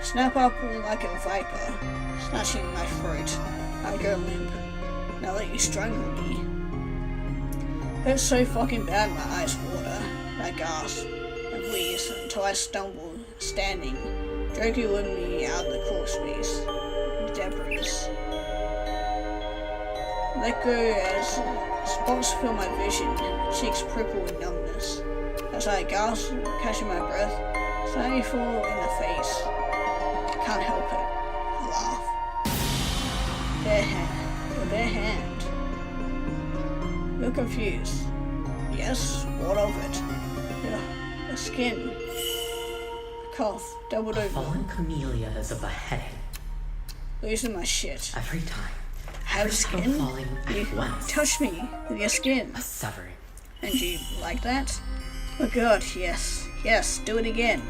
Snap up like a viper, snatching my throat. I go limp. Now that you strangle me. Hurts so fucking bad my eyes water. I gasp and wheeze until I stumble, standing, dragging with me out of the crawl space. Debris. Let go as spots fill my vision, cheeks prickle with numbness. As I gasp, catching my breath, slightly fall in the face. Can't help it. I laugh. Bare hand. You're confused. Yes, what of it? Your skin. I cough, doubled A over. fallen camellia is a beheading. Losing my shit. Every time. Have Every skin? time falling You at once. touch me with your skin. A severing. And you like that? Oh god, yes. Yes, do it again.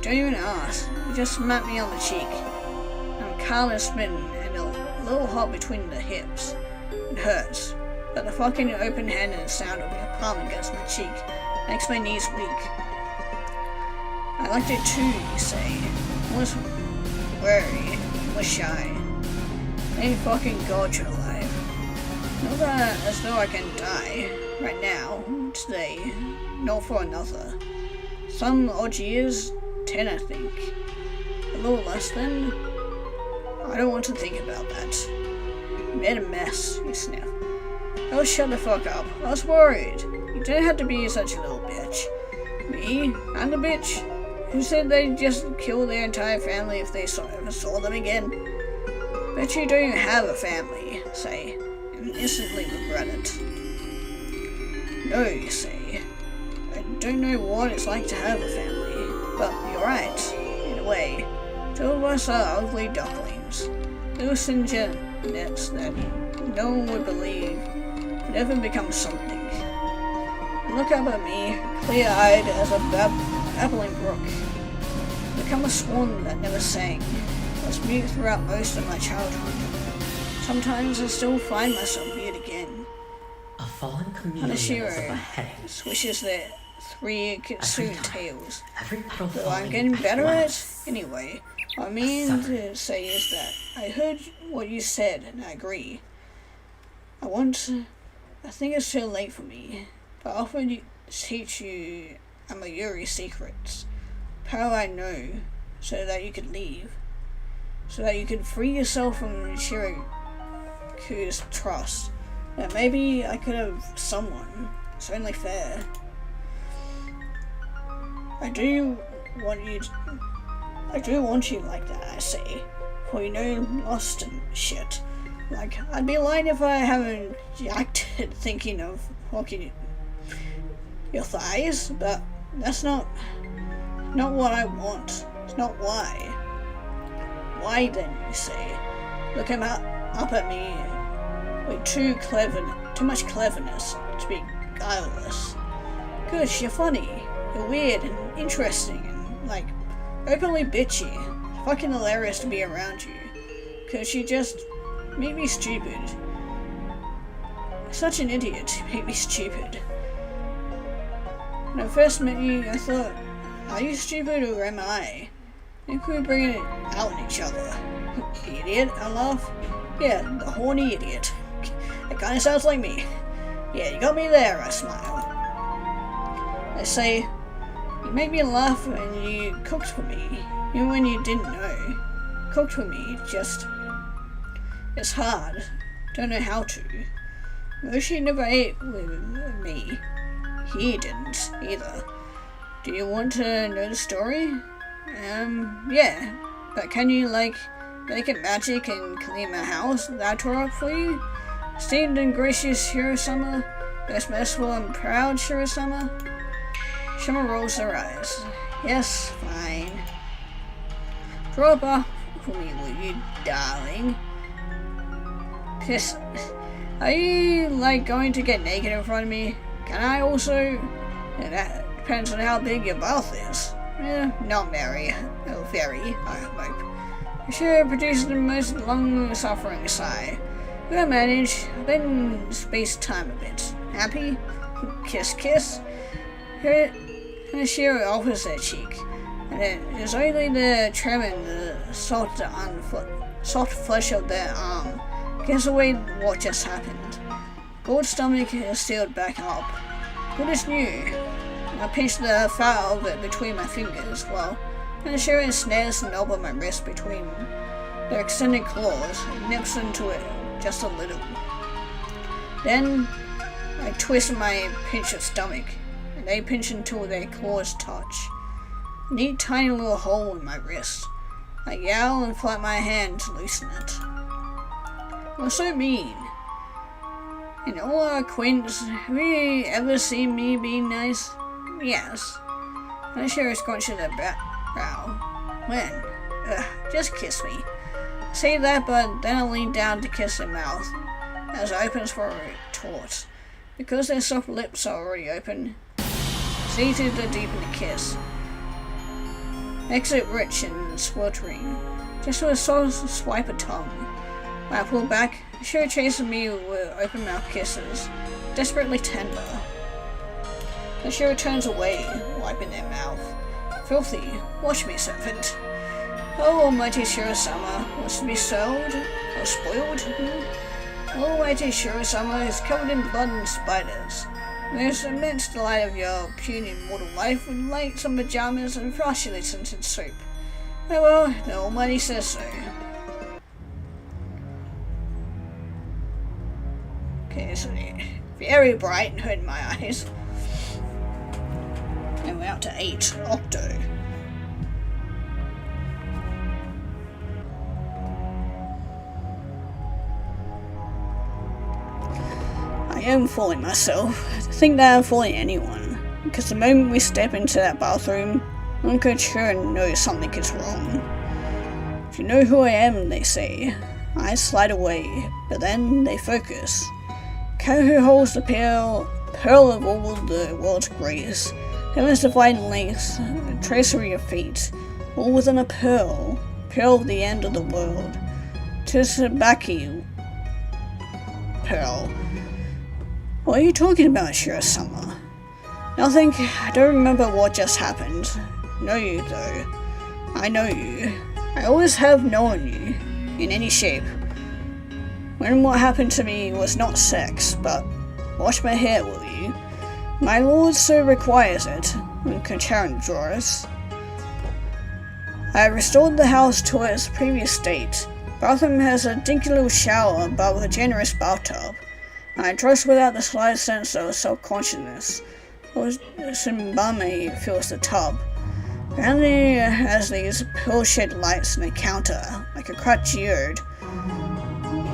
Don't even ask. You just smack me on the cheek. calming spin and a little hot between the hips. It hurts, but the fucking open-handed sound of your palm against my cheek makes my knees weak. I liked it too, you say. I was wary, I was shy. Thank fucking God you're alive. Not that as though I can die, right now, today, not for another. Some odd years, 10 I think. A little less than. I don't want to think about that. You made a mess, you sniff. Oh, shut the fuck up. I was worried. You don't have to be such a little bitch. Me? I'm the bitch? Who said they'd just kill their entire family if they ever saw them again? Bet you don't even have a family, say, and instantly regret it. No, you say. I don't know what it's like to have a family, but you're right, in a way. Two of us are ugly ducklings. Little singet nets that no one would believe would ever become something. Look up at me, clear-eyed as a babbling brook. Become a swan that never sang. I was mute throughout most of my childhood. Sometimes I still find myself mute again. A fallen chameleon has a Hanashiro beheading. swishes their three kitsune tails. Every petal Though falling I'm getting better at it once. anyway. What I mean to say is that I heard what you said and I agree. I think it's too late for me, but I often teach you Amayuri secrets. Power I know, so that you could leave. So that you could free yourself from Shiroku's trust. That maybe I could have someone. It's only fair. I do want you like that, I say. For you know, lost and shit. Like, I'd be lying if I haven't acted thinking of fucking your thighs, but that's not what I want. It's not why. Why then, you say? Looking up at me with too much cleverness to be guileless. Gosh, you're funny. You're weird and interesting and, like, openly bitchy. It's fucking hilarious to be around you. Cause you just make me stupid. Such an idiot to make me stupid. When I first met you, I thought, are you stupid or am I? Think we bring it out in each other. Idiot, I laugh. Yeah, the horny idiot. That kinda sounds like me. Yeah, you got me there, I smile. I say, you make me laugh and you cooked for me, even when you didn't know. Cooked for me, just... It's hard. Don't know how to. Moshi never ate with me. He didn't, either. Do you want to know the story? Yeah. But can you, like, make it magic and clean my house that I tore up for you? Esteemed and gracious Shiro-sama, most merciful and proud Shiro-sama? Shima rolls her eyes. Yes, fine. Drop off for me, will you, darling? Piss. Are you, like, going to get naked in front of me? Can I also? That depends on how big your mouth is. Not very. Oh, very, I hope. Sure produces the most long-suffering sigh. We'll manage. I've been in space-time a bit. Happy? Kiss, kiss. Shiro offers her cheek, and it is only the tremor and the soft flesh of their arm gives away what just happened. Gold's stomach is sealed back up. Good as new. I pinch the fat of it between my fingers, while Shiro snares the knob of my wrist between their extended claws and nips into it just a little. Then I twist my pinch of stomach, and they pinch until their claws touch. A neat tiny little hole in my wrist. I yowl and flap my hand to loosen it. What's so mean? In all our acquaintance, have you ever seen me being nice? Yes. I sure scrunches her brow. When? Just kiss me. I say that, but then I lean down to kiss her mouth, as it opens for a retort. Because their soft lips are already open, it's easy to deepen the kiss. Makes it rich and sweltering. just with a sort of swipe of tongue. When I pulled back, Ashura chased me with open mouth kisses, desperately tender. Ashura turns away, wiping their mouth. Filthy, watch me, serpent. Oh, almighty Shiro-sama, wants to be sold or spoiled? Almighty Shiro-sama is covered in blood and spiders. There's immense delight of your puny mortal life with lights on pajamas and freshly scented soup. Oh well, the Almighty says so. Okay, so very bright and hurting my eyes. And we're out to 8, Octo. I am fooling myself to think that I'm fooling anyone, because the moment we step into that bathroom, Uncle sure knows something is wrong. If you know who I am, they say. I slide away, but then they focus. Cat who holds the pearl of all the world's grace, heaven's divine length, the tracery of fate, all within a pearl of the end of the world. 'Tis a Baki pearl. What are you talking about, Shiro-sama? Nothing. I don't remember what just happened. Know you, though. I know you. I always have known you, in any shape. When what happened to me was not sex, but wash my hair, will you? My lord so requires it, when Kacharan draws. I restored the house to its previous state. Bathroom has a dinky little shower above a generous bathtub. I trust without the slightest sense of self-consciousness. Simbame fills the tub. Randy has these pill-shaped lights on the counter, like a cracked geode,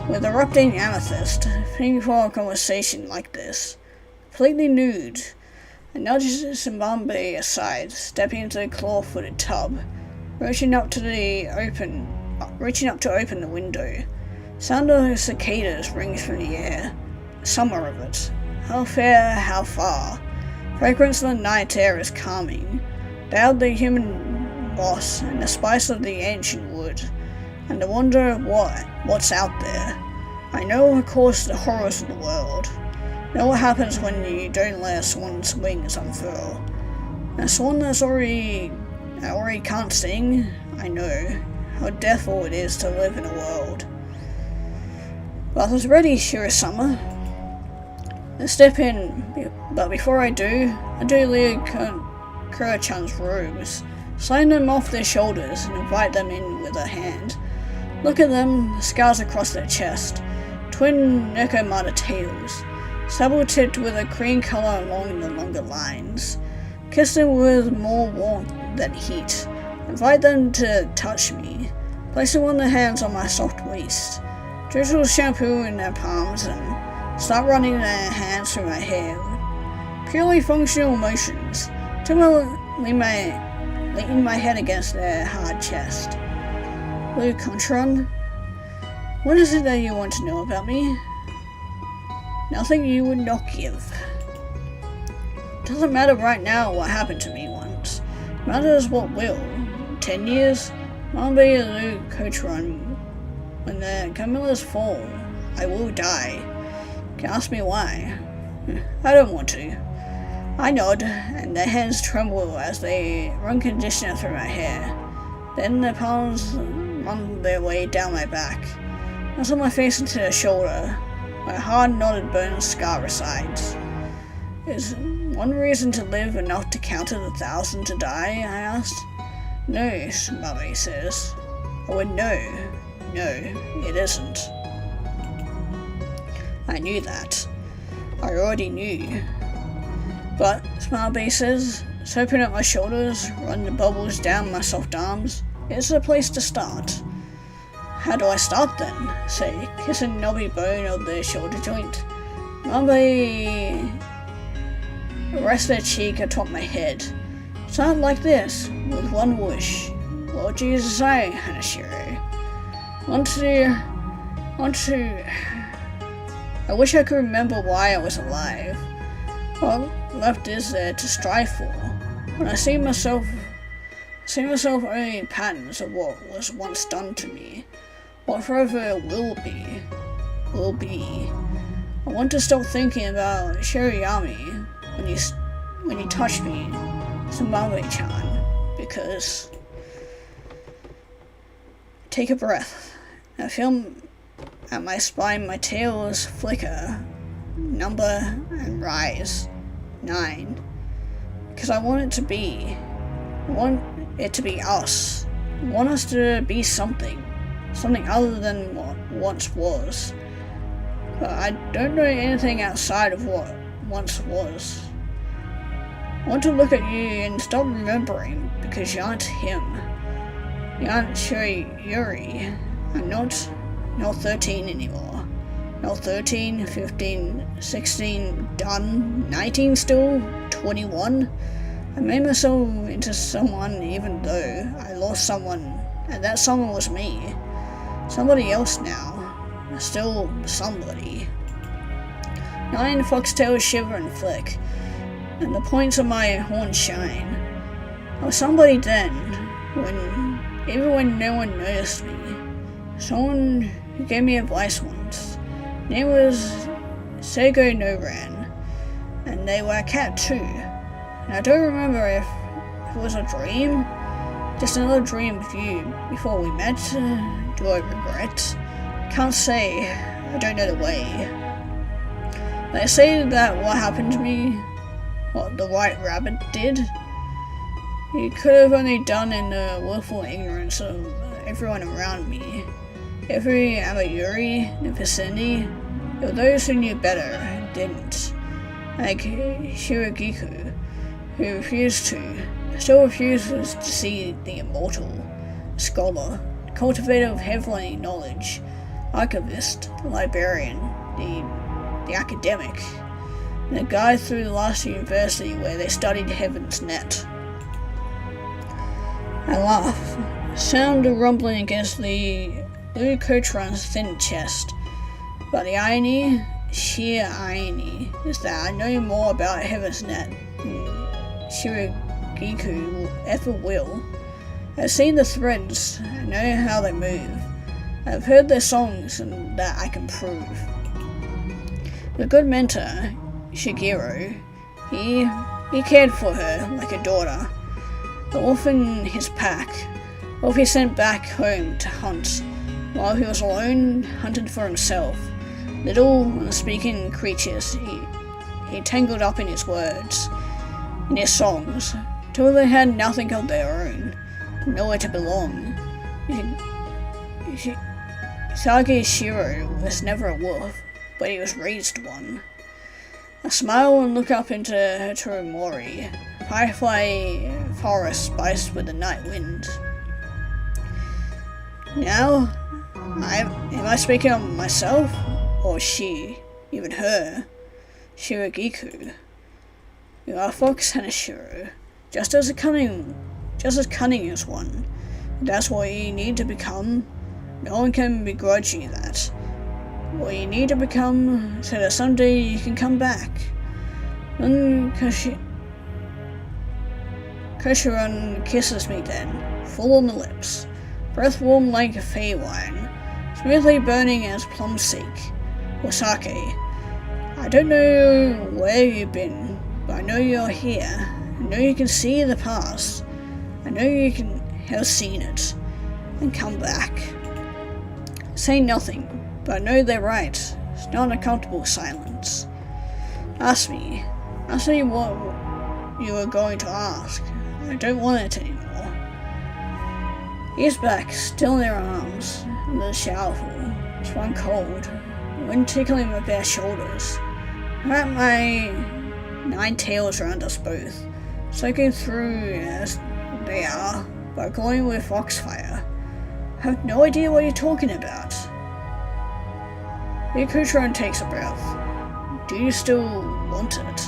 with erupting amethyst, fitting for a conversation like this. Completely nude. I nudge Simbambe aside, stepping into the claw-footed tub, reaching up to open the window. Sound of cicadas rings through the air. Summer of it. How fair, how far. Fragrance of the night air is calming. Down the human moss and the spice of the ancient wood, and the wonder of what's out there. I know, of course, the horrors of the world. Know what happens when you don't let a swan's wings unfurl. A swan that's already can't sing. I know how deathful it is to live in a world. Bath is ready, Shiro-sama. Let's step in, but before I do leave Kura-chan's robes, slide them off their shoulders and invite them in with a hand. Look at them, the scars across their chest, twin Nekomata tails, sable-tipped with a cream color along the longer lines. Kiss them with more warmth than heat. Invite them to touch me, placing one of their hands on my soft waist. Drizzle shampoo in their palms and start running their hands through my hair. Purely functional motions. Lean my head against their hard chest. Blue Contran, what is it that you want to know about me? Nothing you would not give. Doesn't matter right now what happened to me once. Matters what will. 10 years? Mambe and Blue Contran. When the Camellias fall, I will die. Can ask me why. I don't want to. I nod, and their hands tremble as they run conditioner through my hair. Then their palms run their way down my back. Nuzzle my face into their shoulder. My hard knotted burn scar resides. Is one reason to live enough to counter the 1,000 to die? I asked. No, Mummy says. I went no, it isn't. I knew that. I already knew. But, Smartbee says, open up my shoulders, run the bubbles down my soft arms. It's a place to start. How do I start then? Say, kiss a knobby bone of the shoulder joint. Smartbee rest their cheek atop my head. Start like this, with one whoosh. Lord Jesus, I, Hanashiro. I wish I could remember why I was alive. What left is there to strive for? When I see myself see myself only in patterns of what was once done to me. What forever will be. I want to stop thinking about Shirayami when you touch me, Sumbabe-chan, because... Take a breath. I feel at my spine, my tails flicker, number, and rise. 9. Because I want it to be. I want it to be us. I want us to be something. Something other than what once was. But I don't know anything outside of what once was. I want to look at you and stop remembering, because you aren't him. You aren't Yuri. I'm not 13 anymore. Not 13, 15, 16, done, 19 still, 21. I made myself into someone even though I lost someone, and that someone was me. Somebody else now. Still somebody. 9 foxtails shiver and flick, and the points of my horns shine. I was somebody then, even when no one noticed me. Someone who gave me advice once. His name was Seigo Noran, and they were a cat too. And I don't remember if it was a dream, just another dream with you before we met. Do I regret? Can't say. I don't know the way. They say that what happened to me, what the White Rabbit did, he could have only done in the willful ignorance of everyone around me. Every Amayuri in the vicinity, though those who knew better didn't. Like Shiragiku, who still refuses to see the immortal, scholar, cultivator of heavenly knowledge, archivist, librarian, the academic, and the guy through the last university where they studied heaven's net. I laugh, sound rumbling against the blue Kotran's thin chest, but the irony, sheer irony, is that I know more about heaven's net than Shiragiku ever will. I've seen the threads, I know how they move. I've heard their songs, and that I can prove. The good mentor, Shigeru, he cared for her like a daughter. The wolf in his pack, wolf he sent back home to hunt, while he was alone, hunted for himself. Little, unspeaking creatures he tangled up in his words, in his songs, till they had nothing of their own, nowhere to belong. Sage Shiro was never a wolf, but he was raised one. I smile and look up into Toromori, firefly forest spiced with the night wind. Now, am I speaking of myself, or she, even her, Shiragiku? You are Fox Hanashiro, just as cunning as one. That's what you need to become. No one can begrudge you that. What you need to become so that someday you can come back. Then Koshiron kisses me then, full on the lips, breath warm like a fey wine, smoothly burning as plum seek, or sake. I don't know where you've been, but I know you're here. I know you can see the past. I know you can have seen it, and come back. Say nothing, but I know they're right. It's not a comfortable silence. Ask me what you were going to ask. I don't want it anymore. He's back, still in their arms, under the showerful. It's one cold, wind tickling my bare shoulders. I wrap my 9 tails around us both, soaking through as they are, but glowing with foxfire. I have no idea what you're talking about. Yakutron takes a breath. Do you still want it?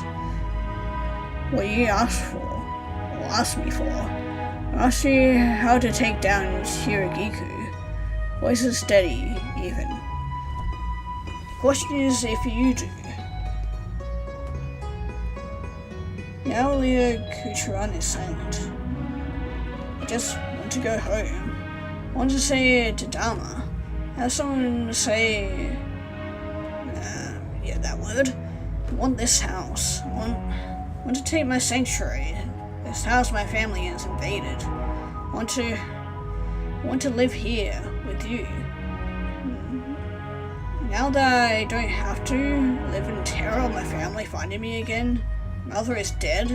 What you asked for, or asked me for? I asked you how to take down Shiragiku. Voice is steady, even. The question is if you do. Now Leo Kucheran is silent. just want to go home. I want to say to Dharma. Have someone say, that word. I want this house. I want to take my sanctuary. This house my family has invaded. I want to live here with you. Now that I don't have to live in terror of my family finding me again, mother is dead,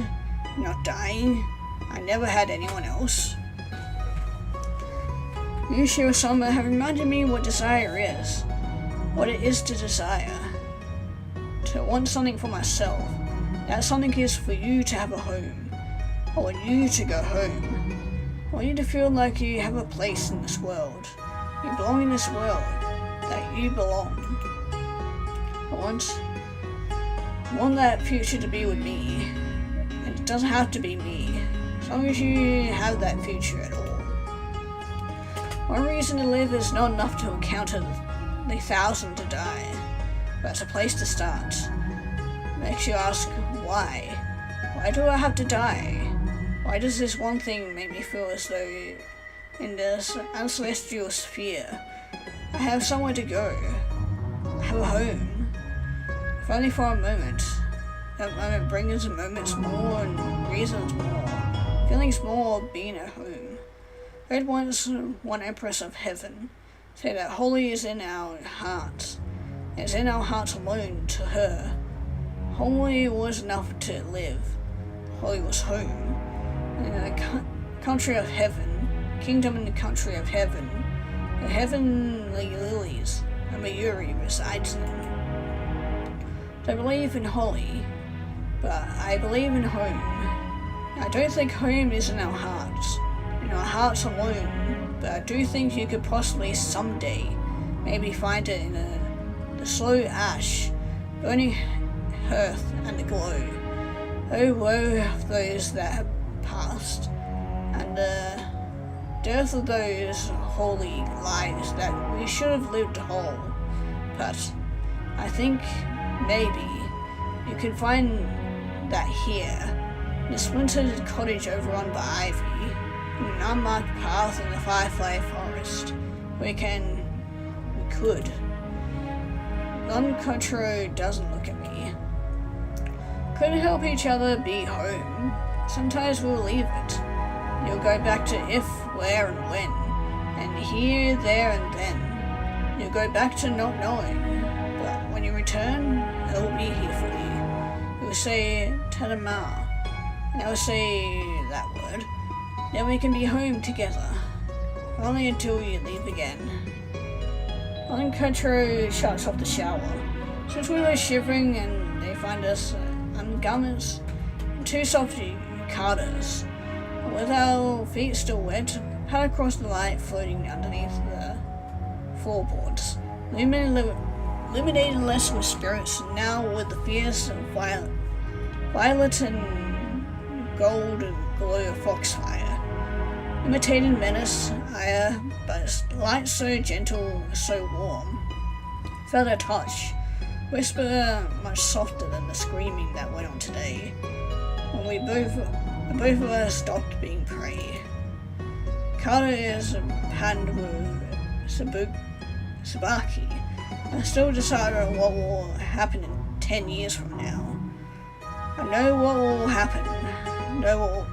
not dying. I never had anyone else. You, Shiro-sama, have reminded me what desire is. What it is to desire. To want something for myself. That something is for you to have a home. I want you to go home. I want you to feel like you have a place in this world. You belong in this world. That you belong. I want that future to be with me. And it doesn't have to be me. As long as you have that future at all. One reason to live is not enough to encounter the 1,000 to die. But it's a place to start. It makes you ask, why? Why do I have to die? Why does this one thing make me feel as though in this uncelestial sphere I have somewhere to go? I have a home. If only for a moment. That moment brings moments more and reasons more. Feelings more of being at home. I heard once one empress of heaven say that holy is in our hearts. It's in our hearts alone to her. Holy was enough to live. Holy was home. In the country of heaven, kingdom in the country of heaven, the heavenly lilies, and Mayuri resides in. I believe in holy, but I believe in home. I don't think home is in our hearts alone, but I do think you could possibly someday maybe find it in the slow ash, burning hearth and the glow. Oh, woe of those that have passed, and the death of those holy lives that we should have lived whole. But I think maybe you can find that here, in a splintered cottage overrun by ivy, in an unmarked path in the Firefly Forest. We could. Kontaro doesn't look at me. Couldn't help each other be home. Sometimes we'll leave it. You'll go back to if, where, and when. And here, there, and then. You'll go back to not knowing. But when you return, it'll be here for you. You'll say, Tadama. And I'll say that word. Then we can be home together. Only until you leave again. Kontaro shuts off the shower. Since we were shivering and they find us undergarments, two soft yukatas, with our feet still wet, pad across the light floating underneath the floorboards, illuminated less with spirits, now with the fierce violet and gold glow of foxfire. Imitating menace, ire, but light so gentle, so warm. Felt a touch, whisper much softer than the screaming that went on today, when both of us stopped being prey. Carter is panned with Sabaki, and still decided on what will happen in 10 years from now. I know what will happen, know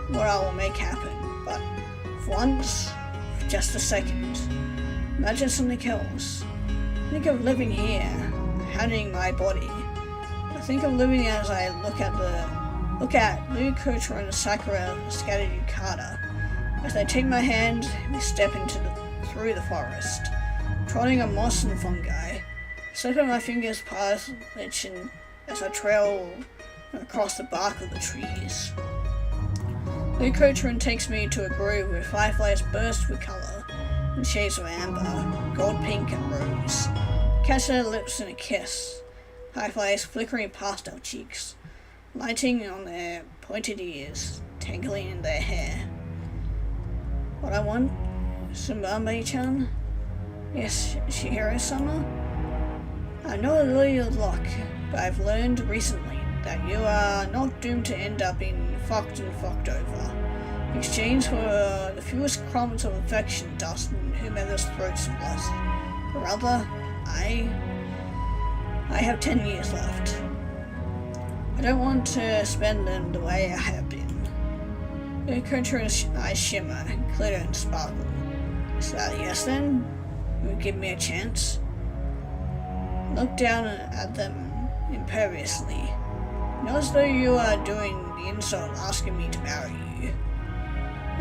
what I will make happen, but for once, for just a second, imagine something else. Think of living here, handling my body. I think of living as I look at Lou Kotra and Sakura scattered yukata. As they take my hand, we step through the forest, trotting on moss and fungi, slipping my fingers past their chin as I trail across the bark of the trees. Lou Kotra takes me to a grove where fireflies burst with colour in shades of amber, gold, pink, and rose. Catch their lips in a kiss, fireflies flickering past our cheeks, lighting on their pointed ears, tangling in their hair. What I want? Tsubame-chan? Yes, Shihiro-sama? I know a little luck, but I've learned recently that you are not doomed to end up being fucked over. exchange for the fewest crumbs of affection dust in whomever's throats was. Rather, I have 10 years left. I don't want to spend them the way I have been. The creature's eyes shimmer, glitter, and sparkle. Is that yes then? You would give me a chance? Look down at them imperiously. Not as though you are doing the insult asking me to marry you.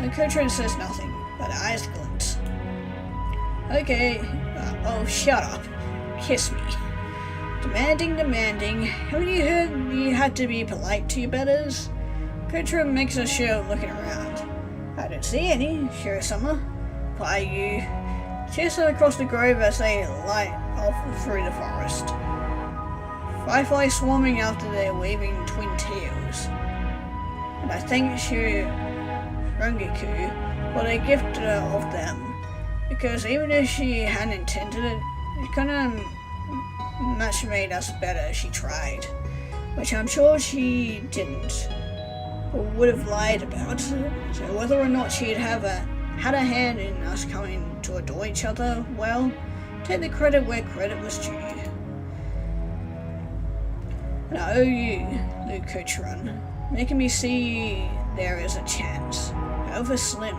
The creature says nothing, but her eyes glint. Okay, oh shut up. Kiss me. Demanding. Haven't you heard you had to be polite to your betters? Creature makes a show of looking around. I don't see any, Shira Summer. Why you? Chase her across the grove as they light off through the forest. Fireflies swarming after their waving twin tails. And I thank Shira Rangiku for the gift of them, because even if she hadn't intended it, it couldn't much made us better if she tried, which I'm sure she didn't, or would have lied about. So whether or not she'd had a hand in us coming to adore each other, well, take the credit where credit was due. And I owe you, Luke Coachron, making me see there is a chance, however slim,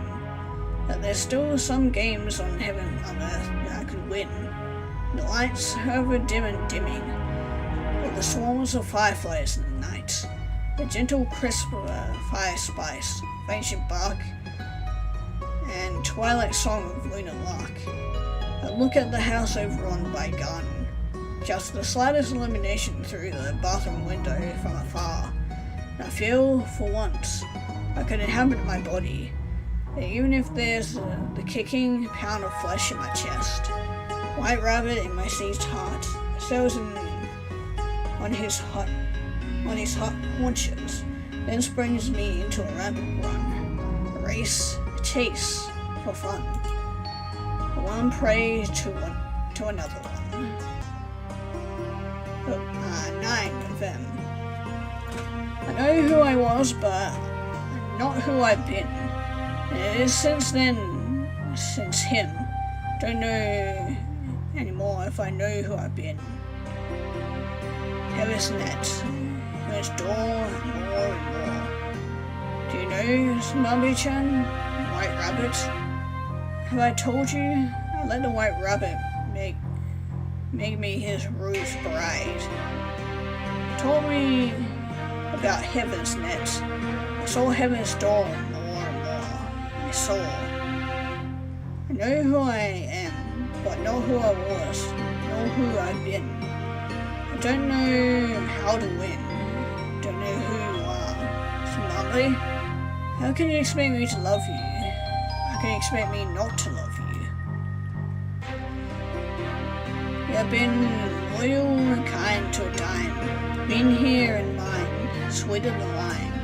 that there's still some games on heaven on earth that I could win. The lights, however dim and dimming, with the swarms of fireflies in the night, the gentle crisp fire spice of ancient bark, and twilight song of lunar lark. I look at the house overrun by garden, just the slightest illumination through the bathroom window from afar, and I feel, for once, I could inhabit my body, even if there's the kicking pound of flesh in my chest. White Rabbit in my seized heart settles on his hot haunches, then springs me into a rapid run, a race, a chase for fun, one prey to another one. 9 of them. I know who I was, but not who I've been, and it is since him. Don't know anymore if I know who I've been. Heaven's net, whose door more and more. Do you know Snubbly-chan, White Rabbit? Have I told you? I let the White Rabbit make me his rose bride. He told me about Heaven's net. I saw Heaven's door more and more. I saw. I know who I am, but not who I was, nor who I've been. I don't know how to win. Don't know who you are. Snubbly, how can you expect me to love you? How can you expect me not to love you? You have been loyal and kind to a dime. Been here in mine, sweeter than lime.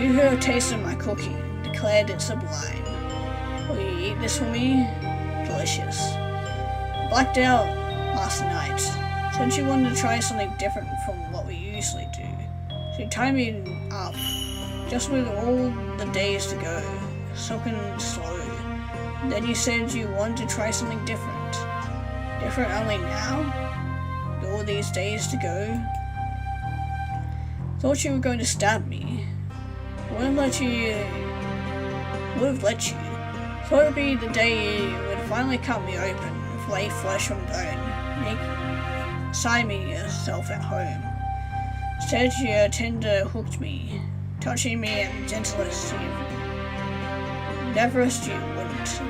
You who have tasted my cookie, declared it sublime. Will you eat this for me? Delicious. Blacked out last night. Said you wanted to try something different from what we usually do. She tied me up, just with all the days to go, soaking slow. Then you said you wanted to try something different. Different only now? With all these days to go? Thought you were going to stab me. Would have let you. Thought it would be the day you would finally cut me open, flay flesh from bone, sign me yourself at home. Instead, you tender hooked me, touching me at the gentlest you neverest you wouldn't,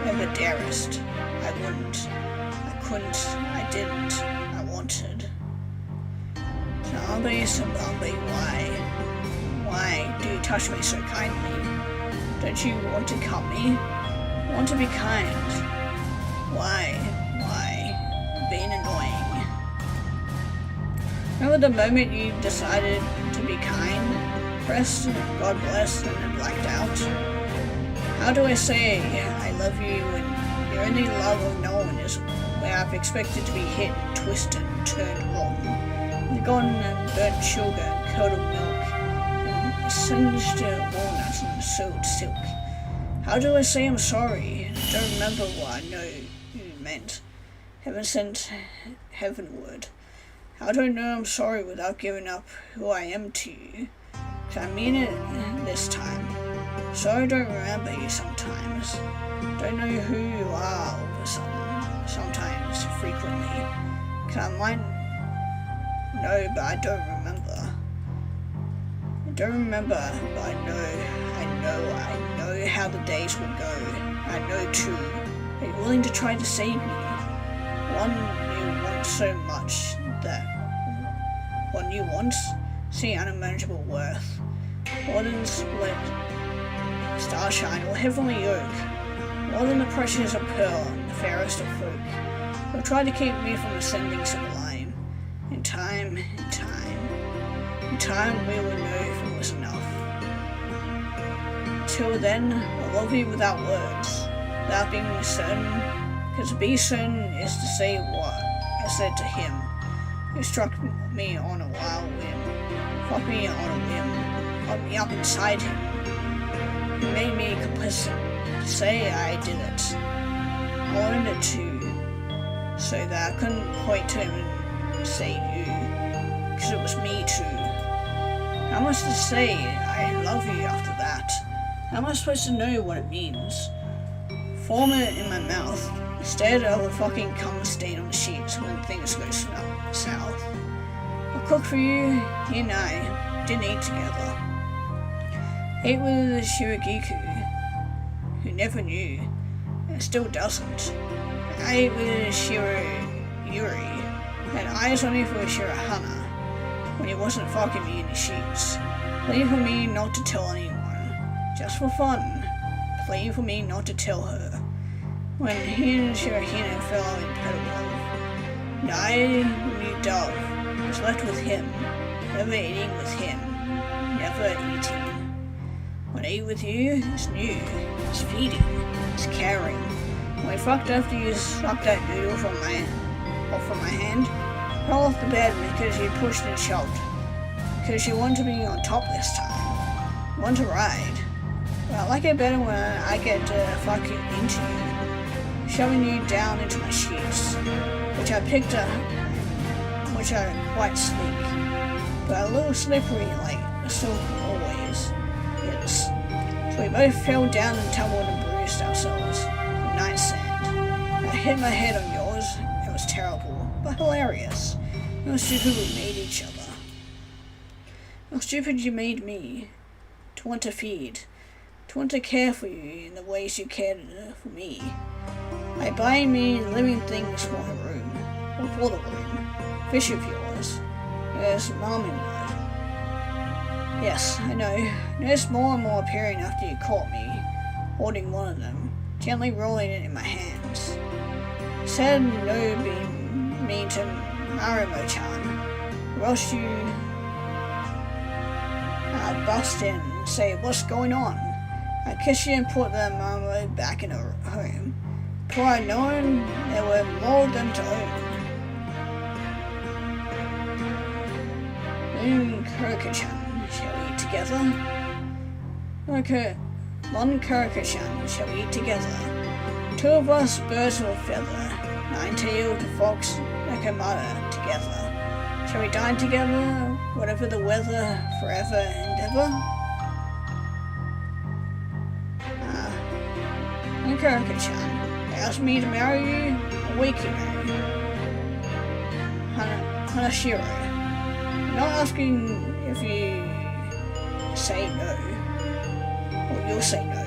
ever darest. I wouldn't, I couldn't, I didn't, I wanted. Zombie, why do you touch me so kindly? Don't you want to cut me? Want to be kind? Why? Being annoying. Remember the moment you decided to be kind? Pressed, God bless, and then blacked out? How do I say I love you when the only love of no one is where I've expected to be hit, twisted, turned wrong? The gone and burnt sugar, curdled milk, and singed walnuts and sewed silk. How do I say I'm sorry? I don't remember what I know you meant. Heaven sent heavenward. How do I know I'm sorry without giving up who I am to you? 'Cause I mean it this time. Sorry I don't remember you sometimes. Don't know who you are all of a sudden. Sometimes, frequently. 'Cause I might know, but I don't remember. I don't remember, but I know how the days will go. I know too. Are you willing to try to save me? One you want so much that one you want, see unimaginable worth. More than split starshine or heavenly oak. More than the precious of pearl and the fairest of folk. Will try to keep me from ascending sublime. In time, we will know if it was enough. Till then, I love you without words, without being certain, because to be certain is to say what I said to him, who struck me on a wild whim, fucked me on a whim, got me up inside him, who made me complicit, to say I did it. I wanted it too, so that I couldn't point to him and say you, because it was me too. How am I supposed to say I love you after that? How am I supposed to know what it means? Form it in my mouth, instead of a fucking cum stain on the sheets when things go south. I'll cook for you, he and I didn't eat together. Ate with Shiragiku, who never knew, and still doesn't. I ate with Shirayuri, had eyes only for Shirahana, when he wasn't fucking me in the sheets. Pleading for me not to tell anyone, just for fun. Pleading for me not to tell her. When he and Shirahina fell in pet love, and I, new dove, was left with him, never eating with him, never eating. When I eat with you, it's new, it's feeding, it's caring. When I fucked after you sucked that noodle from my hand, fell off the bed because you pushed and shoved. Because you wanted to be on top this time. You want to ride. But I like it better when I get to fuck you into you. Shoving you down into my sheets. Which I picked up, which are quite sleek. But a little slippery like a silk always is. So we both fell down and tumbled and bruised ourselves. Night sand. I hit my head on yours. It was terrible, but hilarious. How stupid we made each other. How stupid you made me. To want to feed. To want to care for you in the ways you cared for me. By buying me living things for my room. Or for the room. Fish of yours. Yes, Mom and I. Yes, I know. Noticed more and more appearing after you caught me. Holding one of them. Gently rolling it in my hands. Said no being mean to Marimo-chan, or else you bust in and say, what's going on? I kiss you and put the Marimo back in her home. Before I known, there were more of them to own. Kurika-chan, shall we eat together? Kurika-chan, shall we eat together? Two of us, birds of a feather. Nine-tailed fox Nakamata together. Shall we dine together, whatever the weather, forever and ever? Kurika-chan, asked me to marry you a week ago. Hanashiro. I'm not asking if you say no, or you'll say no.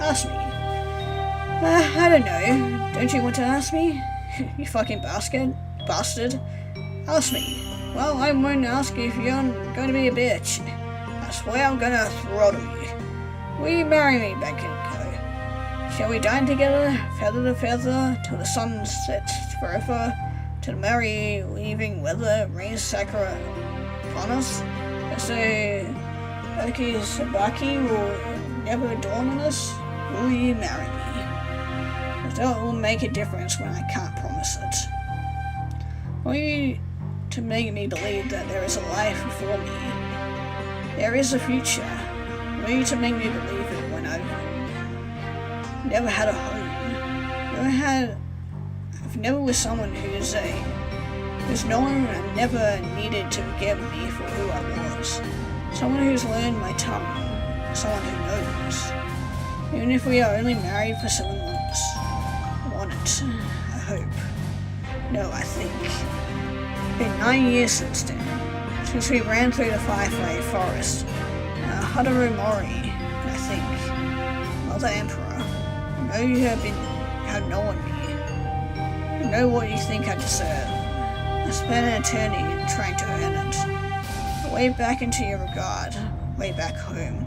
Ask me. I don't know. Don't you want to ask me? You fucking bastard. Ask me. Well, I won't ask you if you're going to be a bitch. I swear I'm going to throttle you. Will you marry me, Benkenko? Shall we dine together, feather to feather, till the sun sets forever, till the merry weaving weather rains sakura upon us, as though Okizabaki will never dawn on us? Will you marry me? That will make a difference when I can't promise it. Want you to make me believe that there is a life before me. there is a future. No need to make me believe it when I've never had a home. I've never with someone who's known and never needed to forgive me for who I was. Someone who's learned my tongue. Someone who knows. Even if we are only married for 7 months. I want it. I hope. No, I think. It's been 9 years since then. Since we ran through the Firefly Forest. Hadaru Mori, I think. Mother Emperor. I know you have known me. I know what you think I deserve. I spent an eternity trying to earn it. Way back into your regard. Way back home.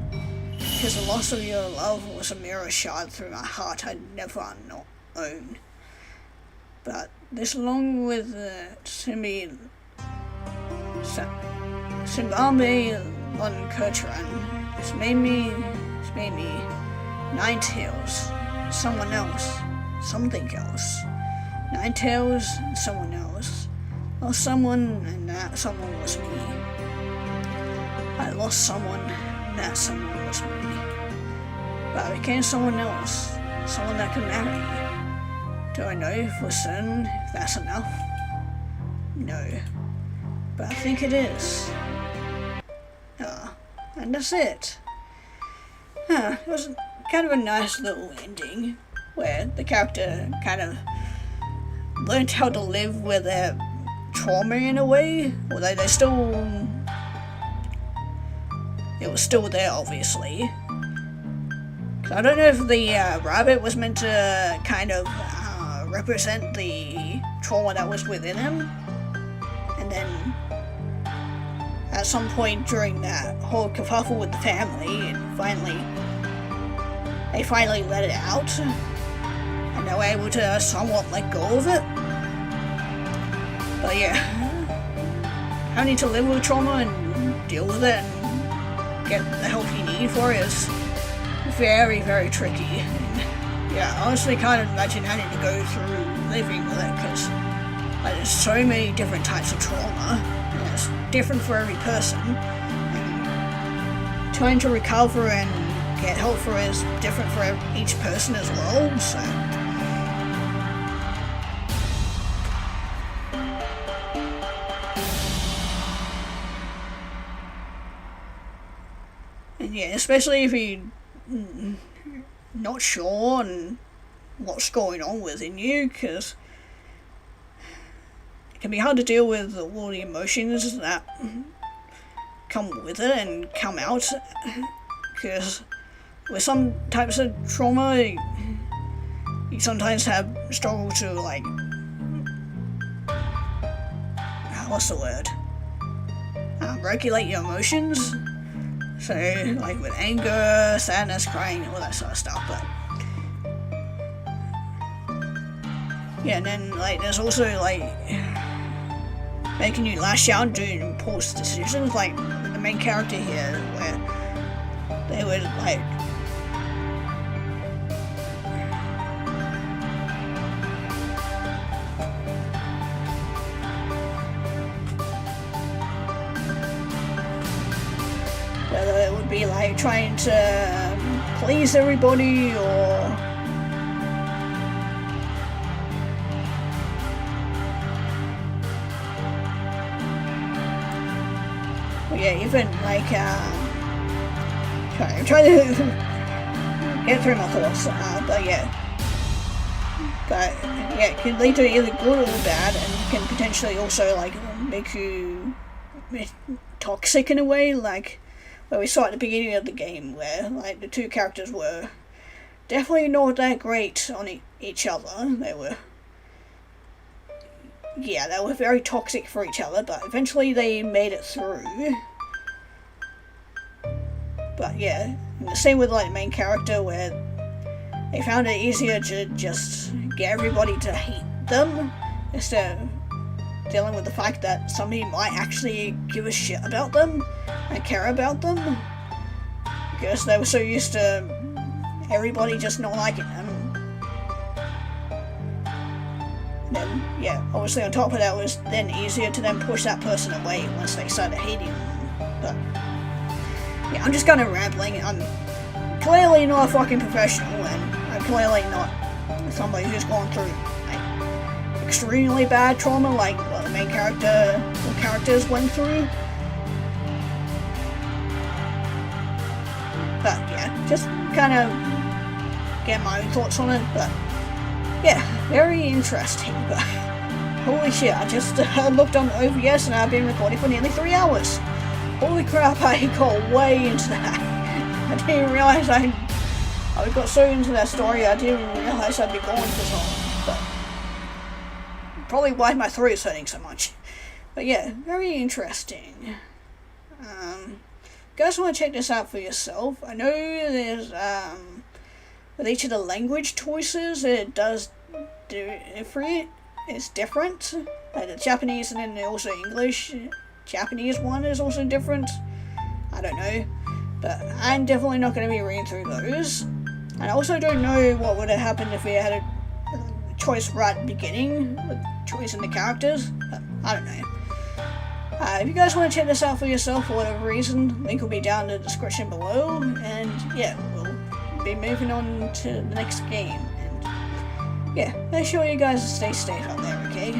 Because the loss of your love was a mirror shard through my heart I'd never own. But this, along with Simbambe Lonkurtaran, it's made me Nine Tails, someone else, something else. Nine Tails and someone else. Lost someone, and that someone was me. I lost someone, and that someone was me. But I became someone else, someone that could marry. Do I know for certain if that's enough? No. But I think it is. And that's it. It was kind of a nice little ending, where the character kind of learned how to live with their trauma in a way, although it was still there, obviously. I don't know if the rabbit was meant to kind of represent the trauma that was within him, and then at some point during that whole kerfuffle with the family, and they finally let it out, and they were able to somewhat let go of it. But yeah, having to live with trauma and deal with it and get the help you need for it is very, very tricky. And yeah, I honestly can't imagine having to go through living with it, because there's so many different types of trauma, and it's different for every person, and trying to recover and get help for it is different for each person as well, so. And yeah, especially if you're not sure on what's going on within you, because it can be hard to deal with all the emotions that come with it and come out, because with some types of trauma, you sometimes have struggle to, like, what's the word? Regulate your emotions. So, like with anger, sadness, crying, all that sort of stuff, but yeah, and then, like, there's also, like, making you lash out and doing impulse decisions, like the main character here, where they would, like, whether it would be like trying to please everybody, or yeah, even like I'm trying to get through my thoughts, but yeah, it can lead to either good or bad, and can potentially also, like, make you toxic in a way, like where we saw at the beginning of the game, where, like, the two characters were definitely not that great on each other. They were very toxic for each other, but eventually they made it through. But yeah, and the same with, like, the main character, where they found it easier to just get everybody to hate them instead of dealing with the fact that somebody might actually give a shit about them and care about them, because they were so used to everybody just not liking them. And then, yeah, obviously on top of that, it was then easier to then push that person away once they started hating them. But yeah, I'm just kind of rambling. I'm clearly not a fucking professional, and I'm clearly not somebody who's gone through like extremely bad trauma like what the main character or characters went through. But yeah, just kind of get my own thoughts on it. But yeah, very interesting. But holy shit, I just looked on OBS and I've been recording for nearly 3 hours. Holy crap, I got way into that. I didn't realize I got so into that story, I didn't realize I'd be going for so long. But probably why my throat is hurting so much. But yeah, very interesting. You guys want to check this out for yourself? I know there's, with each of the language choices, it does different. It's different. Like the Japanese and then also English. Japanese one is also different. I don't know. But I'm definitely not going to be reading through those. And I also don't know what would have happened if we had a choice right at the beginning, with choosing the characters. But I don't know. If you guys want to check this out for yourself for whatever reason, link will be down in the description below. And yeah, we'll be moving on to the next game. And yeah, make sure you guys stay safe out there, okay?